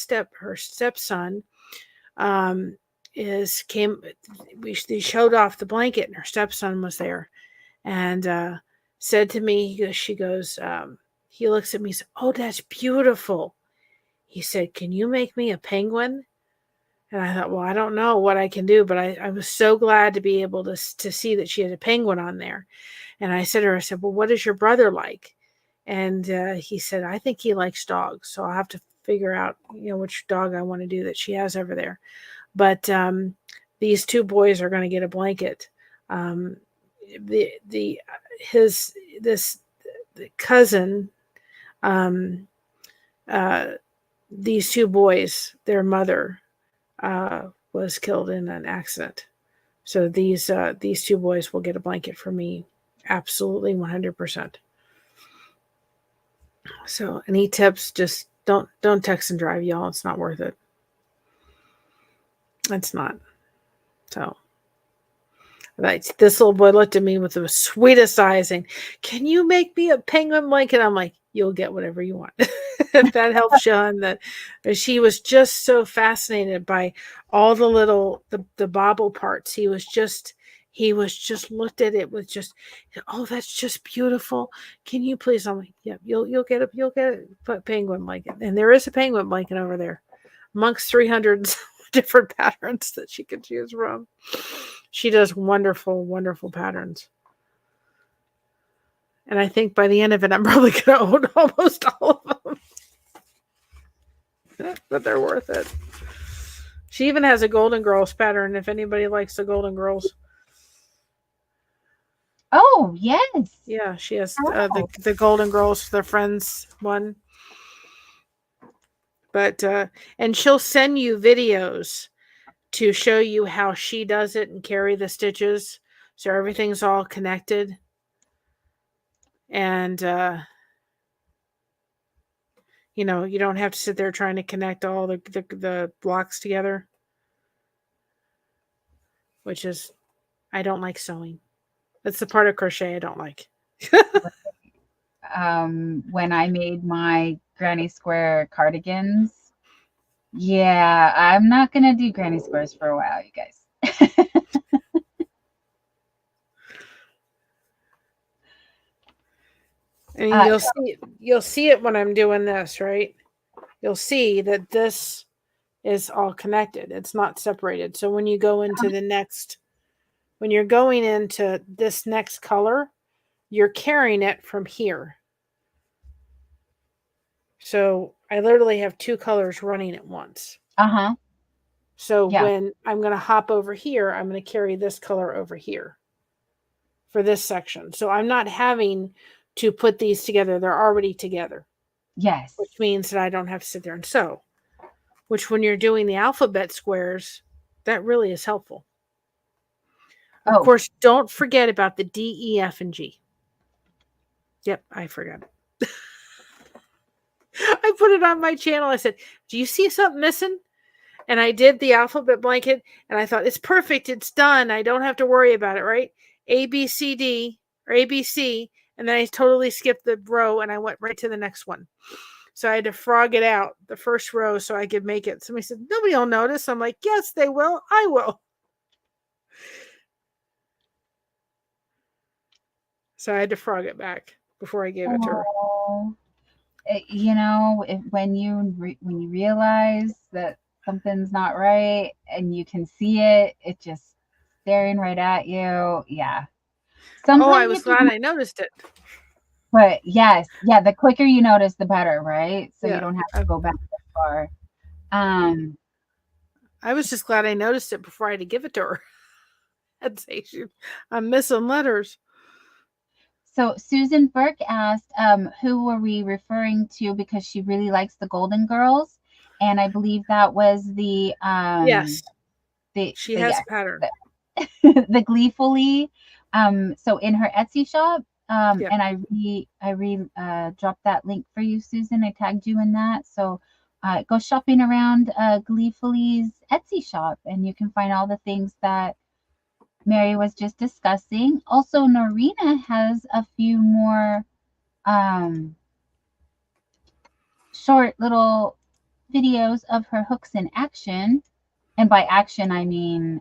they showed off the blanket, and her stepson was there, and said to me, he looks at me and said, "Oh, that's beautiful." He said, "Can you make me a penguin?" And I thought, well, I don't know what I can do, but I was so glad to be able to see that she had a penguin on there. And I said to her, I said, well, what is your brother like? And he said, I think he likes dogs. So I'll have to figure out, which dog I want to do that she has over there. But these two boys are going to get a blanket. His cousin, these two boys, their mother was killed in an accident. So these two boys will get a blanket for me, absolutely 100%. So any tips? Just don't text and drive, y'all. It's not worth it. It's not. So this little boy looked at me with the sweetest eyes and, can you make me a penguin blanket? I'm like, you'll get whatever you want. That helps Sean. That she was just so fascinated by all the little the bobble parts. He was just looked at it with just, oh, that's just beautiful. Can you please? I'm like, yeah, you'll get a penguin blanket, and there is a penguin blanket over there, amongst 300 different patterns that she could choose from. She does wonderful, wonderful patterns. And I think by the end of it, I'm probably going to own almost all of them. But they're worth it. She even has a Golden Girls pattern, if anybody likes the Golden Girls. Oh, yes. Yeah, she has the Golden Girls, the Friends one. But, and she'll send you videos to show you how she does it and carry the stitches. So everything's all connected. And, you don't have to sit there trying to connect all the blocks together. Which is, I don't like sewing. That's the part of crochet I don't like. When I made my granny square cardigans, yeah, I'm not going to do granny squares for a while, you guys. And you'll see it when I'm doing this, right? You'll see that this is all connected. It's not separated. So when you go into when you're going into this next color, you're carrying it from here. So I literally have two colors running at once. Uh-huh. So when I'm going to hop over here, I'm going to carry this color over here for this section. So I'm not having to put these together. They're already together. Yes. Which means that I don't have to sit there and sew. Which when you're doing the alphabet squares, that really is helpful. Of course, don't forget about the D, E, F, and G. Yep, I forgot it. I put it on my channel. I said, do you see something missing? And I did the alphabet blanket, and I thought, it's perfect. It's done. I don't have to worry about it, right? A, B, C, D, or A, B, C. And then I totally skipped the row, and I went right to the next one. So I had to frog it out, the first row, so I could make it. Somebody said, nobody will notice. I'm like, yes, they will. I will. So I had to frog it back before I gave it to her. When you realize that something's not right and you can see it, it's just staring right at you. Yeah. Sometimes I was glad I noticed it. But yes, the quicker you notice, the better, right? So you don't have to go back that far. I was just glad I noticed it before I had to give it to her. I'd say, I'm missing letters. So Susan Burke asked, who were we referring to, because she really likes the Golden Girls, and I believe that was the yes, she has a pattern, the Gleefully. So in her Etsy shop, and I dropped that link for you, Susan. I tagged you in that, so go shopping around Gleefully's Etsy shop, and you can find all the things that Mary was just discussing. Also, Norina has a few more short little videos of her hooks in action. And by action, I mean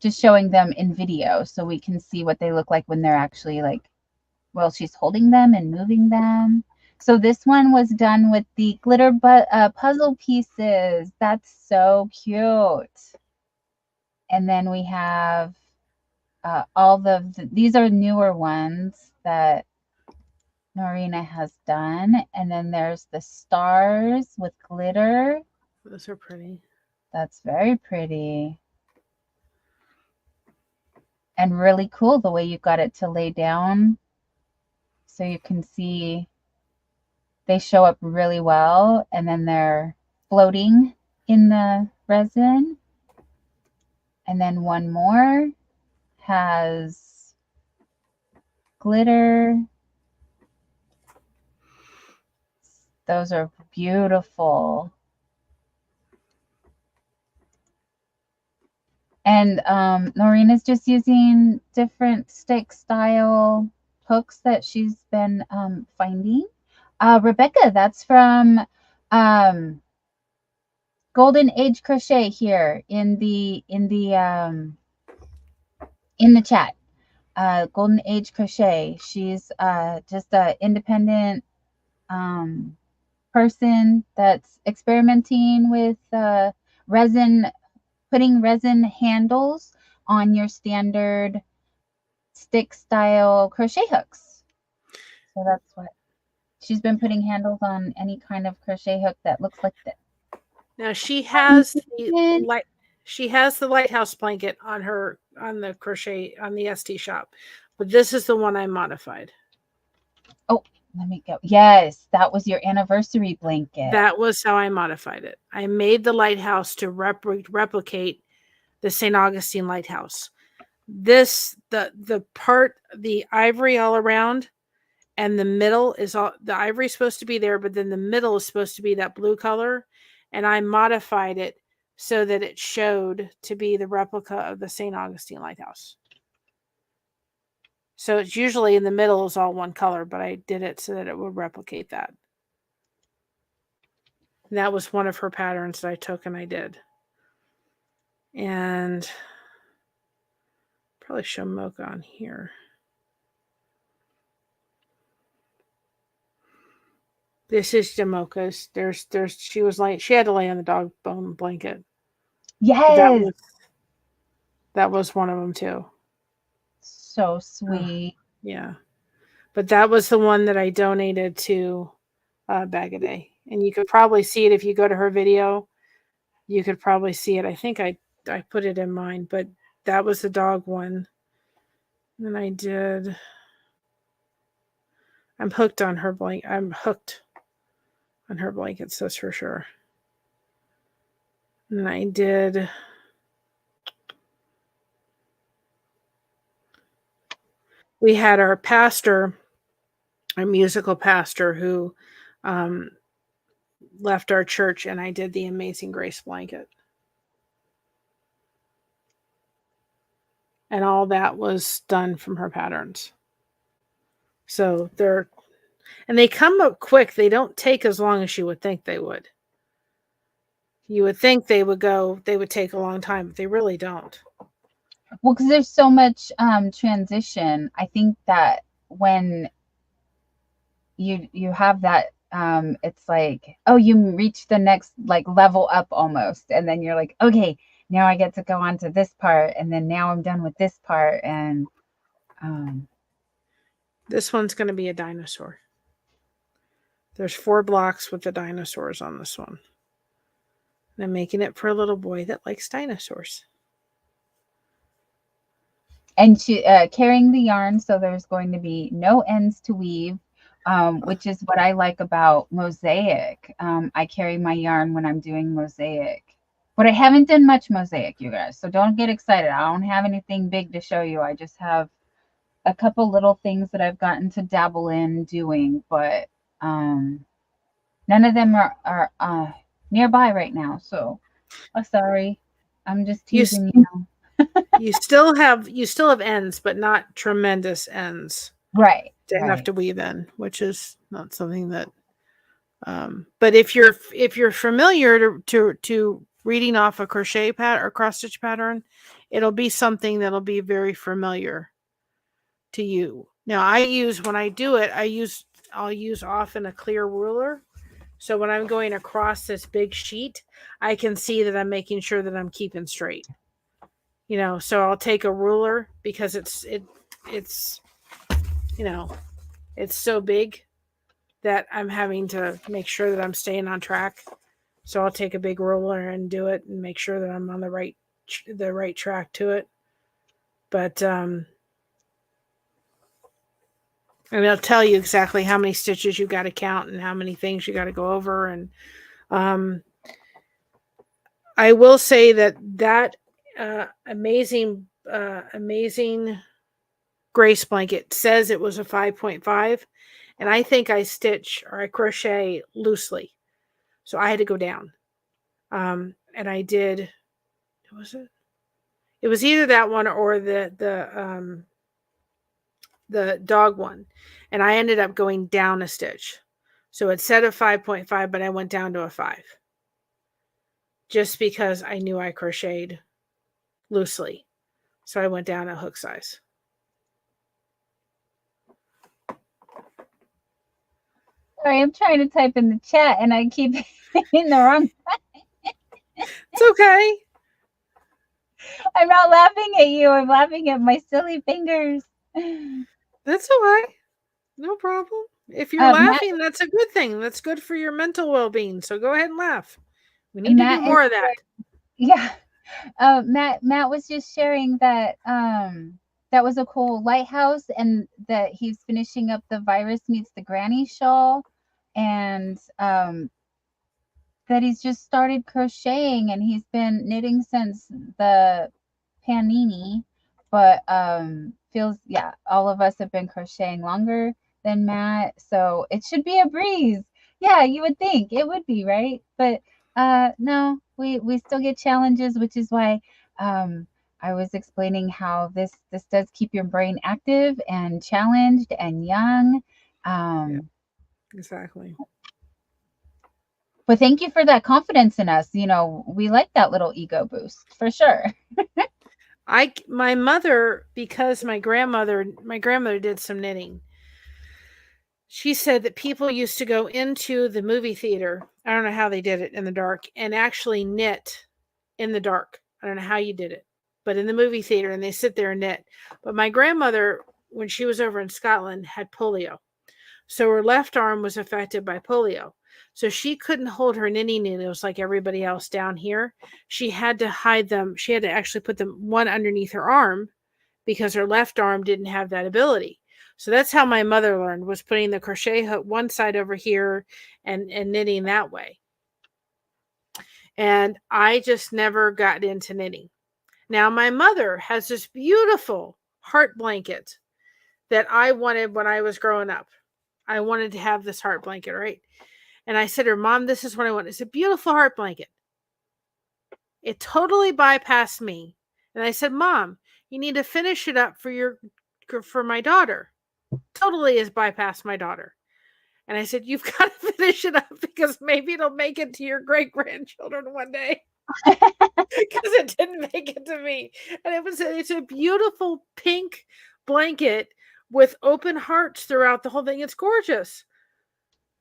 just showing them in video so we can see what they look like when they're actually she's holding them and moving them. So this one was done with the glitter puzzle pieces. That's so cute. And then we have all these are newer ones that Norina has done. And then there's the stars with glitter. Those are pretty. That's very pretty. And really cool the way you got it to lay down. So you can see they show up really well. And then they're floating in the resin. And then one more has glitter. Those are beautiful. And Norina's just using different stick style hooks that she's been finding. Rebecca, that's from Golden Age Crochet here in the chat. Golden Age Crochet. She's just an independent person that's experimenting with resin, putting resin handles on your standard stick style crochet hooks. So that's what she's been putting handles on, any kind of crochet hook that looks like this. Now she has the lighthouse blanket on the crochet on the ST shop, but this is the one I modified. Oh, let me go. Yes, that was your anniversary blanket. That was how I modified it. I made the lighthouse to replicate the St. Augustine lighthouse. This the part, the ivory all around, and the middle is all the ivory is supposed to be there, but then the middle is supposed to be that blue color, and I modified it so that it showed to be the replica of the St. Augustine lighthouse. So it's usually in the middle is all one color, but I did it so that it would replicate that. And that was one of her patterns that I took and I did. And probably show Mocha on here. This is Jamocha's. She had to lay on the dog bone blanket. Yes. That was one of them too. So sweet. Yeah. But that was the one that I donated to Bag a Day. And you could probably see it if you go to her video. You could probably see it. I think I put it in mine, but that was the dog one. And I did. I'm hooked on her blanket. I'm hooked on her blankets, that's for sure. And I did. We had our pastor, our musical pastor, who left our church, and I did the Amazing Grace blanket. And all that was done from her patterns. So they come up quick. They don't take as long as you would think they would. You would think they would take a long time, but they really don't. Well, because there's so much transition. I think that when you have that, it's like, oh, you reach the next like level up almost, and then you're like, okay, now I get to go on to this part, and then now I'm done with this part, and this one's going to be a dinosaur. There's 4 blocks with the dinosaurs on this one. And I'm making it for a little boy that likes dinosaurs. And she carrying the yarn, so there's going to be no ends to weave, which is what I like about mosaic. I carry my yarn when I'm doing mosaic, but I haven't done much mosaic, you guys, so don't get excited. I don't have anything big to show you. I just have a couple little things that I've gotten to dabble in doing, but none of them are nearby right now, so sorry, I'm just teasing you. You still have ends, but not tremendous ends, right? To have to weave in, which is not something that. But if you're familiar to reading off a crochet pattern or cross stitch pattern, it'll be something that'll be very familiar to you. Now when I do it, I use I'll use often a clear ruler. So when I'm going across this big sheet, I can see that I'm making sure that I'm keeping straight. So I'll take a ruler because it's it's so big that I'm having to make sure that I'm staying on track. So I'll take a big ruler and do it and make sure that I'm on the right track to it. But and it'll tell you exactly how many stitches you got to count and how many things you got to go over. And I will say that amazing Grace blanket says it was a 5.5, and I think I crochet loosely, so I had to go down. And I did. What was it? It was either that one or the dog one, and I ended up going down a stitch. So it said a 5.5, but I went down to a 5, just because I knew I crocheted loosely. So I went down a hook size. Sorry, I'm trying to type in the chat and I keep hitting the wrong. It's okay. I'm not laughing at you. I'm laughing at my silly fingers. That's okay. No problem. If you're laughing, that's a good thing. That's good for your mental well-being. So go ahead and laugh. We need to do more of that. Yeah. Matt was just sharing that that was a cool lighthouse, and that he's finishing up the Virus Meets the Granny shawl, and that he's just started crocheting, and he's been knitting since the panini, but feels, all of us have been crocheting longer than Matt, so it should be a breeze. Yeah, you would think it would be, right? But no, we still get challenges, which is why I was explaining how this does keep your brain active and challenged and young. Yeah, exactly. But thank you for that confidence in us. We like that little ego boost for sure. My mother, because my grandmother did some knitting. She said that people used to go into the movie theater. I don't know how they did it in the dark, and actually knit in the dark. I don't know how you did it, but in the movie theater, and they sit there and knit. But my grandmother, when she was over in Scotland, had polio. So her left arm was affected by polio. So she couldn't hold her knitting needles like everybody else down here. She had to hide them. She had to actually put them one underneath her arm because her left arm didn't have that ability. So that's how my mother learned, was putting the crochet hook one side over here and knitting that way. And I just never got into knitting. Now my mother has this beautiful heart blanket that I wanted when I was growing up. I wanted to have this heart blanket, right? And I said to her, Mom, this is what I want. It's a beautiful heart blanket. It totally bypassed me. And I said, Mom, you need to finish it up for my daughter. Totally has bypassed my daughter. And I said, you've got to finish it up because maybe it'll make it to your great-grandchildren one day. Because it didn't make it to me. And it's a beautiful pink blanket with open hearts throughout the whole thing. It's gorgeous.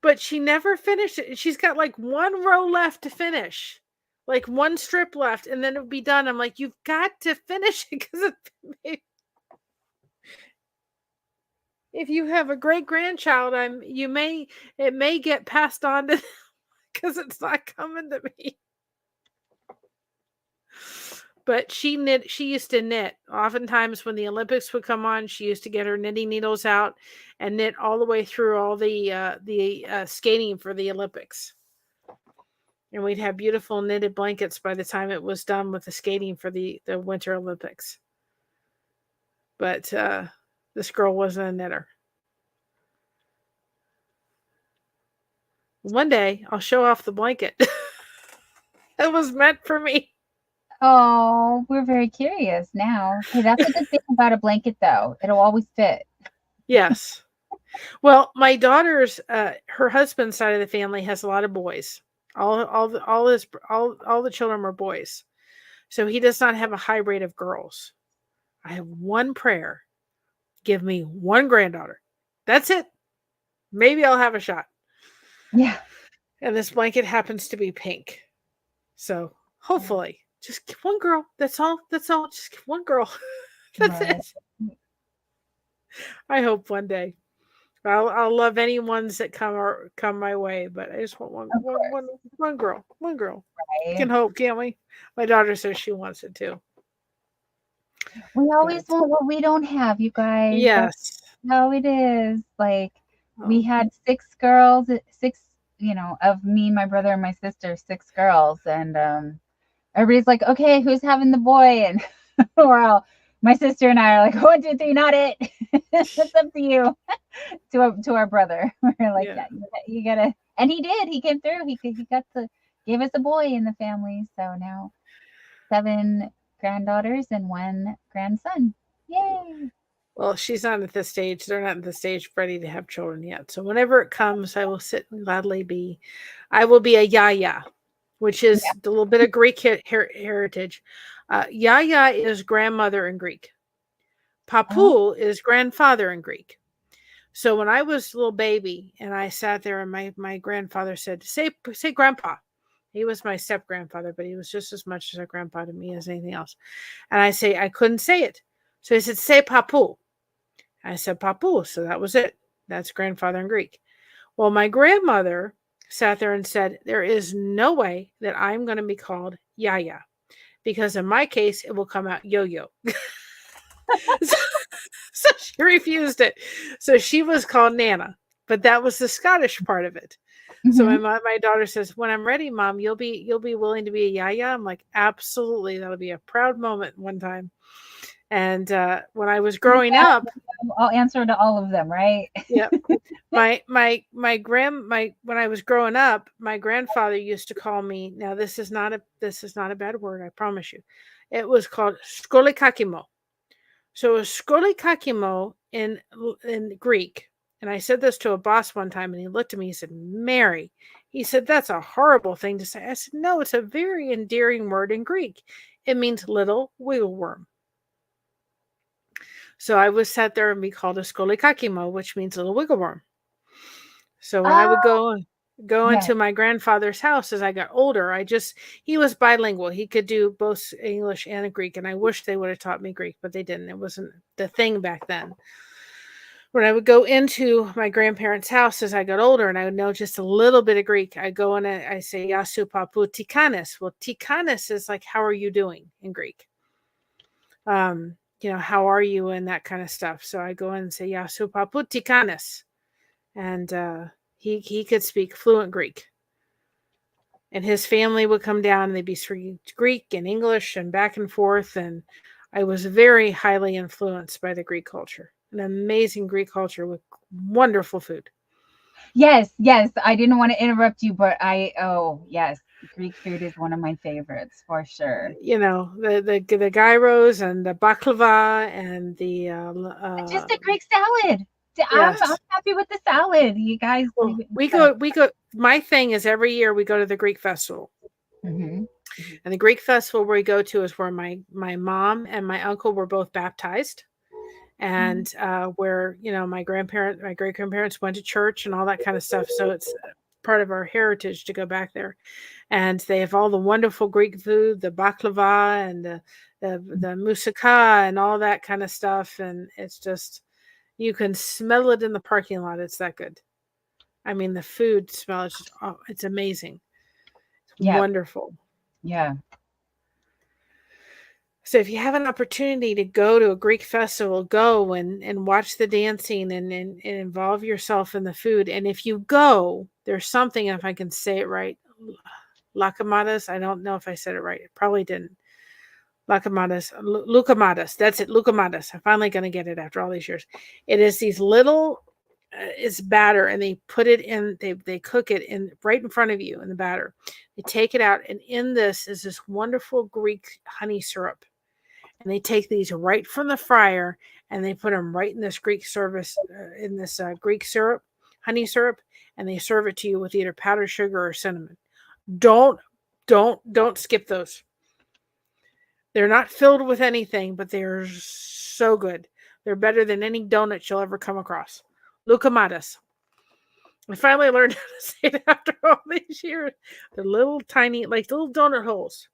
But she never finished it. She's got like one row left to finish. Like one strip left, and then it'll be done. I'm like, you've got to finish it, because if you have a great-grandchild, it may get passed on to, because it's not coming to me. But she used to knit. Oftentimes when the Olympics would come on, she used to get her knitting needles out and knit all the way through all the skating for the Olympics. And we'd have beautiful knitted blankets by the time it was done with the skating for the Winter Olympics. But this girl wasn't a knitter. One day I'll show off the blanket. It was meant for me. Oh, we're very curious now. Hey, that's a good thing about a blanket, though. It'll always fit. Yes. Well, my daughter's her husband's side of the family has a lot of boys. All the children were boys. So he does not have a high rate of girls. I have one prayer. Give me one granddaughter. That's it. maybe I'll have a shot. Yeah. And this blanket happens to be pink. So hopefully, just get one girl. That's all. That's all. Just get one girl. That's Right. it. I hope one day. I'll love any ones that come my way, but I just want Of course. one girl. One girl. We Right. can hope, can't we? My daughter says she wants it too. We always But want what we don't have, you guys. That's yes. how it is. Like we Oh, had 6 girls, six, of me, my brother, and my sister, 6 girls, and everybody's like, okay, who's having the boy? And we're all, my sister and I are like, 1, 2, 3, not it. It's up to you. To our brother, we're like, yeah. yeah, you gotta, and he did. He came through. He got to gave us a boy in the family. So now 7 granddaughters and 1 grandson. Yay! Well, she's not at the stage. They're not at the stage ready to have children yet. So whenever it comes, I will sit and gladly be. I will be a yaya, which is Yeah. a little bit of Greek heritage. Yaya is grandmother in Greek. Oh, Papu is grandfather in Greek. So when I was a little baby and I sat there and my grandfather said, say grandpa. He was my step grandfather, but he was just as much as a grandpa to me as anything else. And I couldn't say it. So he said, say papu. I said papu. So that was it. That's grandfather in Greek. Well, my grandmother sat there and said, there is no way that I'm going to be called Yaya, because in my case, it will come out yo-yo. so, so she refused it. So she was called Nana, but that was the Scottish part of it. So hmm my daughter says, when I'm ready, Mom, you'll be willing to be a Yaya. I'm like, absolutely. That'll be a proud moment one time. And when I was growing yeah, up, I'll answer to all of them, right? yeah, my when I was growing up, my grandfather used to call me. Now this is not a bad word, I promise you. It was called skolikakimo. So a skolikakimo in Greek. And I said this to a boss one time, and he looked at me. He said, "Mary," he said, "that's a horrible thing to say." I said, "No, it's a very endearing word in Greek. It means little wiggle worm." So I was sat there and be called a skolikakimo, which means little wiggle worm. So when I would Oh, go yeah. into my grandfather's house as I got older, he was bilingual. He could do both English and Greek, and I wish they would have taught me Greek, but they didn't. It wasn't the thing back then. When I would go into my grandparents' house as I got older and I would know just a little bit of Greek, I go and I say Yasu Papu Tikanis. Well, Tikanis is like how are you doing in Greek? How are you and that kind of stuff. So I go in and say Yasu Papu Tikanis. And he could speak fluent Greek. And his family would come down and they'd be speaking Greek and English and back and forth. And I was very highly influenced by the Greek culture, an amazing Greek culture with wonderful food. Yes, yes. I didn't want to interrupt you, but oh, yes. Greek food is one of my favorites for sure. The gyros and the baklava and the Just a Greek salad. I'm yes. happy with the salad. You guys, Well, but we go. My thing is every year we go to the Greek festival. hmm And the Greek festival we go to is where my mom and my uncle were both baptized, and where my great grandparents went to church and all that kind of stuff. So it's part of our heritage to go back there. And they have all the wonderful Greek food, the baklava and the moussaka and all that kind of stuff. And it's just you can smell it in the parking lot. It's that good. I mean, the food smell is just it's amazing. It's yeah, wonderful. yeah. So if you have an opportunity to go to a Greek festival, go and watch the dancing and involve yourself in the food. And if you go, there's something, if I can say it right, lakamadas. I don't know if I said it right. It probably didn't. Lukamadas. That's it. Lukamadas. I'm finally going to get it after all these years. It is these little, it's batter, and they put it in. They cook it in right in front of you in the batter. They take it out, and in this is this wonderful Greek honey syrup. And they take these right from the fryer and they put them right in this Greek Greek syrup, honey syrup, and they serve it to you with either powdered sugar or cinnamon. Don't don't skip those. They're not filled with anything, but they're so good. They're better than any donut you'll ever come across. Lukamadas. I finally learned how to say it after all these years. They're little tiny, like little donut holes.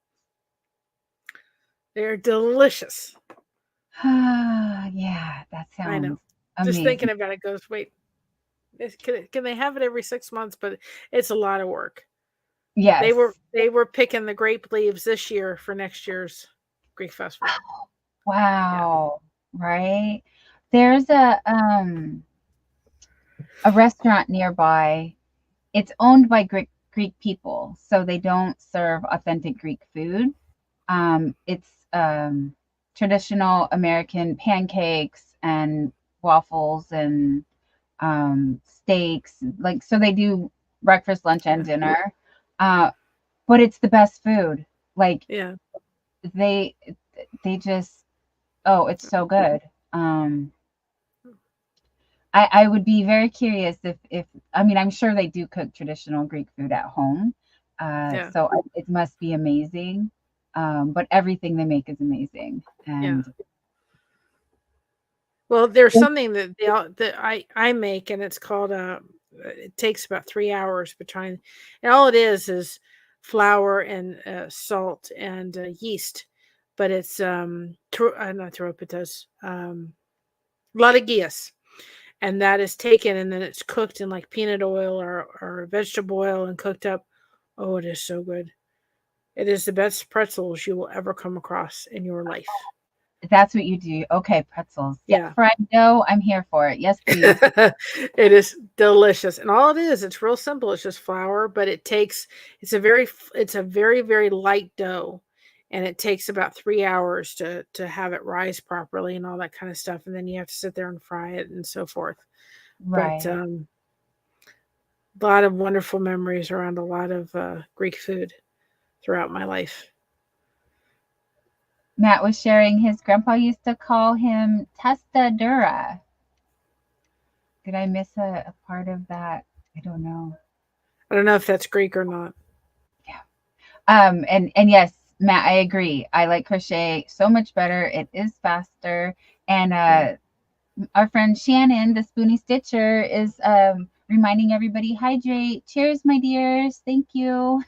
They're delicious. Yeah, that I know. sounds Just amazing. thinking about it goes, wait, can they have it every 6 months? But it's a lot of work. Yes. They were picking the grape leaves this year for next year's Greek festival. Yeah. Wow. Right? There's a restaurant nearby. It's owned by Greek people, so they don't serve authentic Greek food. It's traditional American pancakes and waffles and steaks. Like, so they do breakfast, lunch, and Yeah. dinner. Uh, but it's the best food. Like Yeah. they just, oh, it's so good. Um, I would be very curious if I mean, I'm sure they do cook traditional Greek food at home. Yeah. So it must be amazing. But everything they make is amazing. Yeah. And Well, there's something that I make, and it's called it takes about 3 hours between, and all it is flour and salt and yeast, but it's not teropitas, latagias, and that is taken and then it's cooked in like peanut oil or vegetable oil and cooked up. Oh, it is so good. It is the best pretzels you will ever come across in your life. that's what you do. Okay, pretzels. Yeah, Yeah. fried dough. I'm here for it. Yes, please. It is delicious. And all it is, it's real simple. It's just flour, but it's a very, very light dough. And it takes about 3 hours to have it rise properly and all that kind of stuff. And then you have to sit there and fry it and so forth. But Right. a lot of wonderful memories around a lot of Greek food throughout my life. Matt was sharing his grandpa used to call him testadura. Did I miss a part of that? I don't know. I don't know if that's Greek or not. Yeah. And yes, Matt, I agree. I like crochet so much better. It is faster. And Yeah. our friend Shannon, the Spoonie Stitcher, is reminding everybody hydrate. Cheers, my dears. Thank you.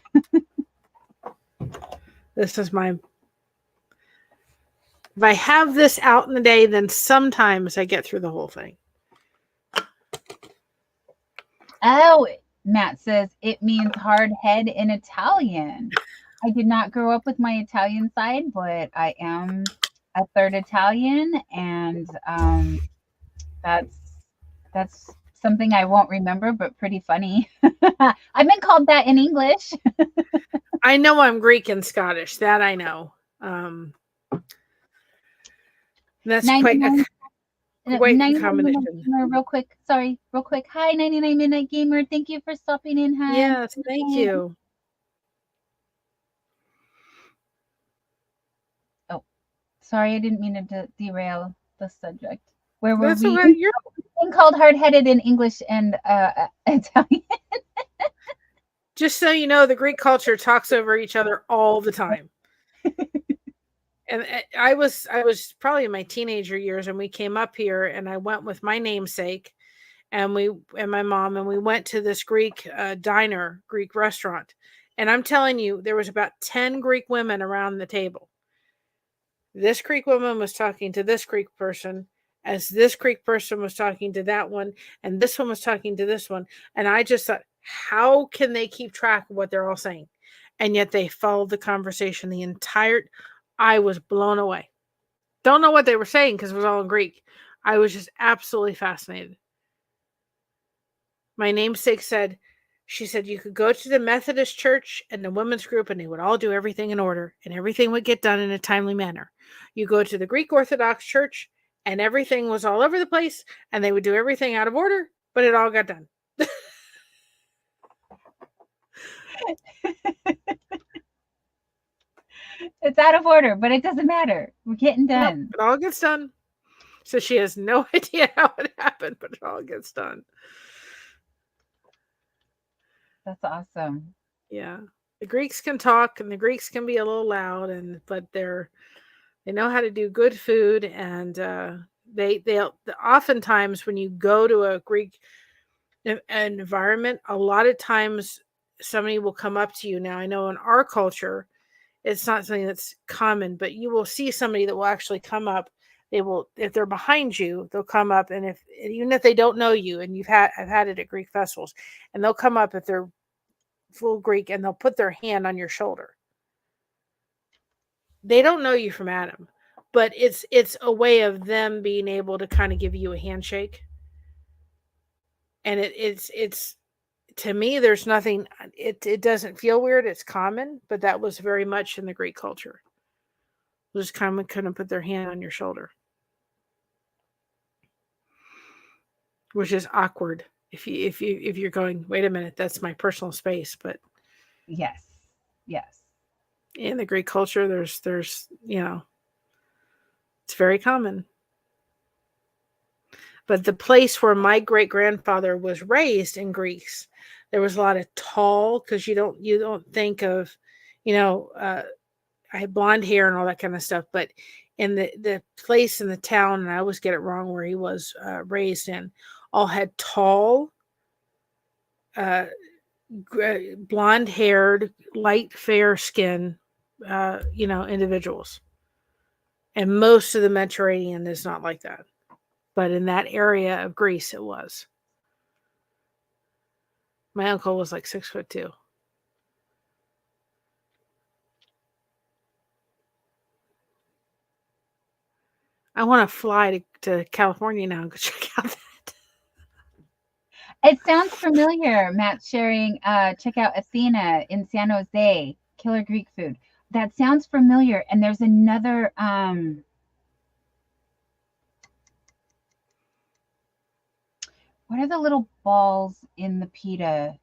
This is my. If I have this out in the day, then sometimes I get through the whole thing. Oh, Matt says it means hard head in Italian. I did not grow up with my Italian side, but I am a third Italian, and that's that's something I won't remember, but pretty funny. I've been called that in English. I know I'm Greek and Scottish. That I know. That's quite 99, a 99 Midnight combination. Gamer, real quick. Sorry, real quick. Hi, 99 Midnight Gamer. Thank you for stopping in, hon. Yes, thank you. Oh, sorry, I didn't mean to derail the subject. Where were That's we? okay. You're Being called hard-headed in English and Italian. just so you know, the Greek culture talks over each other all the time. And I was probably in my teenager years, and we came up here, and I went with my namesake, and my mom, and we went to this Greek diner, Greek restaurant, and I'm telling you, there was about 10 Greek women around the table. This Greek woman was talking to this Greek person, as this Greek person was talking to that one, and this one was talking to this one, and I just thought, how can they keep track of what they're all saying? And yet they followed the conversation the entire. I was blown away. Don't know what they were saying because it was all in Greek. I was just absolutely fascinated. My namesake said, she said you could go to the Methodist church and the women's group and they would all do everything in order and everything would get done in a timely manner. You go to the Greek Orthodox church and everything was all over the place and they would do everything out of order, but it all got done. It's out of order, but it doesn't matter. We're getting Nope, done. it all gets done. So she has no idea how it happened, but it all gets done. That's awesome. Yeah. The Greeks can talk and the Greeks can be a little loud, but they know how to do good food, and they oftentimes when you go to a Greek environment, a lot of times somebody will come up to you. Now, I know in our culture, it's not something that's common, but you will see somebody that will actually come up. They will, if they're behind you, they'll come up, and even if they don't know you, and I've had it at Greek festivals, and they'll come up if they're full Greek, and they'll put their hand on your shoulder. They don't know you from Adam, but it's a way of them being able to kind of give you a handshake. And it's to me, there's nothing, it doesn't feel weird. It's common, but that was very much in the Greek culture. Just kind of couldn't put their hand on your shoulder, which is awkward if you're going, wait a minute, that's my personal space. But Yes. Yes. in the Greek culture, there's it's very common. But the place where my great grandfather was raised in Greece, there was a lot of tall, because you don't think of, I had blonde hair and all that kind of stuff. But in the place in the town, and I always get it wrong, where he was raised in, all had tall, blonde haired, light fair skin, individuals. And most of the Mediterranean is not like that. But in that area of Greece, it was. My uncle was like 6'2". I want to fly to California now and go check out that. It sounds familiar. Matt's sharing, check out Athena in San Jose, killer Greek food. That sounds familiar. And there's another, what are the little balls in the pita?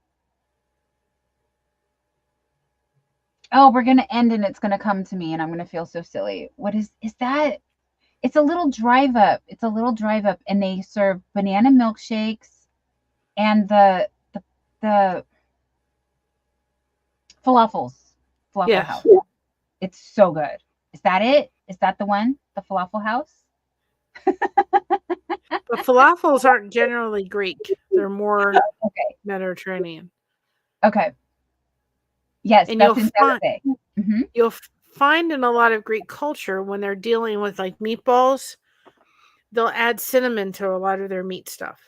Oh, we're going to end and it's going to come to me and I'm going to feel so silly. What is that? It's a little drive up. It's a little drive up, and they serve banana milkshakes and the falafels. Falafel house. It's so good. Is that it? Is that the one? The falafel house? But falafels aren't generally Greek. They're more Mediterranean. Okay. Yes, and that's in San Jose. Mm-hmm. You'll find in a lot of Greek culture, when they're dealing with like meatballs, they'll add cinnamon to a lot of their meat stuff.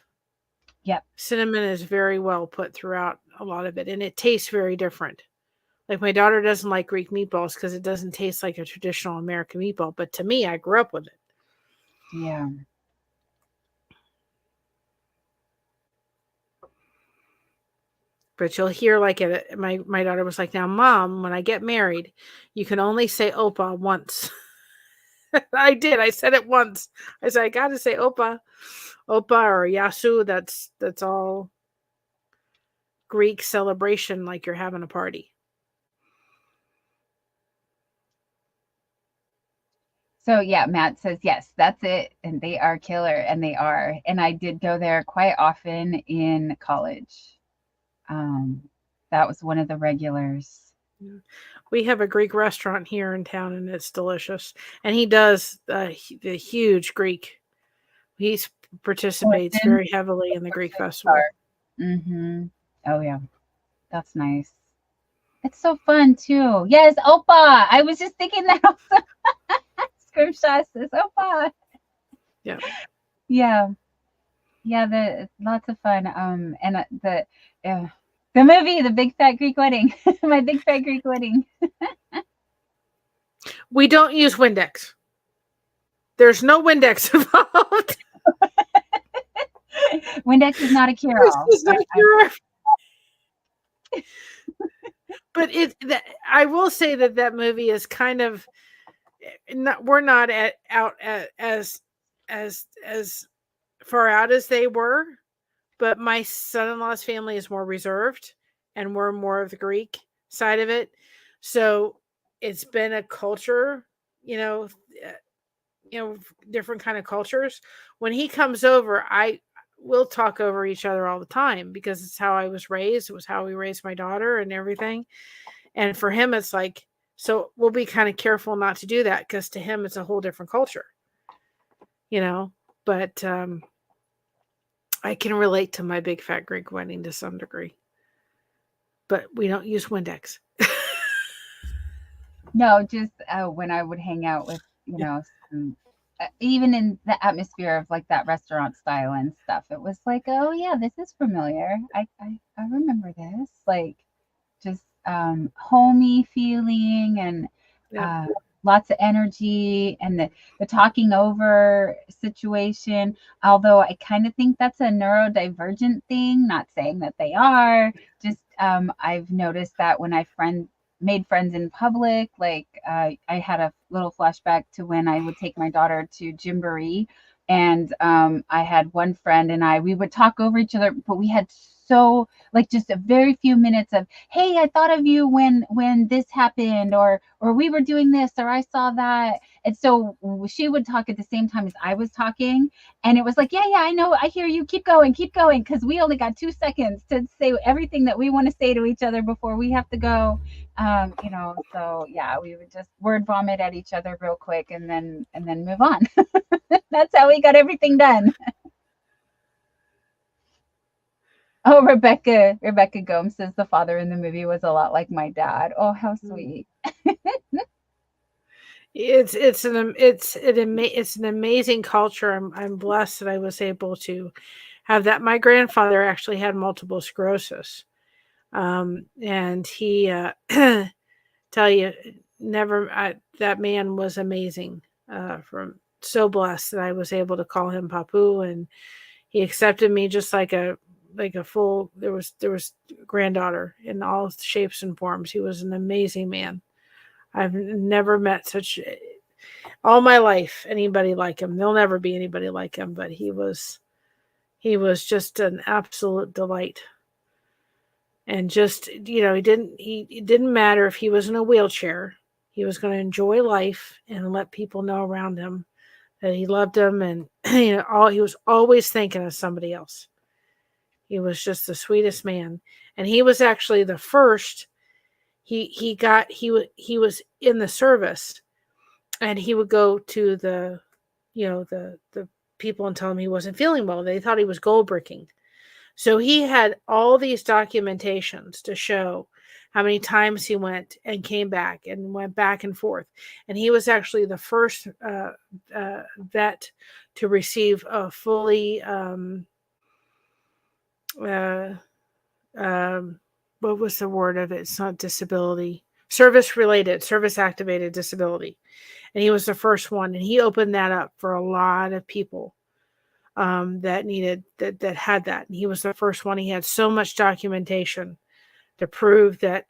Yep. Cinnamon is very well put throughout a lot of it, and it tastes very different. Like, my daughter doesn't like Greek meatballs because it doesn't taste like a traditional American meatball. But to me, I grew up with it. Yeah. But you'll hear like my daughter was like, now, Mom, when I get married, you can only say Opa once. I did. I said it once. I said, I got to say Opa or Yasu. That's all Greek celebration, like you're having a party. So yeah, Matt says, yes, that's it. And they are killer, and they are. And I did go there quite often in college. That was one of the regulars. We have a Greek restaurant here in town, and it's delicious. And he does the huge Greek. He participates very heavily in the Greek festival. Mm-hmm. Oh yeah, that's nice. It's so fun too. Yes, Opa. I was just thinking that also. Scrimshaw says Opa. Yeah. Yeah. Yeah. Lots of fun. And the movie, The Big Fat Greek Wedding. My Big Fat Greek Wedding. We don't use Windex. There's no Windex involved. Windex is not a cure-all. It's not a cure. But I will say that movie is kind of we're not out as far out as they were, but my son-in-law's family is more reserved, and we're more of the Greek side of it. So it's been a culture, different kind of cultures. When he comes over, we'll talk over each other all the time, because it's how I was raised. It was how we raised my daughter and everything. And for him, it's like, so we'll be kind of careful not to do that, because to him, it's a whole different culture, But I can relate to my big fat Greek wedding to some degree, but we don't use Windex. No, just when I would hang out with, some, even in the atmosphere of like that restaurant style and stuff, it was like, oh yeah, this is familiar. I remember this. Like just homey feeling and Yeah. uh, lots of energy and the talking over situation. Although I kind of think that's a neurodivergent thing, not saying that they are. Just I've noticed that when I made friends in public, like I had a little flashback to when I would take my daughter to Gymboree, and I had one friend and we would talk over each other, but we had so like just a very few minutes of, hey, I thought of you when this happened, or we were doing this, or I saw that. And so she would talk at the same time as I was talking, and it was like, yeah, I know, I hear you, keep going, because we only got 2 seconds to say everything that we want to say to each other before we have to go. So yeah, we would just word vomit at each other real quick and then move on. That's how we got everything done. Oh, Rebecca Gomes says the father in the movie was a lot like my dad. Oh, how sweet. It's an amazing culture. I'm blessed that I was able to have that. My grandfather actually had multiple sclerosis, and he tell you that man was amazing. From so blessed that I was able to call him Papu, and he accepted me just like a full there was granddaughter in all shapes and forms. He was an amazing man. I've never met such all my life anybody like him. There'll never be anybody like him, but he was just an absolute delight. And just, it didn't matter if he was in a wheelchair. He was going to enjoy life and let people know around him that he loved them, and he was always thinking of somebody else. He was just the sweetest man, and he was actually the first. He was in the service, and he would go to the people and tell him he wasn't feeling well. They thought he was gold bricking. So he had all these documentations to show how many times he went and came back and went back and forth. And he was actually the first vet to receive a fully, what was the word of it? It's not disability, service activated disability. And he was the first one. And he opened that up for a lot of people that needed that had that. And he was the first one. He had so much documentation to prove that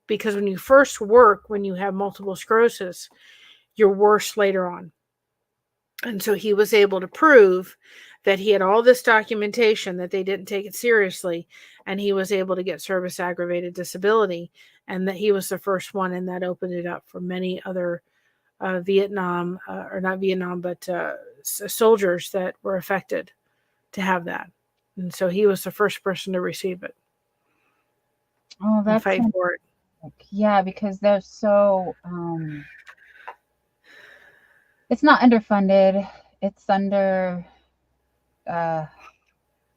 because when you first work, when you have multiple sclerosis, you're worse later on. And so he was able to prove that he had all this documentation that they didn't take it seriously, and he was able to get service aggravated disability, and that he was the first one, and that opened it up for many other Vietnam, or not Vietnam, but soldiers that were affected to have that. And so he was the first person to receive it. Oh, And that's fight for it. Yeah, because they're so it's not underfunded. It's under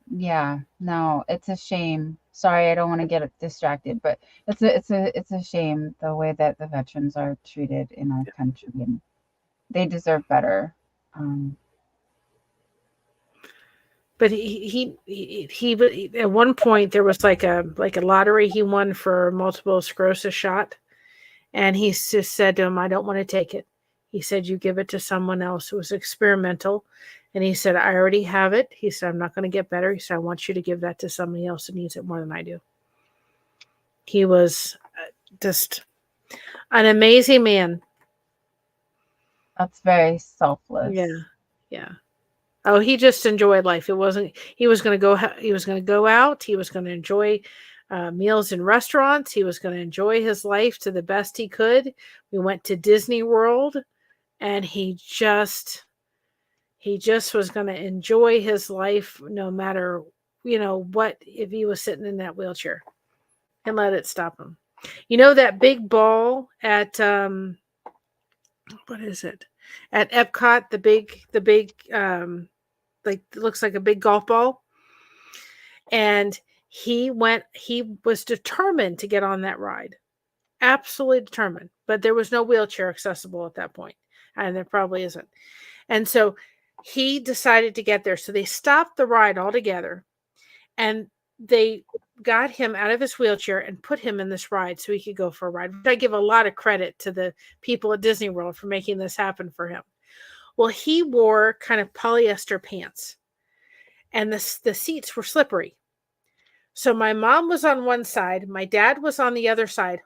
yeah, no, it's a shame. Sorry, I don't want to get distracted, but it's a shame the way that the veterans are treated in our country, and they deserve better. But he at one point there was like a lottery he won for multiple sclerosis shot, and he just said to him, "I don't want to take it." He said, "You give it to someone else." It was experimental, and he said, "I already have it." He said, "I'm not going to get better." He said, "I want you to give that to somebody else who needs it more than I do." He was just an amazing man. That's very selfless. Yeah. Oh, he just enjoyed life. It wasn't. He was going to go. He was going to go out. He was going to enjoy meals in restaurants. He was going to enjoy his life to the best he could. We went to Disney World, and he just was going to enjoy his life, no matter what. If he was sitting in that wheelchair, and let it stop him. That big ball at what is it? At Epcot, the big like it looks like a big golf ball. And he was determined to get on that ride. Absolutely determined. But there was no wheelchair accessible at that point, and there probably isn't. And so he decided to get there. So they stopped the ride altogether, and they got him out of his wheelchair and put him in this ride so he could go for a ride. I give a lot of credit to the people at Disney World for making this happen for him. Well, he wore kind of polyester pants, and the seats were slippery. So my mom was on one side, my dad was on the other side,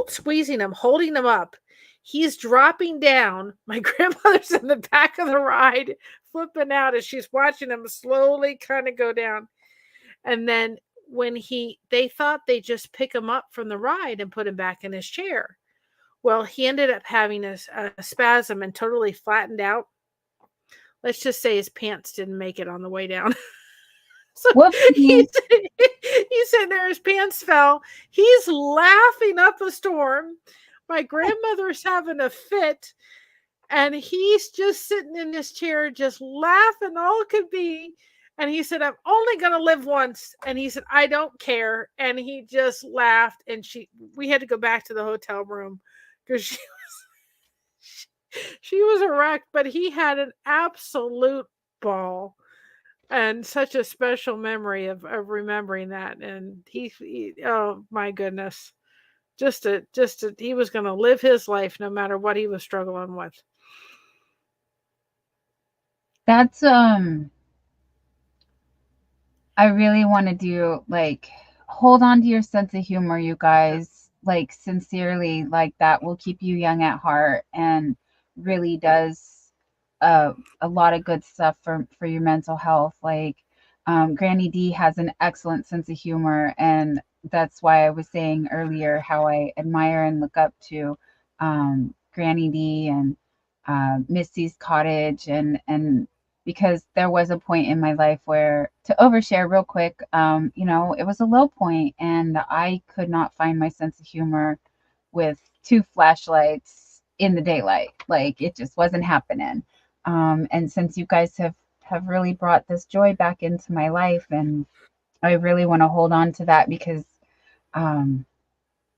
squeezing him, holding him up. He's dropping down. My grandmother's in the back of the ride, flipping out as she's watching him slowly kind of go down. And then when they thought they just pick him up from the ride and put him back in his chair. Well, he ended up having a spasm and totally flattened out. Let's just say his pants didn't make it on the way down. So he's sitting there, his pants fell. He's laughing up a storm. My grandmother's having a fit, and he's just sitting in his chair, just laughing all could be. And he said, I'm only going to live once. And he said, I don't care. And he just laughed. And we had to go back to the hotel room because she was a wreck, but he had an absolute ball. And such a special memory of remembering that. And he oh my goodness, he was going to live his life no matter what he was struggling with. That's I really want to do, like, hold on to your sense of humor, you guys. Like, sincerely, like, that will keep you young at heart and really does a lot of good stuff for your mental health. Like, Granny D has an excellent sense of humor, and that's why I was saying earlier how I admire and look up to Granny D and Misty's Cottage, and because there was a point in my life where, to overshare real quick, it was a low point, and I could not find my sense of humor with 2 flashlights in the daylight. Like, it just wasn't happening. And since you guys have really brought this joy back into my life, and I really want to hold on to that because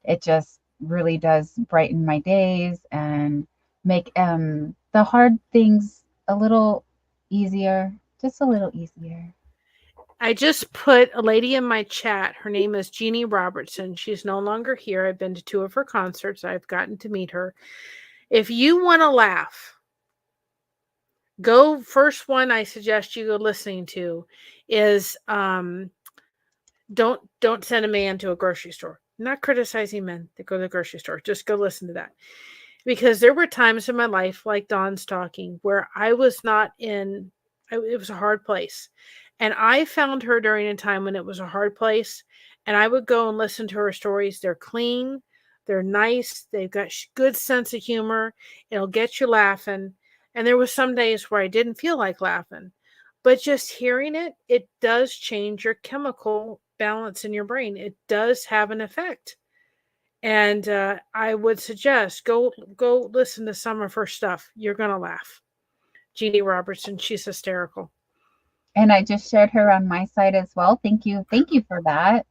it just really does brighten my days and make the hard things a little easier, just a little easier. I just put a lady in my chat. Her name is Jeannie Robertson. She's no longer here. I've been to 2 of her concerts. I've gotten to meet her. If you want to laugh, first one I suggest you go listening to is don't send a man to a grocery store. I'm not criticizing men that go to the grocery store. Just go listen to that. Because there were times in my life, like Dawn's talking, where I was not it was a hard place. And I found her during a time when it was a hard place. And I would go and listen to her stories. They're clean. They're nice. They've got good sense of humor. It'll get you laughing. And there were some days where I didn't feel like laughing. But just hearing it does change your chemical balance in your brain. It does have an effect. And I would suggest go listen to some of her stuff. You're going to laugh. Jeannie Robertson, she's hysterical. And I just shared her on my site as well. Thank you for that.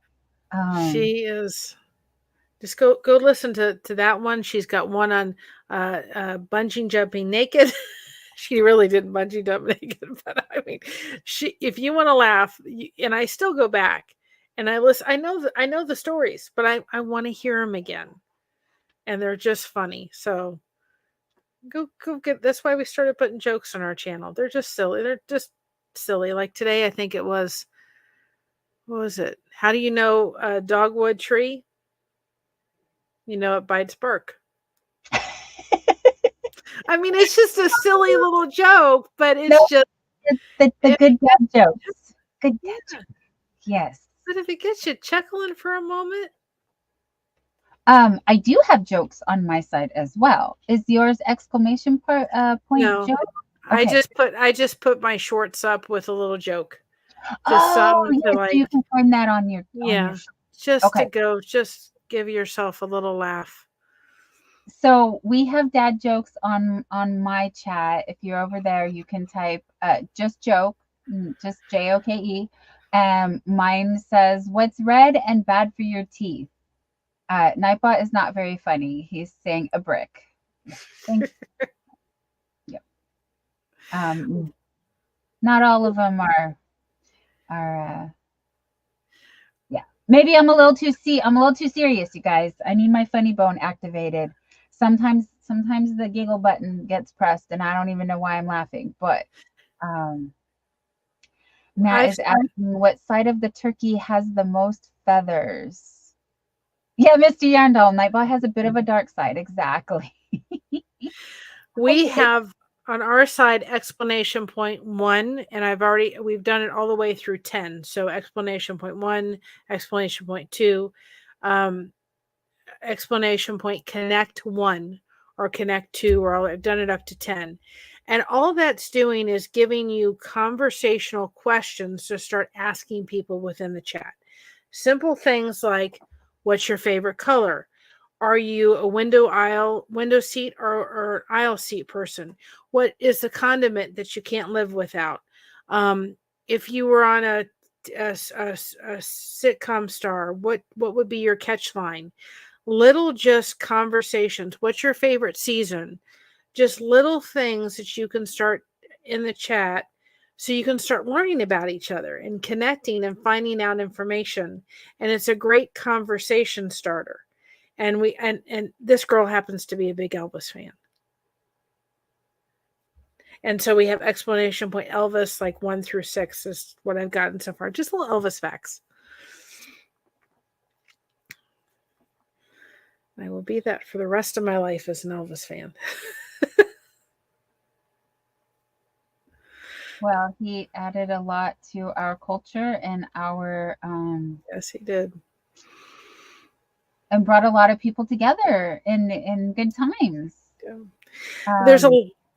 She is. Just go listen to that one. She's got one on bungee jumping naked. She really didn't bungee jump naked, but I mean, if you want to laugh, and I still go back and I listen. I know the stories, but I want to hear them again, and they're just funny. So go get. That's why we started putting jokes on our channel. They're just silly. They're just silly. Like today, I think it was. What was it? How do you know a dogwood tree? You know it bites bark. I mean, it's just a silly little joke, but it's just the good dad jokes. Good dad jokes. Yes. But if it gets you chuckling for a moment. I do have jokes on my side as well. Is yours exclamation point No, joke? Okay. I just put my shorts up with a little joke. Just so you can find that on your just give yourself a little laugh. So we have dad jokes on my chat. If you're over there, you can type just joke, just JOKE. Mine says, "What's red and bad for your teeth?" Nightbot is not very funny. He's saying a brick. Yeah, thanks. Yep. Not all of them are. Yeah. Maybe I'm a little too serious, you guys. I need my funny bone activated. Sometimes the giggle button gets pressed, and I don't even know why I'm laughing. But Matt is asking, what side of the turkey has the most feathers? Yeah, Mr. Yarndall, Nightbot has a bit of a dark side. Exactly. We have on our side explanation point 1, and we've done it all the way through 10. So explanation point 1, explanation point 2, explanation point connect 1 or connect 2, or I've done it up to 10. And all that's doing is giving you conversational questions to start asking people within the chat. Simple things like, what's your favorite color? Are you a window seat or aisle seat person? What is the condiment that you can't live without? If you were on a sitcom star, what would be your catch line? Little just conversations. What's your favorite season? Just little things that you can start in the chat so you can start learning about each other and connecting and finding out information. And it's a great conversation starter. And this girl happens to be a big Elvis fan. And so we have explanation point Elvis, like 1 through 6 is what I've gotten so far. Just little Elvis facts. I will be that for the rest of my life as an Elvis fan. Well, he added a lot to our culture and our yes, he did. And brought a lot of people together in good times. Yeah.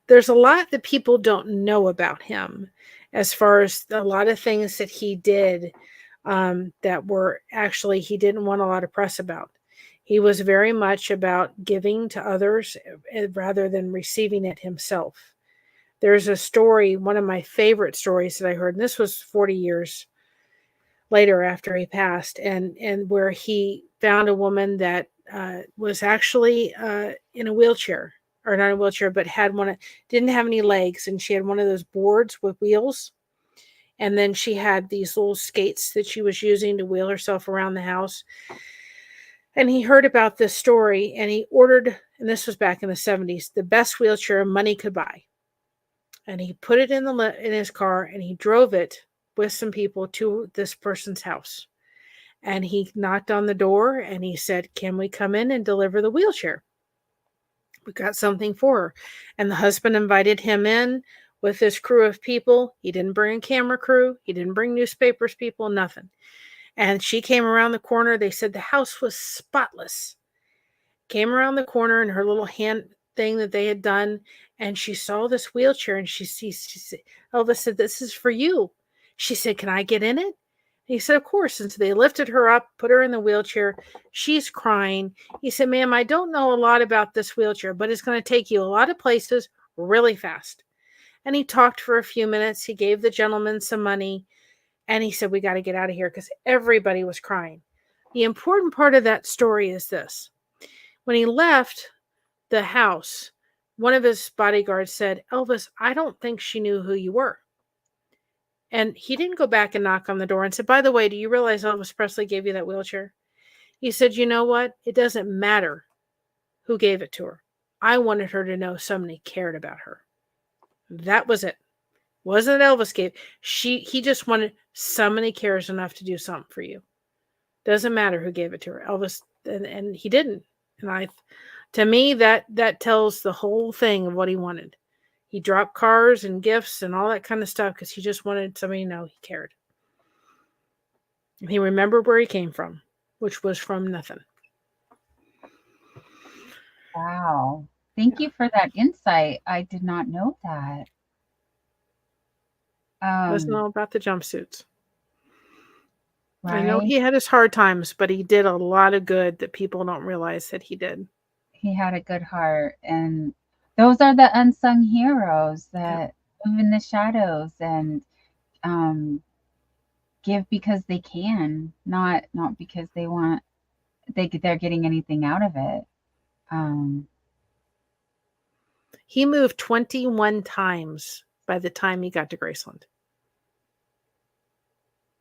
There's a lot that people don't know about him, as far as a lot of things that he did that were actually he didn't want a lot of press about. He was very much about giving to others rather than receiving it himself. There's a story, one of my favorite stories that I heard, and this was 40 years later after he passed, and where he found a woman that was actually in a wheelchair, or not a wheelchair, but didn't have any legs, and she had one of those boards with wheels, and then she had these little skates that she was using to wheel herself around the house. And he heard about this story, and he ordered, and this was back in the 70s, the best wheelchair money could buy. And he put it in his car, and he drove it with some people to this person's house. And he knocked on the door, and he said, "Can we come in and deliver the wheelchair? We got something for her." And the husband invited him in with this crew of people. He didn't bring a camera crew. He didn't bring newspapers people, nothing. And she came around the corner. They said the house was spotless. Came around the corner in her little hand thing that they had done, and she saw this wheelchair, and she said, Elvis said, "This is for you." She said, "Can I get in it?" And he said, "Of course." And so they lifted her up, put her in the wheelchair. She's crying. He said, "Ma'am, I don't know a lot about this wheelchair, but it's going to take you a lot of places really fast." And he talked for a few minutes. He gave the gentleman some money, and he said, "We got to get out of here," because everybody was crying. The important part of that story is this. When he left the house, one of his bodyguards said, "Elvis, I don't think she knew who you were." And he didn't go back and knock on the door and said, "By the way, do you realize Elvis Presley gave you that wheelchair?" He said, "You know what? It doesn't matter who gave it to her. I wanted her to know somebody cared about her." That was it. Wasn't Elvis gave. He just wanted somebody cares enough to do something for you. Doesn't matter who gave it to her. Elvis, and he didn't. And to me, that tells the whole thing of what he wanted. He dropped cars and gifts and all that kind of stuff because he just wanted somebody to know he cared. And he remembered where he came from, which was from nothing. Wow. Thank you for that insight. I did not know that. Wasn't all about the jumpsuits. Right? I know he had his hard times, but he did a lot of good that people don't realize that he did. He had a good heart, and those are the unsung heroes that move in the shadows and give because they can, not because they want they're getting anything out of it. He moved 21 times by the time he got to Graceland.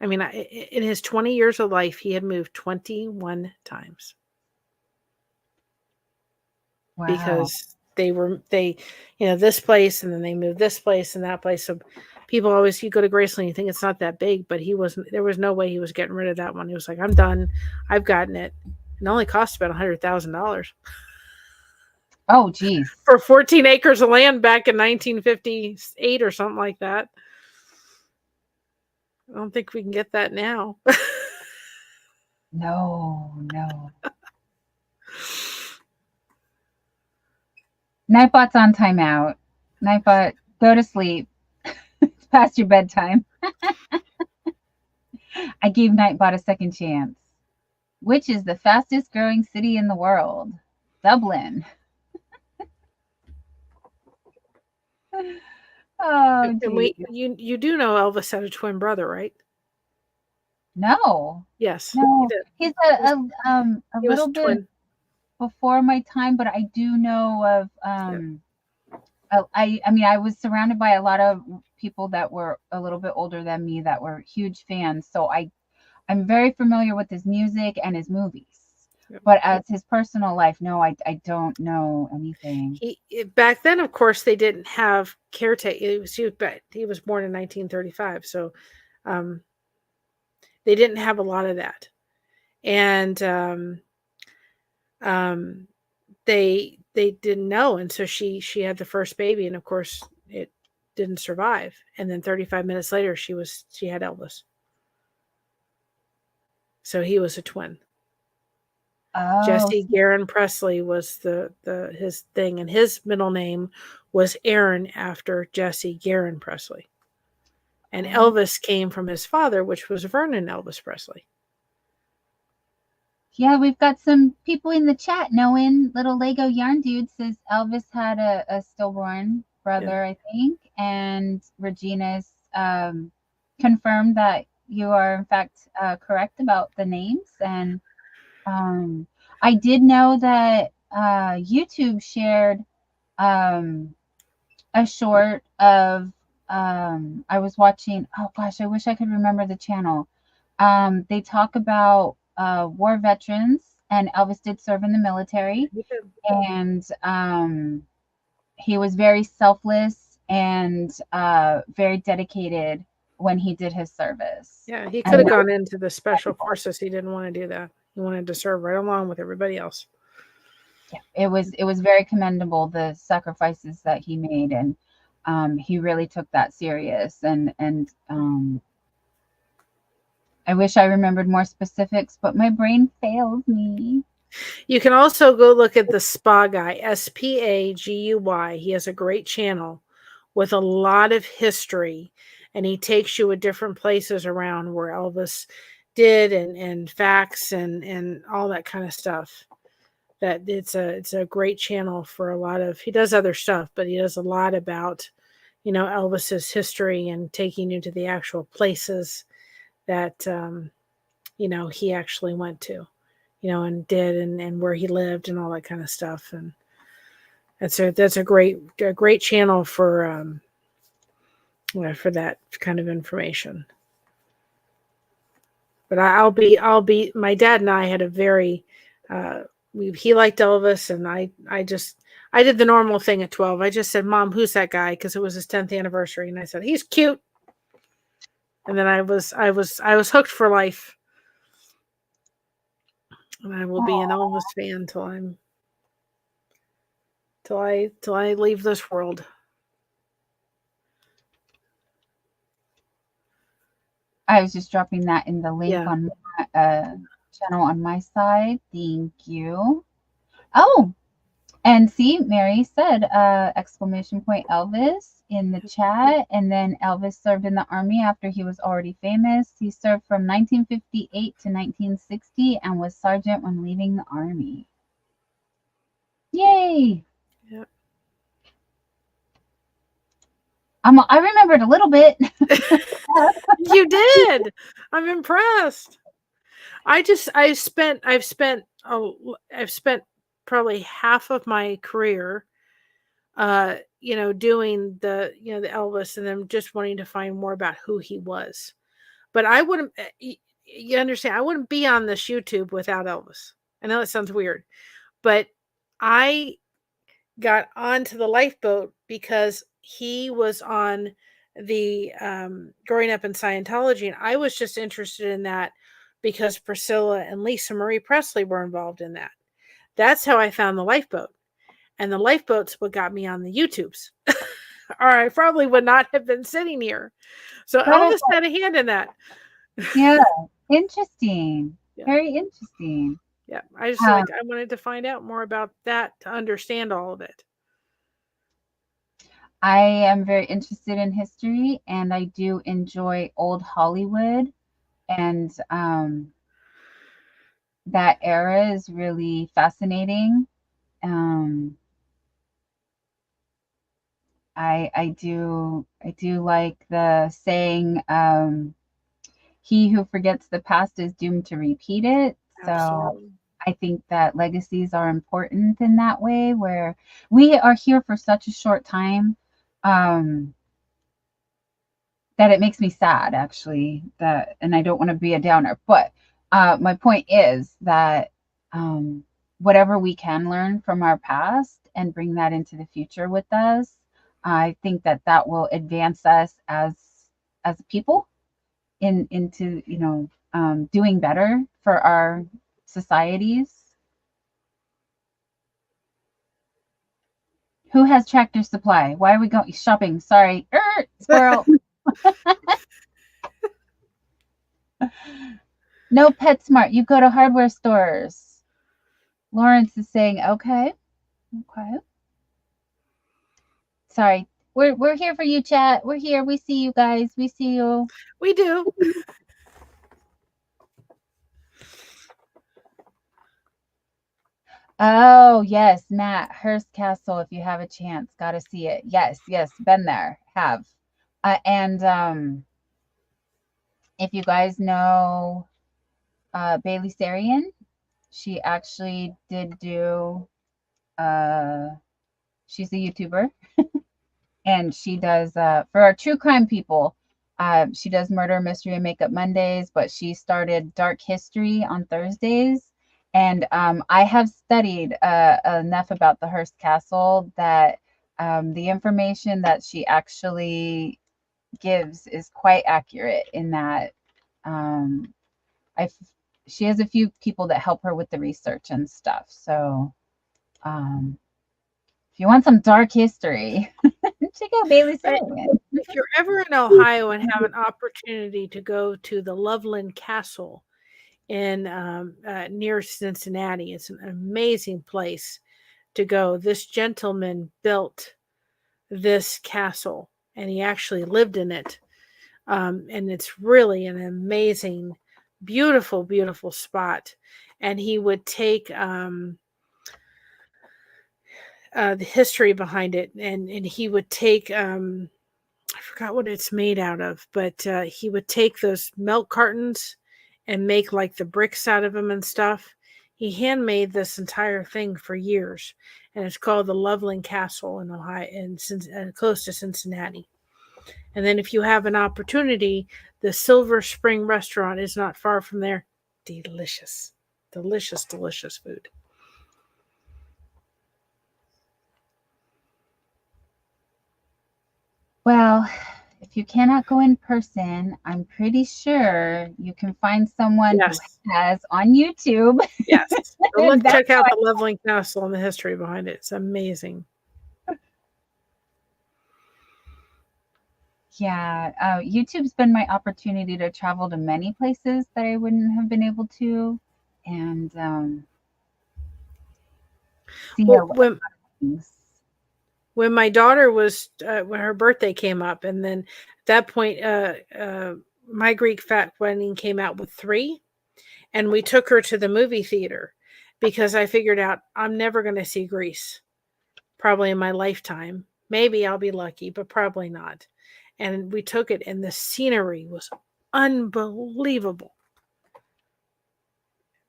I mean, in his 20 years of life, he had moved 21 times. Wow. Because they, this place, and then they moved this place and that place. So people always, you go to Graceland, you think it's not that big, but there was no way he was getting rid of that one. He was like, I'm done. I've gotten it. It only cost about $100,000. Oh, geez. For 14 acres of land back in 1958 or something like that. I don't think we can get that now. No. Nightbot's on timeout. Nightbot, go to sleep. It's past your bedtime. I gave Nightbot a second chance. Which is the fastest growing city in the world? Dublin. Oh, geez. You do know Elvis had a twin brother, right? No. Yes. No. He's a little bit twin. Before my time, but I do know of I mean, I was surrounded by a lot of people that were a little bit older than me that were huge fans. So I'm very familiar with his music and his movies. Yep. But as his personal life, no, I don't know anything. Back then, of course, they didn't have caretaker. He was born in 1935, so they didn't have a lot of that, and they didn't know, and so she had the first baby, and of course, it didn't survive. And then 35 minutes later, she had Elvis. So he was a twin. Oh, Jesse Garon Presley was his thing, and his middle name was Aaron after Jesse Garon Presley. And Elvis came from his father, which was Vernon Elvis Presley. Yeah, we've got some people in the chat knowing. Little Lego Yarn Dude says Elvis had a stillborn brother, yeah. I think. And Regina's confirmed that you are, in fact, correct about the names. And I did know that YouTube shared a short of, I was watching, oh gosh, I wish I could remember the channel. They talk about war veterans, and Elvis did serve in the military, and he was very selfless and very dedicated when he did his service. Yeah, he could have gone into the special forces. He didn't want to do that. He wanted to serve right along with everybody else. Yeah, it was very commendable, the sacrifices that he made, and he really took that serious. And I wish I remembered more specifics, but my brain fails me. You can also go look at the Spa Guy, SPAGUY. He has a great channel with a lot of history, and he takes you to different places around where Elvis did, and facts and all that kind of stuff. That it's a great channel for a lot of, he does other stuff, but he does a lot about, Elvis's history and taking you to the actual places that, he actually went to, and did, and where he lived and all that kind of stuff. And that's a great channel for that kind of information. But I'll be, my dad and I had a very, he liked Elvis, and I did the normal thing at 12. I just said, Mom, who's that guy? Because it was his 10th anniversary. And I said, he's cute. And then I was hooked for life. And I will be an Elvis fan till I leave this world. I was just dropping that in the link on my channel on my side. Thank you. Oh, and see, Mary said exclamation point Elvis in the chat. And then Elvis served in the Army after he was already famous. He served from 1958 to 1960 and was sergeant when leaving the Army. Yay! Yep. I remembered a little bit. You did. I'm impressed. I've spent probably half of my career, doing the Elvis, and then just wanting to find more about who he was. But I wouldn't, you understand, I wouldn't be on this YouTube without Elvis. I know it sounds weird, but I got onto the lifeboat because he was on the growing up in Scientology, and I was just interested in that because Priscilla and Lisa Marie Presley were involved in that. That's how I found the lifeboat, and the lifeboat's what got me on the YouTubes. Or I probably would not have been sitting here. So Elvis had a hand in that. Yeah, interesting. Yeah. Very interesting. Yeah, I wanted to find out more about that to understand all of it. I am very interested in history, and I do enjoy old Hollywood, and that era is really fascinating. I do like the saying, he who forgets the past is doomed to repeat it. So Absolutely. I think that legacies are important in that way, where we are here for such a short time, that it makes me sad, actually, and I don't want to be a downer, but my point is that whatever we can learn from our past and bring that into the future with us, I think that will advance us as people into doing better for our societies. Who has Tractor Supply? Why are we going shopping? Sorry, squirrel. No PetSmart. You go to hardware stores. Lawrence is saying, okay. Sorry. We're here for you, chat. We're here. We see you guys. We see you. We do. Oh, yes, Matt. Hearst Castle, if you have a chance. Gotta see it. Yes, been there. Have. And if you guys know Bailey Sarian, she actually did do she's a YouTuber, and she does for our true crime people, she does Murder Mystery and Makeup Mondays, but she started Dark History on Thursdays. And I have studied enough about the Hearst Castle that the information that she actually gives is quite accurate, in that I she has a few people that help her with the research and stuff. So if you want some dark history, check out Bailey Sarian. If you're ever in Ohio and have an opportunity to go to the Loveland Castle in near Cincinnati, it's an amazing place to go. This gentleman built this castle, and he actually lived in it. And it's really an amazing, beautiful, beautiful spot. And he would take the history behind it, and he would take I forgot what it's made out of, but he would take those milk cartons and make like the bricks out of them and stuff. He handmade this entire thing for years, and it's called the Loveland Castle in Ohio, close to Cincinnati. And then if you have an opportunity, the Silver Spring restaurant is not far from there. Delicious, delicious, delicious food. Well, if you cannot go in person, I'm pretty sure you can find someone who has on YouTube. Yes. So check out the Loveland Castle and the history behind it. It's amazing. Yeah. YouTube's been my opportunity to travel to many places that I wouldn't have been able to. And see when my daughter was when her birthday came up, and then at that point My Greek Fat Wedding came out with 3, and we took her to the movie theater because I figured out I'm never going to see Grease probably in my lifetime. Maybe I'll be lucky, but probably not. And we took it, and the scenery was unbelievable.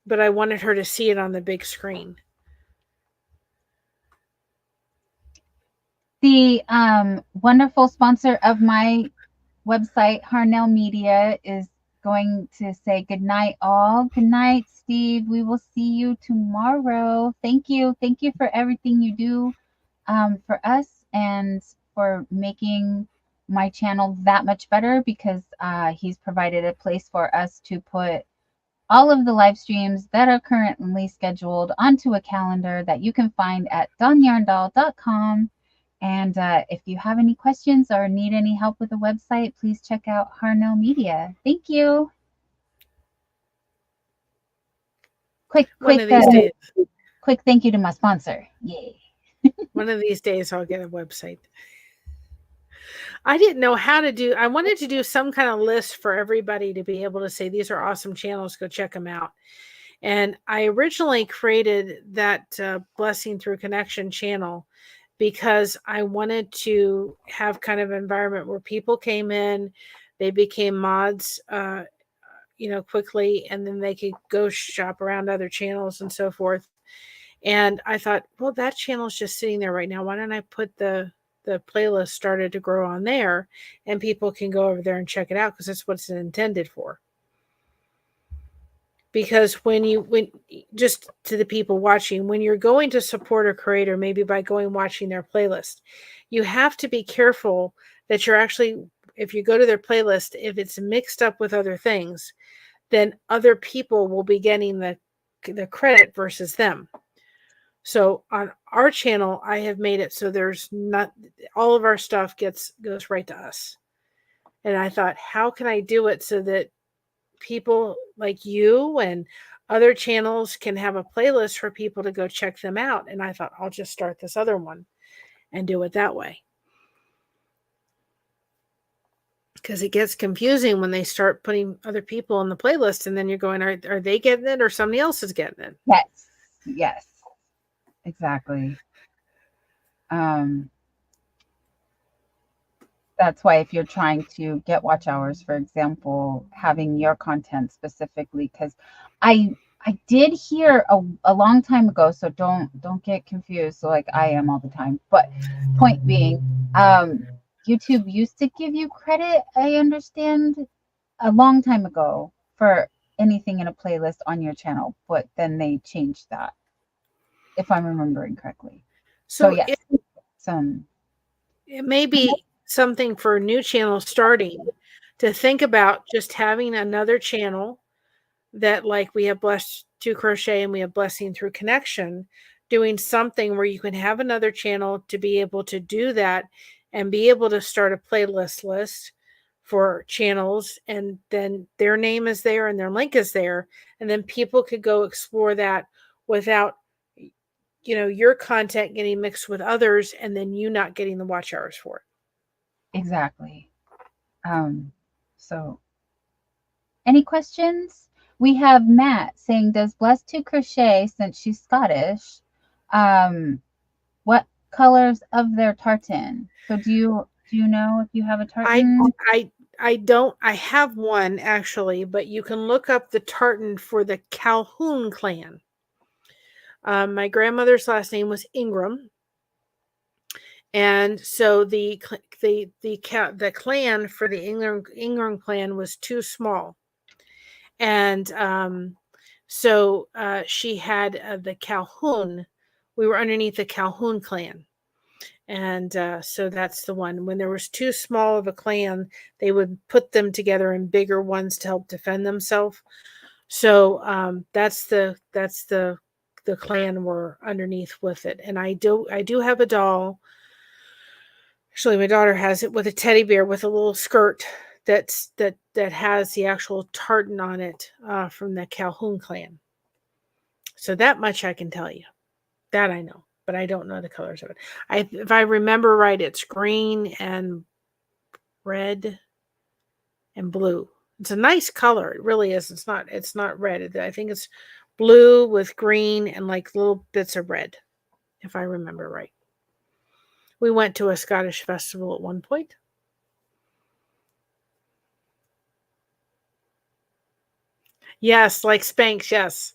But I wanted her to see it on the big screen. The wonderful sponsor of my website, Harnell Media, is going to say good night, all. Good night, Steve. We will see you tomorrow. Thank you. Thank you for everything you do for us and for making my channel that much better, because he's provided a place for us to put all of the live streams that are currently scheduled onto a calendar that you can find at donyarndoll.com. And if you have any questions or need any help with the website, please check out Harnell Media. Thank you. Quick thank you to my sponsor. Yay. One of these days I'll get a website. I didn't know how to do, I wanted to do some kind of list for everybody to be able to say, these are awesome channels, go check them out. And I originally created that Blessing Through Connection channel because I wanted to have kind of an environment where people came in, they became mods, quickly, and then they could go shop around other channels and so forth. And I thought, well, that channel is just sitting there right now. Why don't I put the playlist started to grow on there, and people can go over there and check it out, because that's what it's intended for. Because when just to the people watching, when you're going to support a creator, maybe by going watching their playlist, you have to be careful that you're actually, if you go to their playlist, if it's mixed up with other things, then other people will be getting the credit versus them. So on our channel, I have made it so there's not, all of our stuff goes right to us. And I thought, how can I do it so that people like you and other channels can have a playlist for people to go check them out? And I thought, I'll just start this other one and do it that way. Because it gets confusing when they start putting other people on the playlist, and then you're going, are they getting it or somebody else is getting it? Yes. Exactly. That's why if you're trying to get watch hours, for example, having your content specifically, because I did hear a long time ago, so don't get confused, so like I am all the time. But point being, YouTube used to give you credit, I understand, a long time ago for anything in a playlist on your channel, but then they changed that, if I'm remembering correctly. So yes, it may be something for new channels starting to think about, just having another channel that, like we have Blessed to Crochet and we have Blessing Through Connection, doing something where you can have another channel to be able to do that and be able to start a playlist list for channels, and then their name is there and their link is there, and then people could go explore that without your content getting mixed with others and then you not getting the watch hours for it. Exactly. So any questions? We have Matt saying, does Blessed to Crochet, since she's Scottish, what colors of their tartan? So do you know if you have a tartan? I don't. I have one actually, but you can look up the tartan for the Calhoun clan. My grandmother's last name was Ingram, and so the clan for the Ingram clan was too small, and so she had the Calhoun. We were underneath the Calhoun clan. And so that's the one. When there was too small of a clan, they would put them together in bigger ones to help defend themselves. So that's the clan we're underneath with it. And I do have a doll. Actually, my daughter has it with a teddy bear with a little skirt that has the actual tartan on it from the Calhoun clan. So that much I can tell you. That I know. But I don't know the colors of it. If I remember right, it's green and red and blue. It's a nice color. It really is. It's not red. I think it's blue with green and like little bits of red, if I remember right. We went to a Scottish festival at one point. Yes, like Spanx, yes.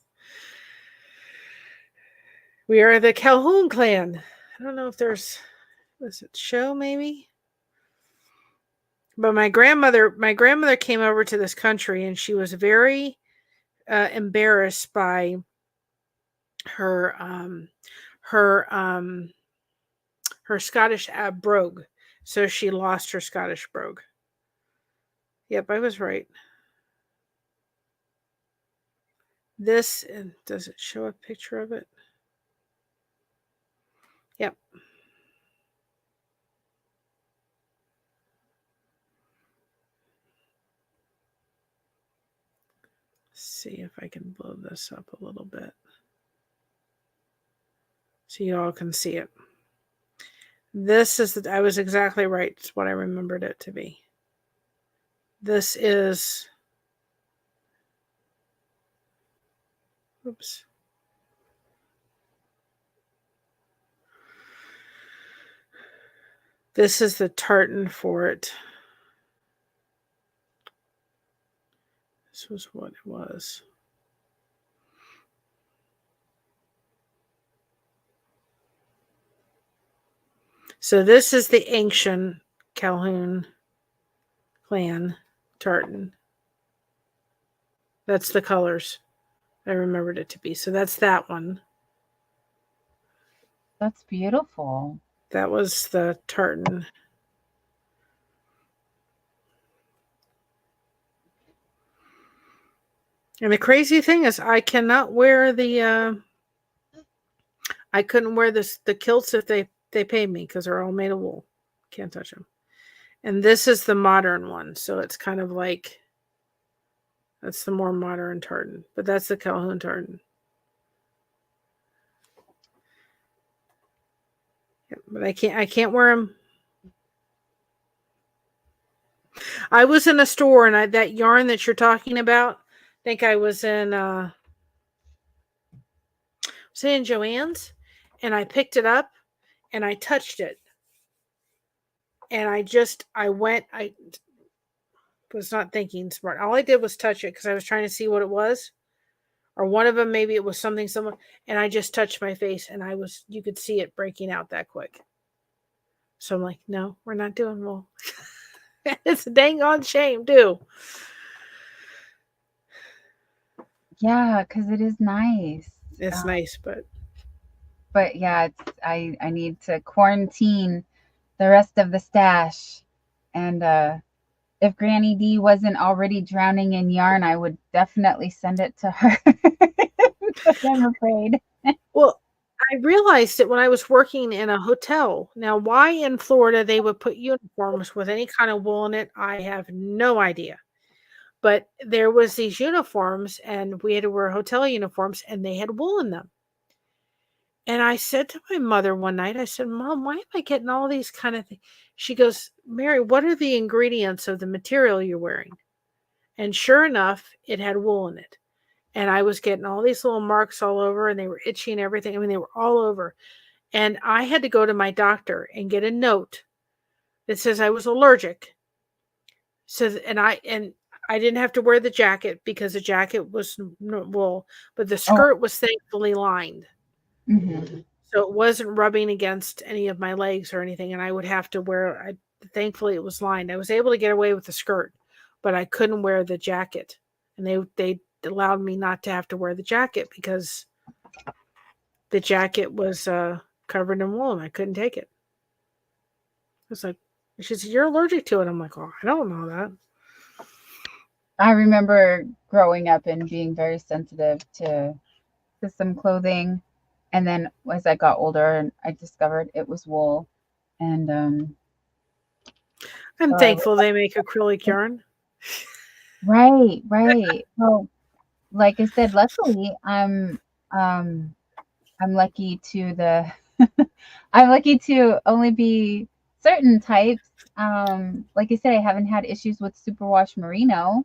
We are the Calhoun clan. I don't know if there's, was it show maybe? But my grandmother came over to this country and she was very embarrassed by her her her Scottish brogue. So she lost her Scottish brogue. Yep, I was right. This, does it show a picture of it? Yep. See if I can blow this up a little bit so you all can see it. This is I was exactly right. It's what I remembered it to be. This is, oops. This is the tartan for it. This was what it was. So this is the ancient Calhoun clan tartan. That's the colors I remembered it to be. So that's that one. That's beautiful. That was the tartan. And the crazy thing is I cannot wear the I couldn't wear the kilts if they paid me because they're all made of wool. Can't touch them. And this is the modern one. So it's kind of like, that's the more modern tartan. But that's the Calhoun tartan. Yeah, but I can't wear them. I was in a store and that yarn that you're talking about, I think I was in Joann's, and I picked it up and I touched it. And I was not thinking smart. All I did was touch it because I was trying to see what it was. Or one of them, maybe it was something, and I just touched my face and you could see it breaking out that quick. So I'm like, no, we're not doing wool. It's a dang on shame, too. Yeah, because it is nice. It's nice, but yeah, I need to quarantine the rest of the stash, and if Granny D wasn't already drowning in yarn, I would definitely send it to her. But I'm afraid. well, I realized it when I was working in a hotel. Now, why in Florida they would put uniforms with any kind of wool in it, I have no idea. But there was these uniforms, and we had to wear hotel uniforms, and they had wool in them. And I said to my mother one night, I said, Mom, why am I getting all these kind of things? She goes, Mary, what are the ingredients of the material you're wearing? And sure enough, it had wool in it. And I was getting all these little marks all over, and they were itchy and everything. I mean, they were all over. And I had to go to my doctor and get a note that says I was allergic. So, and I didn't have to wear the jacket because the jacket was wool, but the skirt was thankfully lined. Mm-hmm. So it wasn't rubbing against any of my legs or anything. And I would have to wear, thankfully it was lined. I was able to get away with the skirt, but I couldn't wear the jacket. And they allowed me not to have to wear the jacket because the jacket was covered in wool and I couldn't take it. It's like, she said, you're allergic to it. I'm like, oh, I don't know that. I remember growing up and being very sensitive to some clothing. And then as I got older, and I discovered it was wool. And I'm thankful they make acrylic yarn. Right. Well, like I said, luckily I'm lucky to I'm lucky to only be certain types. Like I said, I haven't had issues with superwash merino,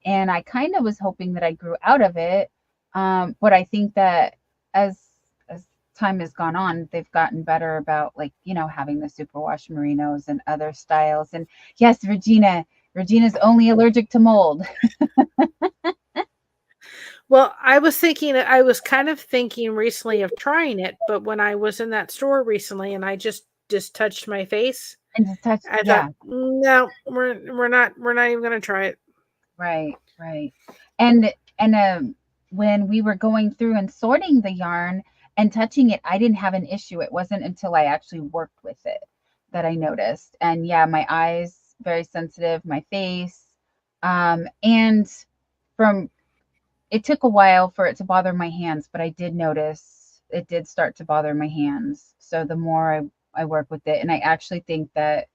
and I kind of was hoping that I grew out of it. But I think that as time has gone on, they've gotten better about, like, having the superwash merinos and other styles. And yes, Regina's only allergic to mold. Well, I was kind of thinking recently of trying it, but when I was in that store recently and I just touched my face, And just touch, I thought, yeah, no, we're not even gonna try it. right, right. And when we were going through and sorting the yarn and touching it, I didn't have an issue. It wasn't until I actually worked with it that I noticed. And yeah, my eyes very sensitive, my face. And from it took a while for it to bother my hands, but I did notice it did start to bother my hands. So the more I work with it, and I actually think that,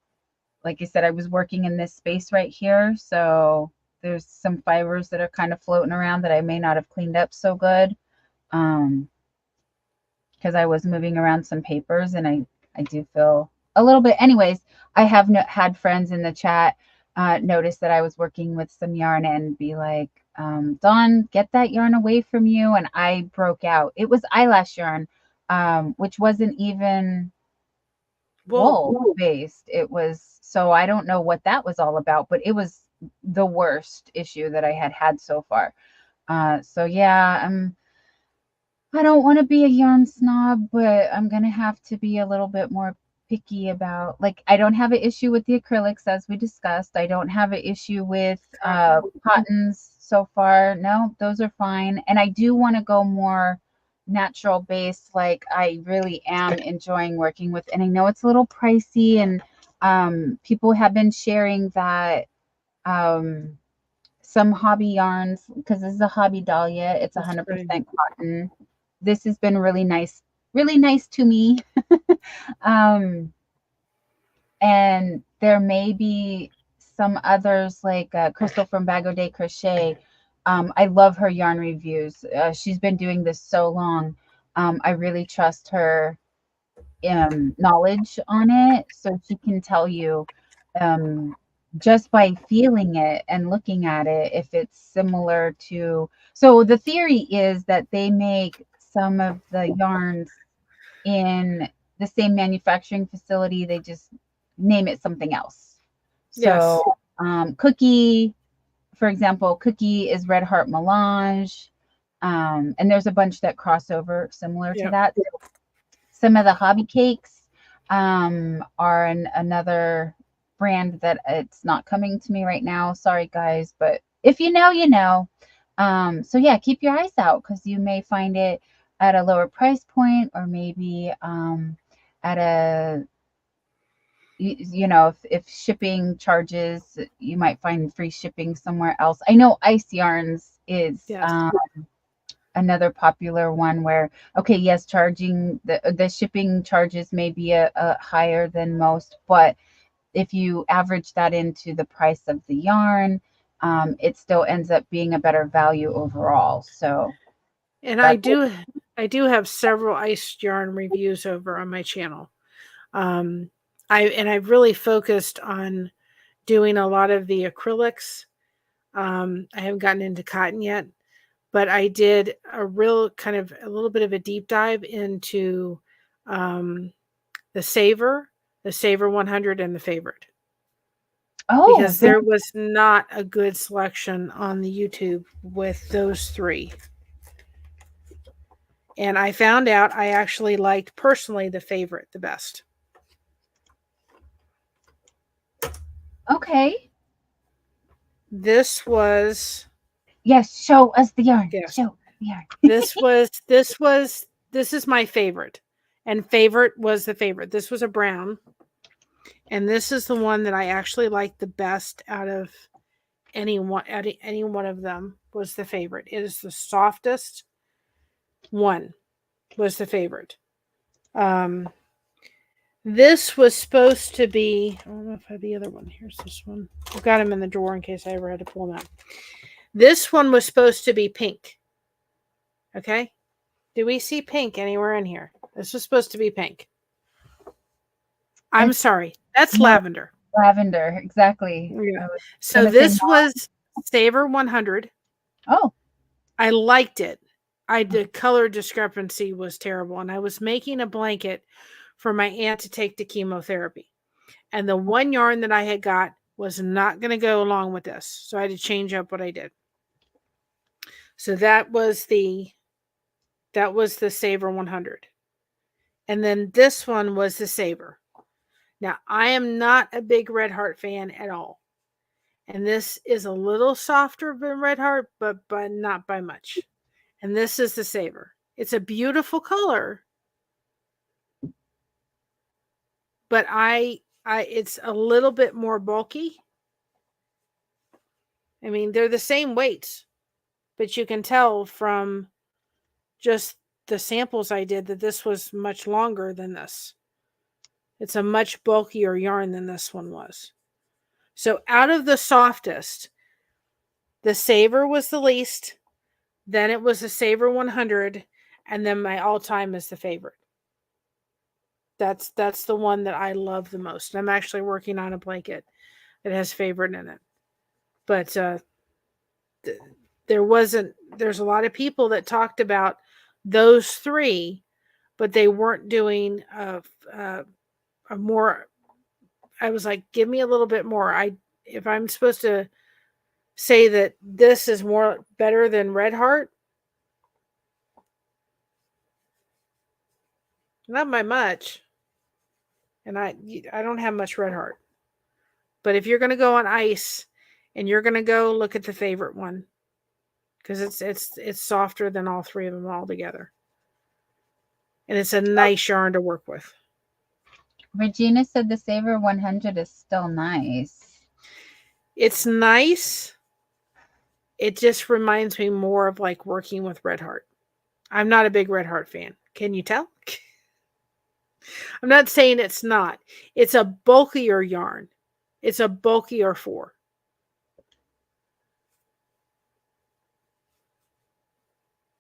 like I said, I was working in this space right here. So there's some fibers that are kind of floating around that I may not have cleaned up so good. Because I was moving around some papers and I do feel a little bit. Anyways, I have had friends in the chat notice that I was working with some yarn and be like, Dawn, get that yarn away from you. And I broke out. It was eyelash yarn, which wasn't even wool based. It was, so I don't know what that was all about, but it was the worst issue that I had had so far. So yeah, I don't want to be a yarn snob, but I'm going to have to be a little bit more picky about, like, I don't have an issue with the acrylics as we discussed. I don't have an issue with cottons so far. No, those are fine. And I do want to go more natural based. Like I really am enjoying working with, and I know it's a little pricey, and people have been sharing that some hobby yarns, because this is a hobby dahlia, it's 100% cotton. This has been really nice to me. And there may be some others like Crystal from Bag O' Day Crochet. I love her yarn reviews. She's been doing this so long. I really trust her knowledge on it, so she can tell you just by feeling it and looking at it if it's similar to. So the theory is that they make some of the yarns in the same manufacturing facility, they just name it something else. So Cookie, for example, Cookie is Red Heart Melange, and there's a bunch that cross over similar to that. Some of the hobby cakes are another brand that it's not coming to me right now. Sorry, guys, but if you know, you know. So yeah, keep your eyes out because you may find it at a lower price point, or maybe at a you know, if shipping charges, you might find free shipping somewhere else. I know Ice Yarns is another popular one where, okay, yes, charging the shipping charges may be a higher than most, but if you average that into the price of the yarn, it still ends up being a better value overall. So, and I do have several ice yarn reviews over on my channel. I've really focused on doing a lot of the acrylics. I haven't gotten into cotton yet, but I did a little bit of a deep dive into the Saver 100 and the Favorite. Because there was not a good selection on the YouTube with those three. And I found out I actually liked personally the Favorite the best. Okay. This was. Yes, show us the yarn. Yes. Show the yarn. This is my favorite. And Favorite was the favorite. This was a brown. And this is the one that I actually liked the best out of any one of them was the favorite. It is the softest one was the favorite. This was supposed to be, I don't know if I have the other one. Here's this one. I've got them in the drawer in case I ever had to pull them out. This one was supposed to be pink. Okay. Do we see pink anywhere in here? This was supposed to be pink. I'm sorry. That's lavender. Lavender, exactly. Yeah. So this was Saver 100. Oh. I liked it. The color discrepancy was terrible. And I was making a blanket for my aunt to take to chemotherapy. And the one yarn that I had got was not going to go along with this. So I had to change up what I did. So that was the Saver 100. And then this one was the Saver. Now, I am not a big Red Heart fan at all. And this is a little softer than Red Heart, but not by much. And this is the Saver. It's a beautiful color. But it's a little bit more bulky. I mean, they're the same weights, but you can tell from just the samples I did that this was much longer than this. It's a much bulkier yarn than this one was. So out of the softest, the Saver was the least, then it was the Saver 100, and then my all-time is the favorite. That's the one that I love the most. I'm actually working on a blanket that has favorite in it. But there's a lot of people that talked about those three, but they weren't doing a more. I was like, give me a little bit more. If I'm supposed to say that this is better than Red Heart, not by much. And I don't have much Red Heart. But if you're going to go on ice and you're going to go look at the favorite one, because it's softer than all three of them all together. And it's a nice yarn to work with. Regina said the Saver 100 is still nice. It's nice. It just reminds me more of like working with Red Heart. I'm not a big Red Heart fan. Can you tell? I'm not saying it's not. It's a bulkier yarn. It's a bulkier 4.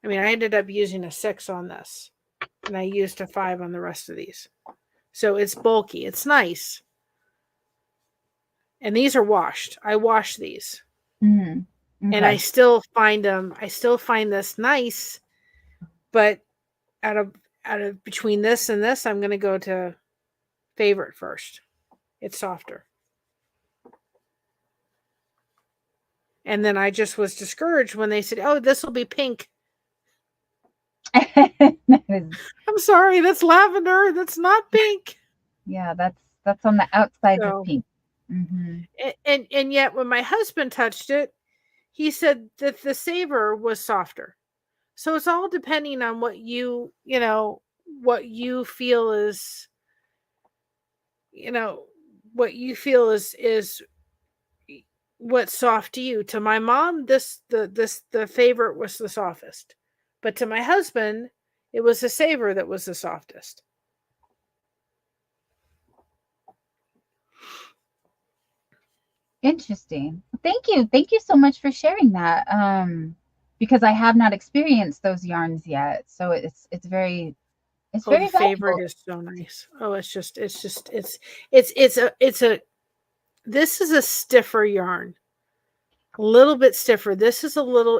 I mean, I ended up using a 6 on this, and I used a 5 on the rest of these. So it's bulky. It's nice. And these are washed. I washed these. Mm-hmm. Okay. And I still find this nice, but out of between this and this, I'm going to go to favorite first. It's softer. And then I just was discouraged when they said, "Oh, this will be pink." I'm sorry, that's lavender. That's not pink. Yeah, that's on the outside of pink. Mm-hmm. And yet when my husband touched it, he said that the Saver was softer. So it's all depending on what you feel is, what's soft to you. To my mom, the favorite was the softest. But to my husband, it was the Saver that was the softest. Interesting. Thank you. Thank you so much for sharing that. Because I have not experienced those yarns yet. So it's very very the favorite valuable. is so nice. Oh, this is a stiffer yarn. A little bit stiffer. This is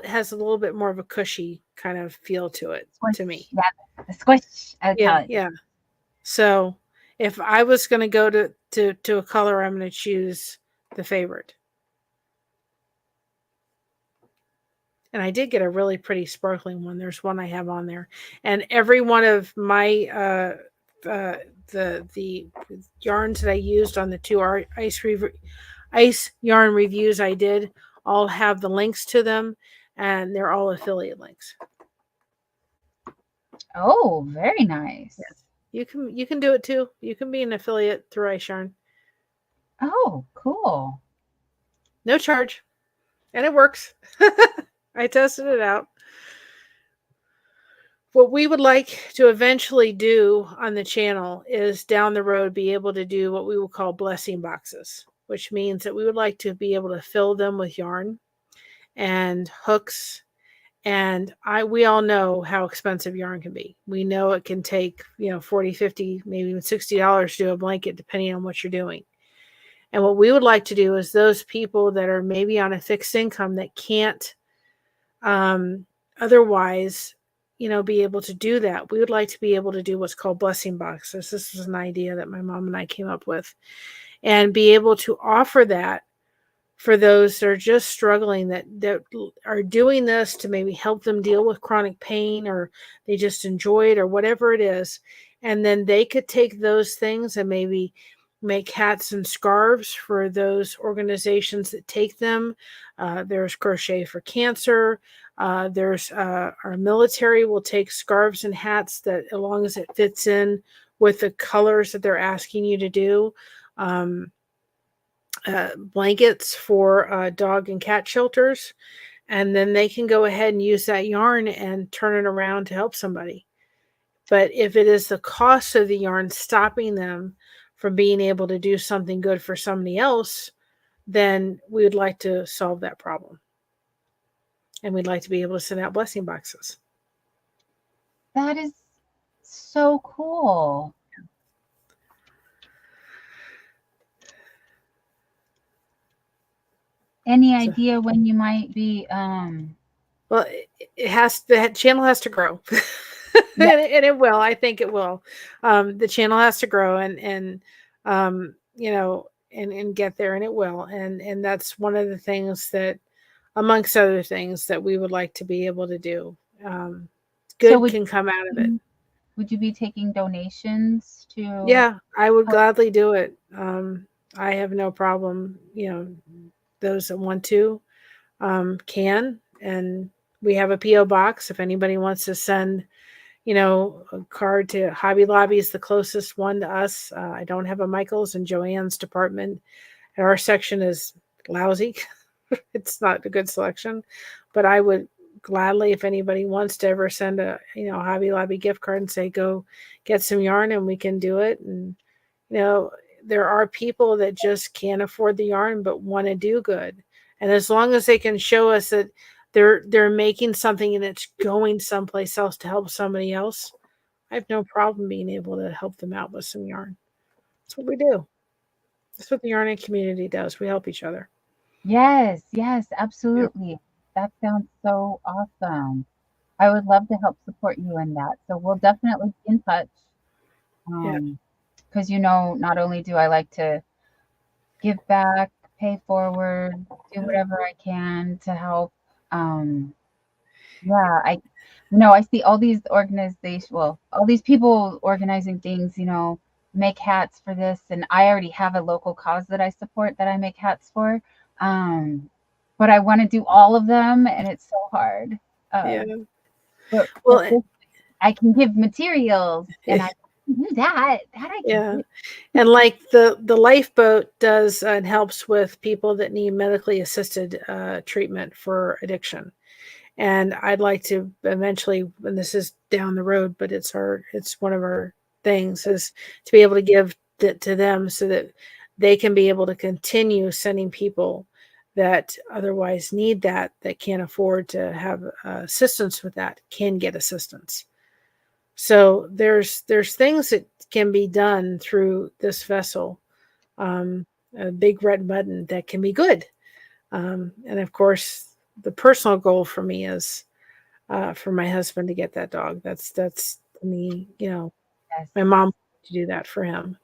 has a little bit more of a cushy kind of feel to it, Squish. to me. Yeah, the squish. Yeah. So if I was going to go to a color, I'm going to choose the favorite. And I did get a really pretty sparkling one. There's one I have on there, and every one of my the yarns that I used on the 2 ice yarn reviews I did all have the links to them, and they're all affiliate links. Oh, very nice. Yes. You can do it too. You can be an affiliate through Ice Yarn. Oh, cool. No charge. And it works. I tested it out. What we would like to eventually do on the channel is down the road be able to do what we will call blessing boxes, which means that we would like to be able to fill them with yarn and hooks. And we all know how expensive yarn can be. We know it can take, $40, $50, maybe even $60 to do a blanket, depending on what you're doing. And what we would like to do is those people that are maybe on a fixed income that can't otherwise, be able to do that. We would like to be able to do what's called blessing boxes. This was an idea that my mom and I came up with, and be able to offer that for those that are just struggling, that are doing this to maybe help them deal with chronic pain, or they just enjoy it, or whatever it is. And then they could take those things and maybe make hats and scarves for those organizations that take them. There's Crochet for Cancer. There's our military will take scarves and hats that, as long as it fits in with the colors that they're asking you to do. Blankets for dog and cat shelters, and then they can go ahead and use that yarn and turn it around to help somebody. But if it is the cost of the yarn stopping them from being able to do something good for somebody else, then we would like to solve that problem. And we'd like to be able to send out blessing boxes. That is so cool. Any idea when you might be well, the channel has to grow. Yeah. and it will. I think it will. The channel has to grow and you know, and get there, and it will. And that's one of the things that, amongst other things, that we would like to be able to do. Good can come out of it. Would you be taking donations to? Yeah, I would gladly do it. I have no problem. You know, those that want to can, and we have a PO box if anybody wants to send, you know, a card to Hobby Lobby is the closest one to us. I don't have a Michael's, and Joanne's department and our section is lousy. It's not a good selection, but I would gladly, if anybody wants to ever send a, you know, Hobby Lobby gift card and say, go get some yarn and we can do it. And, you know, there are people that just can't afford the yarn, but want to do good. And as long as they can show us that they're making something and it's going someplace else to help somebody else, I have no problem being able to help them out with some yarn. That's what we do. That's what the yarning community does. We help each other. Yes, absolutely. That sounds so awesome. I would love to help support you in that. So we'll definitely be in touch. Because you know, not only do I like to give back, pay forward, do whatever I can to help. Yeah, I see all these organizations, well, all these people organizing things, you know, make hats for this, and I already have a local cause that I support that I make hats for. But I want to do all of them, and it's so hard. But Well, I can give materials, and I can do that. That I can do. And like the lifeboat does and helps with people that need medically assisted treatment for addiction. And I'd like to eventually, and this is down the road, but it's one of our things, is to be able to give to them so that they can be able to continue sending people that otherwise need that can't afford to have assistance with that, can get assistance. So there's things that can be done through this vessel, a big red button that can be good. And of course, the personal goal for me is for my husband to get that dog. That's me, you know, my mom to do that for him.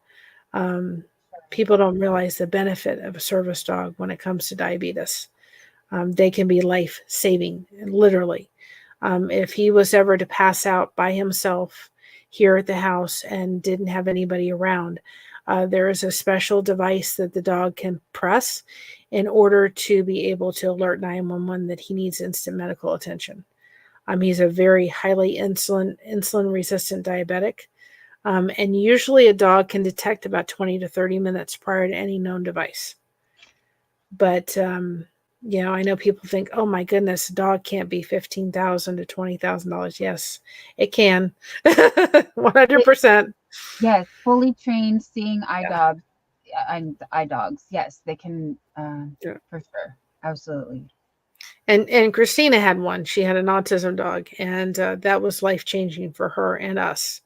People don't realize the benefit of a service dog when it comes to diabetes. They can be life-saving, literally. If he was ever to pass out by himself here at the house and didn't have anybody around, there is a special device that the dog can press in order to be able to alert 911 that he needs instant medical attention. He's a very highly insulin-resistant diabetic. And usually a dog can detect about 20 to 30 minutes prior to any known device. But, you know, I know people think, oh my goodness, a dog can't be $15,000 to $20,000. Yes, it can. 100%. Yes, fully trained seeing eye dogs and eye dogs. Yes, they can for sure. Absolutely. And Christina had one. She had an autism dog, and that was life-changing for her and us.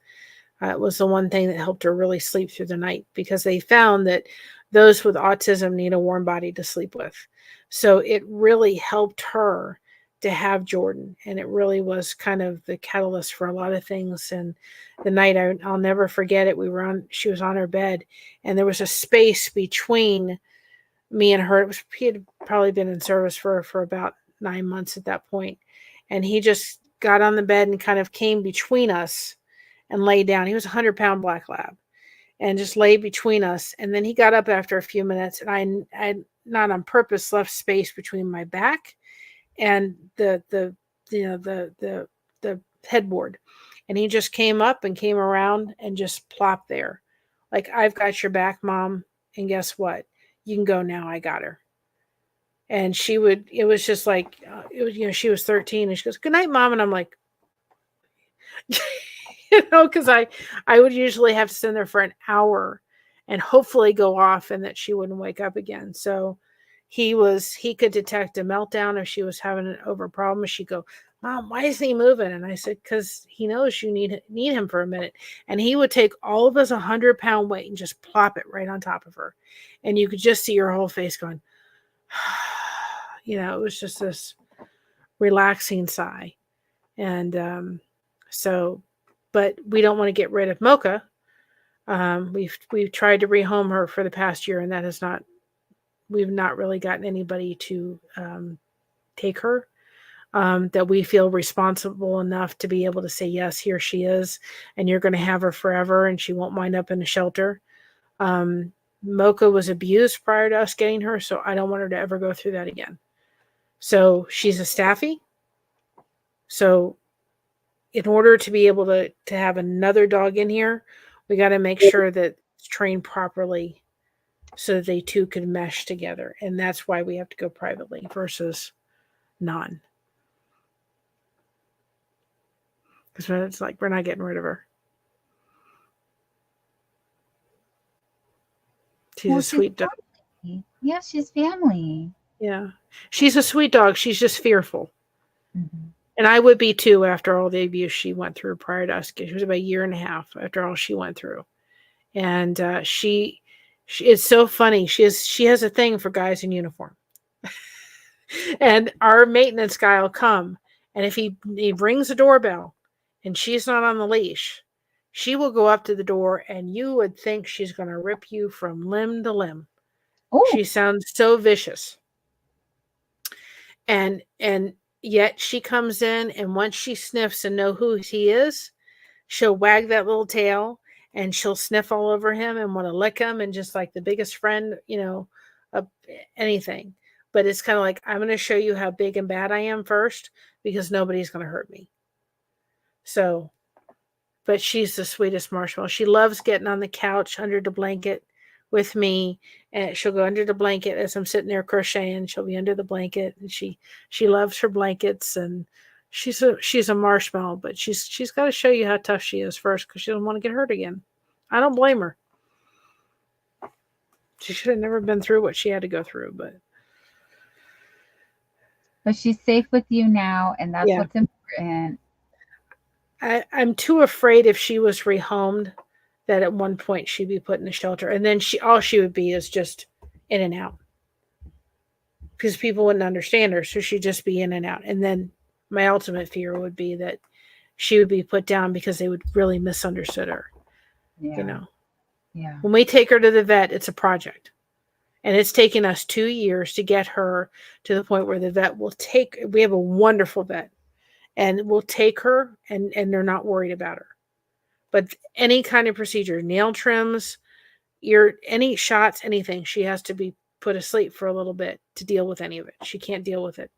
It was the one thing that helped her really sleep through the night, because they found that those with autism need a warm body to sleep with. So it really helped her to have Jordan, and it really was kind of the catalyst for a lot of things. And the night, I'll never forget it. She was on her bed, and there was a space between me and her. He had probably been in service for about 9 months at that point, and he just got on the bed and kind of came between us and lay down. He was a 100-pound black lab, and just lay between us. And then he got up after a few minutes, and I not on purpose left space between my back and the headboard, and he just came up and came around and just plopped there, like, I've got your back, Mom, and guess what? You can go now. I got her. And it was just like, it was, she was 13, and she goes, "Good night, Mom," and I'm like, because I would usually have to sit there for an hour and hopefully go off and that she wouldn't wake up again. So he could detect a meltdown if she was having an over problem. She'd go, "Mom, why isn't he moving?" And I said, "Because he knows you need him for a minute." And he would take all of his 100-pound weight and just plop it right on top of her. And you could just see her whole face going, it was just this relaxing sigh. And but we don't want to get rid of Mocha. We've tried to rehome her for the past year, and we've not really gotten anybody to take her that we feel responsible enough to be able to say, yes, here she is, and you're going to have her forever, and she won't wind up in a shelter. Mocha was abused prior to us getting her, so I don't want her to ever go through that again. So she's a staffy. So in order to be able to have another dog in here, we got to make sure that it's trained properly so that they two can mesh together. And that's why we have to go privately versus non. Because it's like, we're not getting rid of her. She's a sweet dog. Yeah, she's family. Yeah. She's a sweet dog. She's just fearful. Mm-hmm. And I would be too after all the abuse she went through prior to us. She was about a year and a half after all she went through. And she it's so funny. She has a thing for guys in uniform. And our maintenance guy will come, and if he rings the doorbell and she's not on the leash, she will go up to the door, and you would think she's going to rip you from limb to limb. Ooh. She sounds so vicious. And yet she comes in, and once she sniffs and know who he is, she'll wag that little tail, and she'll sniff all over him and want to lick him, and just like the biggest friend, of anything. But it's kind of like, I'm going to show you how big and bad I am first, because nobody's going to hurt me. So, but she's the sweetest marshmallow. She loves getting on the couch under the blanket with me, and she'll go under the blanket as I'm sitting there crocheting. She'll be under the blanket, and she loves her blankets, and she's a marshmallow. But she's got to show you how tough she is first, because she doesn't want to get hurt again. I don't blame her. She should have never been through what she had to go through, but she's safe with you now, and that's what's important. I'm too afraid if she was rehomed that at one point she'd be put in a shelter, and then all she would be is just in and out, because people wouldn't understand her, so she'd just be in and out. And then my ultimate fear would be that she would be put down because they would really misunderstood her. Yeah. When we take her to the vet, it's a project. And it's taken us 2 years to get her to the point where the vet will we have a wonderful vet, and we'll take her, and they're not worried about her. But any kind of procedure, nail trims, any shots, anything, she has to be put asleep for a little bit to deal with any of it. She can't deal with it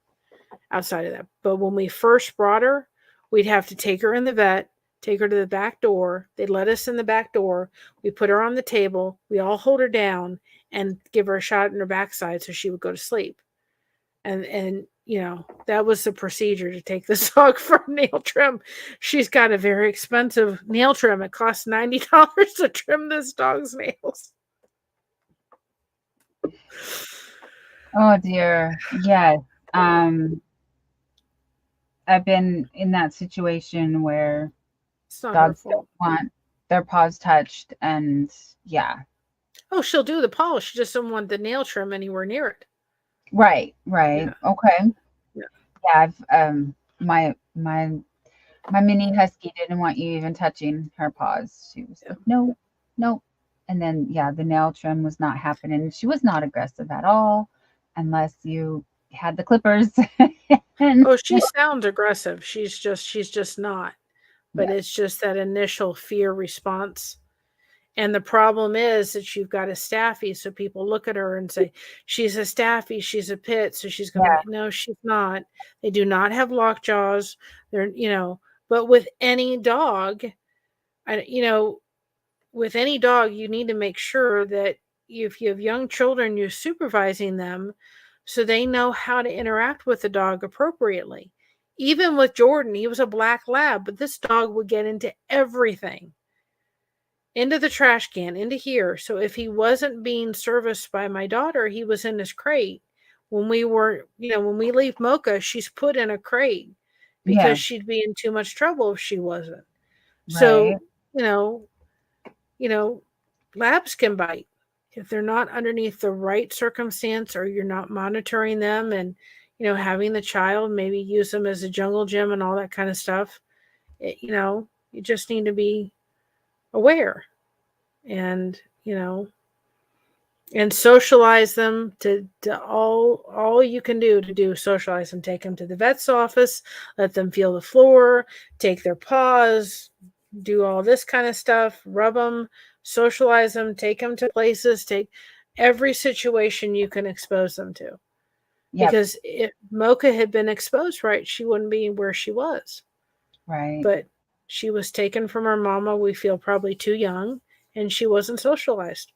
outside of that. But when we first brought her, we'd have to take her in the vet, take her to the back door. They'd let us in the back door. We put her on the table. We all hold her down and give her a shot in her backside so she would go to sleep. And that was the procedure to take this dog for a nail trim. She's got a very expensive nail trim. It costs $90 to trim this dog's nails. Oh dear. Yes. I've been in that situation where dogs don't want their paws touched, and Oh, she'll do the polish. She just doesn't want the nail trim anywhere near it. Right. Yeah. Okay. Yeah. I've my mini husky didn't want you even touching her paws. She was like, no. And then, yeah, the nail trim was not happening. She was not aggressive at all, unless you had the clippers. And Oh, she sounds aggressive. She's just not. But yeah, it's just that initial fear response. And the problem is that you've got a staffy, so people look at her and say, she's a staffy, she's a pit, so she's going to yeah, be, no, she's not. They do not have lock jaws. They're, but with any dog, I, you know, with any dog, you need to make sure that if you have young children, you're supervising them so they know how to interact with the dog appropriately. Even with Jordan, he was a black lab, but this dog would get into everything, into the trash can, into here. So if he wasn't being serviced by my daughter, he was in his crate. When we leave Mocha, she's put in a crate yeah, because she'd be in too much trouble if she wasn't. right. So, you know, you know, labs can bite if they're not underneath the right circumstance, or you're not monitoring them and, having the child maybe use them as a jungle gym and all that kind of stuff. You just need to be aware, and, and socialize them to all you can do socialize them. Take them to the vet's office, let them feel the floor, take their paws, do all this kind of stuff, rub them, socialize them, take them to places, take every situation you can expose them to. Yep, Because if Mocha had been exposed right, she wouldn't be where she was. right. But she was taken from her mama, we feel probably too young, and she wasn't socialized.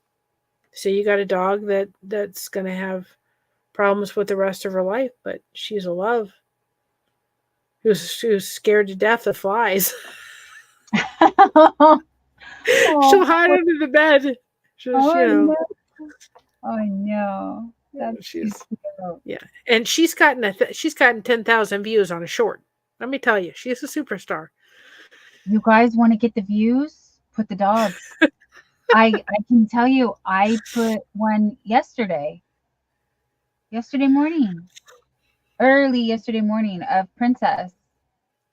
So you got a dog that's going to have problems with the rest of her life, but she's a love. Who's scared to death of flies. She'll hide Oh, under the bed. Just, oh no. Oh no. That's too she's cute. yeah, and she's gotten 10,000 views on a short. Let me tell you, she's a superstar. You guys want to get the views? Put the dogs. I can tell you, I put one yesterday morning, early yesterday morning, of Princess.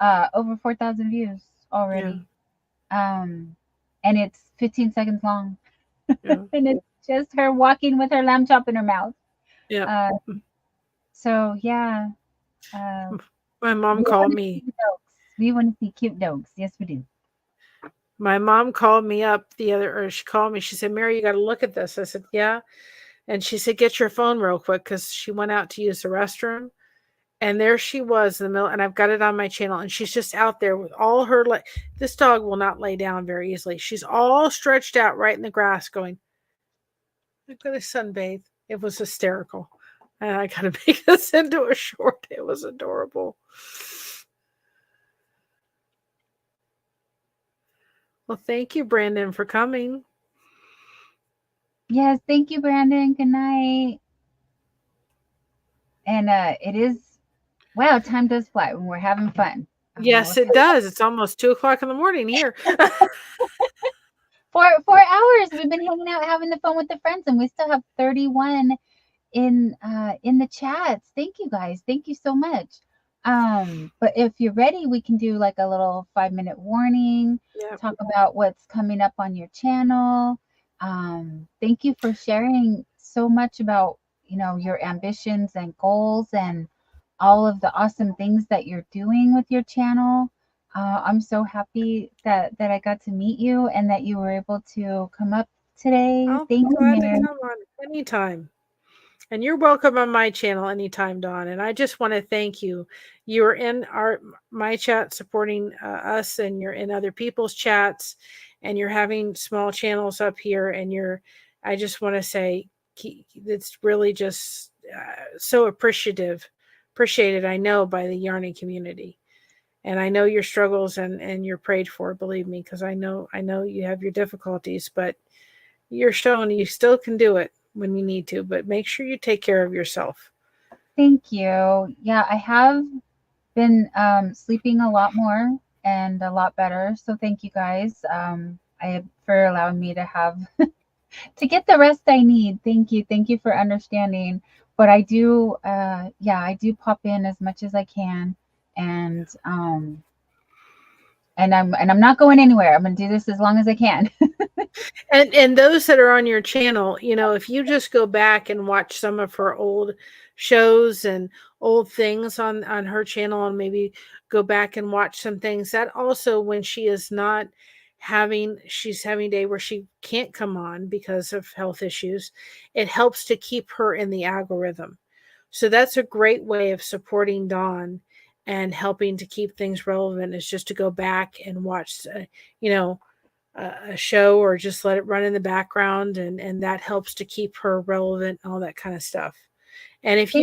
Over 4,000 views Yeah, already. And it's 15 seconds long, yeah, and it's just her walking with her lamb chop in her mouth. yeah. Uh, so yeah, uh, My we mom want called to me. see the dogs. We want to see cute dogs. Yes, we do. My mom called me up or she called me. She said, "Mary, you got to look at this." I said, "Yeah." And she said, "Get your phone real quick," because she went out to use the restroom. And there she was in the middle, and I've got it on my channel, and she's just out there with all her this dog will not lay down very easily. She's all stretched out right in the grass going, I'm going to sunbathe. It was hysterical. And I got to make this into a short. It was adorable. Well, thank you, Brandon, for coming. Yes, thank you, Brandon. Good night. And it is, wow, time does fly when we're having fun. Yes, it does. It's almost 2:00 in the morning here. 4 hours we've been hanging out having the fun with the friends, and we still have 31 in the chats. Thank you guys. Thank you so much. But if you're ready, we can do like a little 5-minute warning, Yep. talk about what's coming up on your channel. Thank you for sharing so much about, your ambitions and goals and all of the awesome things that you're doing with your channel. I'm so happy that I got to meet you and that you were able to come up today. I'll be Thank you, glad to Mary. come on anytime. And you're welcome on my channel anytime, Dawn. And I just want to thank you. You are in my chat supporting us, and you're in other people's chats, and you're having small channels up here. And I just want to say it's really just so appreciated, I know, by the yarning community. And I know your struggles, and you're prayed for, believe me, because I know you have your difficulties, but you're showing you still can do it when you need to, but make sure you take care of yourself. Thank you. Yeah, I have been sleeping a lot more and a lot better. So thank you guys. For allowing me to have to get the rest I need. Thank you. Thank you for understanding. But I do I do pop in as much as I can, and I'm not going anywhere. I'm gonna do this as long as I can. And those that are on your channel, if you just go back and watch some of her old shows and old things on her channel, and maybe go back and watch some things, that also, when she is not she's having a day where she can't come on because of health issues, it helps to keep her in the algorithm. So that's a great way of supporting Dawn and helping to keep things relevant, is just to go back and watch, you know, a show, or just let it run in the background, and that helps to keep her relevant and all that kind of stuff. And if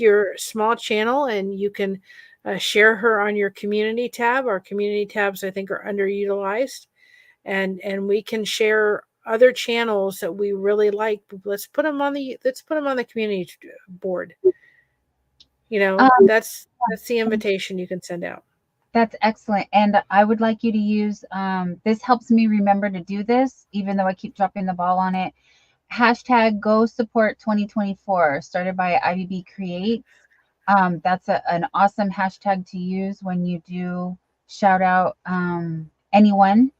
you're a small channel and you can share her on your community tab, our community tabs I think are underutilized, and we can share other channels that we really like. Let's put them on the community board. Um, That's the invitation you can send out. that's excellent. And I would like you to use, this helps me remember to do this, even though I keep dropping the ball on it. Hashtag Go Support 2024, started by IBB Creates. That's an awesome hashtag to use when you do shout out anyone,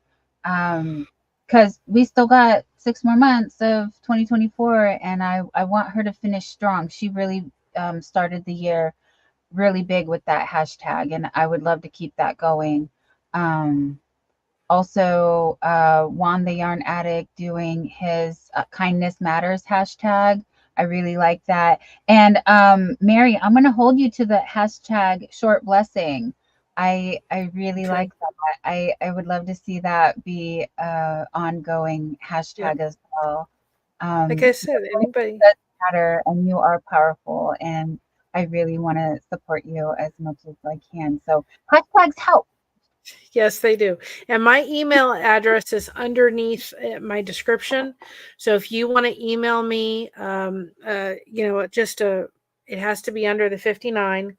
because we still got 6 more months of 2024, and I want her to finish strong. She really started the year really big with that hashtag, and I would love to keep that going. Um, Also, Juan the Yarn Addict doing his Kindness Matters hashtag. I really like that. And Mary, I'm going to hold you to the hashtag Short Blessing. I really Okay. like that. I would love to see that be a ongoing Yep. hashtag as well. Like I Your said, voice anybody. does matter, and you are powerful. And I really want to support you as much as I can. So hashtags help. Yes, they do. And my email address is underneath my description. So if you want to email me, it has to be under the 59,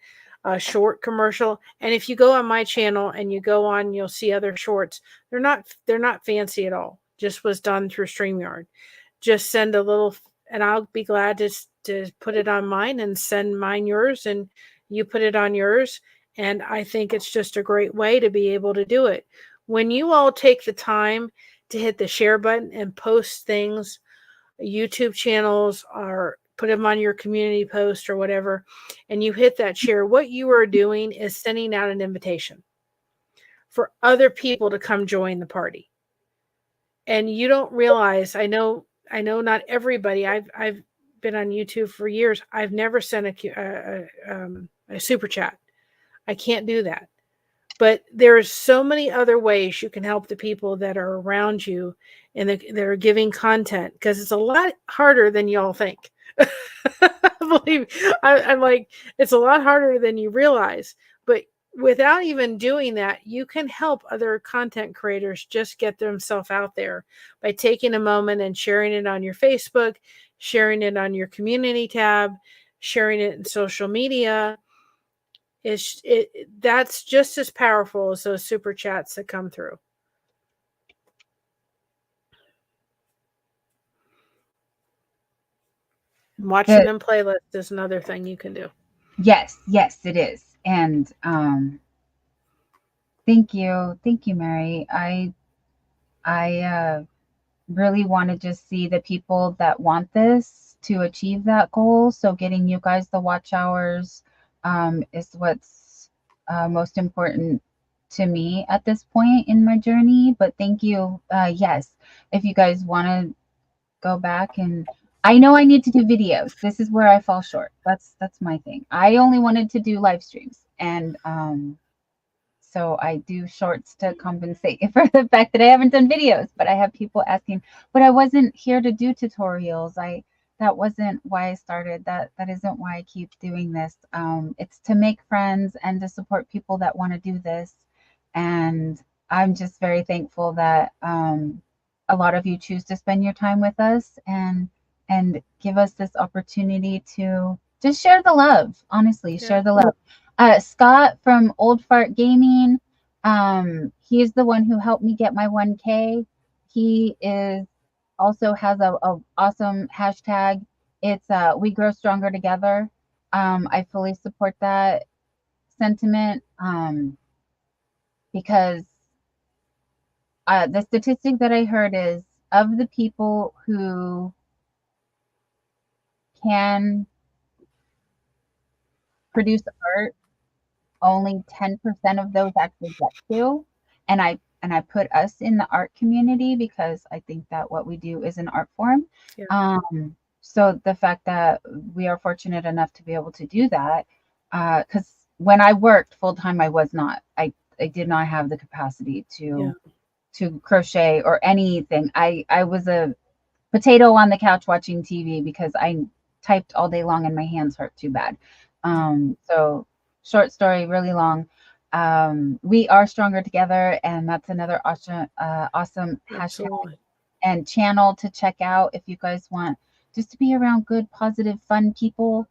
short commercial. And if you go on my channel and you go on, you'll see other shorts. They're not fancy at all. Just was done through StreamYard. Just send a little, and I'll be glad to put it on mine and send mine yours, and you put it on yours. And I think it's just a great way to be able to do it. When you all take the time to hit the share button and post things, YouTube channels, or put them on your community post or whatever, and you hit that share, what you are doing is sending out an invitation for other people to come join the party. And you don't realize, I know not everybody. I've been on YouTube for years. I've never sent a super chat. I can't do that. But there's so many other ways you can help the people that are around you, and that are giving content, because it's a lot harder than y'all think. Believe me, I'm like, it's a lot harder than you realize. But without even doing that, you can help other content creators just get themselves out there by taking a moment and sharing it on your Facebook, sharing it on your community tab, sharing it in social media. That's just as powerful as those super chats that come through. Watching The them playlist is another thing you can do. Yes, yes, it is. And thank you, Mary. I really want to just see the people that want this to achieve that goal. So getting you guys the watch hours is what's most important to me at this point in my journey. But thank you. Yes, if you guys want to go back, and I know I need to do videos. This is where I fall short. That's my thing. I only wanted to do live streams, and so I do shorts to compensate for the fact that I haven't done videos. But I have people asking, but I wasn't here to do tutorials. That wasn't why I started. That isn't why I keep doing this. It's to make friends and to support people that want to do this. And I'm just very thankful that a lot of you choose to spend your time with us, and give us this opportunity to just share the love. Honestly, Yeah. share the love. Scott from Old Fart Gaming, he's the one who helped me get my 1K. He is also has a awesome hashtag. It's We Grow Stronger Together. I fully support that sentiment, because the statistic that I heard is of the people who can produce art, only 10% of those actually get to. And I put us in the art community because I think that what we do is an art form. Yeah. So the fact that we are fortunate enough to be able to do that, because when I worked full time, I was not. I did not have the capacity Yeah. to crochet or anything. I was a potato on the couch watching TV because I typed all day long and my hands hurt too bad. So short story, really long. We are stronger together, and that's another awesome hashtag Absolutely. and channel to check out if you guys want just to be around good, positive, fun people.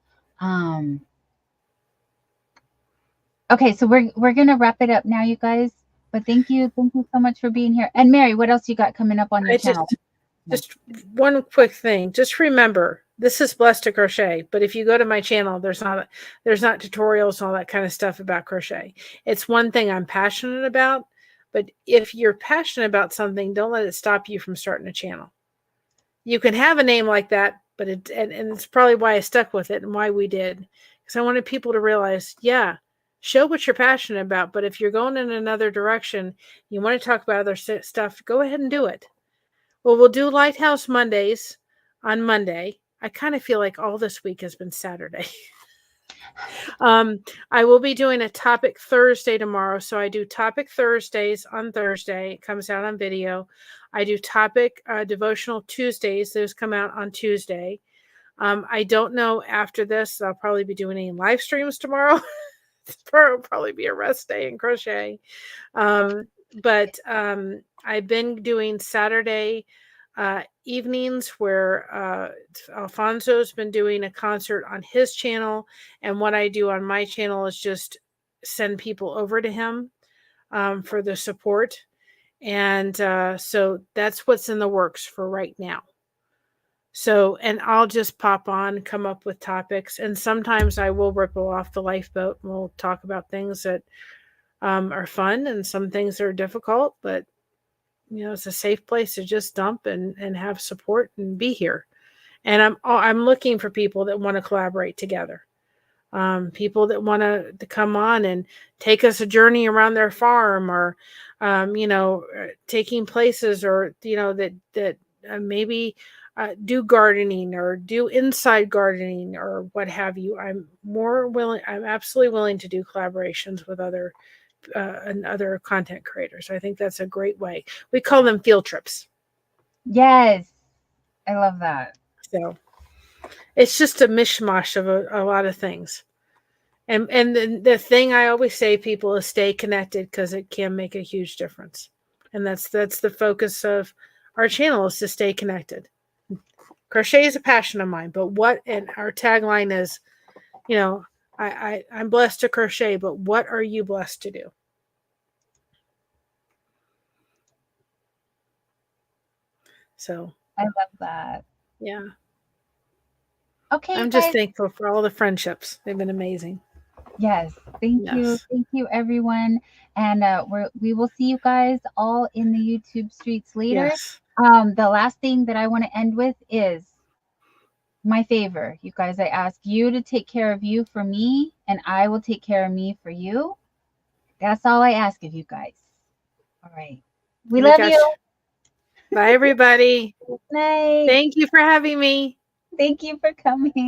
Okay, so we're gonna wrap it up now, you guys. But thank you so much for being here. And Mary, what else you got coming up on your I channel? just one quick thing. Just remember, this is Blessed to Crochet, but if you go to my channel, there's not tutorials and all that kind of stuff about crochet. It's one thing I'm passionate about, but if you're passionate about something, don't let it stop you from starting a channel. You can have a name like that, but and it's probably why I stuck with it and why we did, because I wanted people to realize, yeah, show what you're passionate about, but if you're going in another direction, you want to talk about other stuff, go ahead and do it. Well, we'll do Lighthouse Mondays on Monday. I kind of feel like all this week has been Saturday. I will be doing a topic Thursday tomorrow. So I do topic Thursdays on Thursday. It comes out on video. I do topic devotional Tuesdays. Those come out on Tuesday. I don't know after this. I'll probably be doing any live streams tomorrow. It'll probably be a rest day in crochet. But I've been doing Saturday evenings where Alfonso's been doing a concert on his channel, and what I do on my channel is just send people over to him for the support. And so that's what's in the works for right now. So, and I'll just pop on, come up with topics, and sometimes I will ripple off the lifeboat and we'll talk about things that are fun and some things that are difficult, but it's a safe place to just dump and have support and be here. And I'm looking for people that want to collaborate together. People that want to come on and take us a journey around their farm, or taking places, or that maybe do gardening or do inside gardening or what have you. I'm absolutely willing to do collaborations with other and other content creators. I think that's a great way. We call them field trips. Yes, I love that. So it's just a mishmash of a lot of things. And the thing I always say, people, is stay connected, because it can make a huge difference. And that's the focus of our channel, is to stay connected. Crochet is a passion of mine, and our tagline is, I'm blessed to crochet, but what are you blessed to do? So I love that. yeah. Okay, I'm guys. just thankful for all the friendships. They've been amazing. Yes, thank you. Yes. Thank you, everyone. And we will see you guys all in the YouTube streets later. Yes. The last thing that I want to end with is my favor. You guys, I ask you to take care of you for me, and I will take care of me for you. That's all I ask of you guys. All right. We love you. Bye, everybody. Good night. Thank you for having me. Thank you for coming.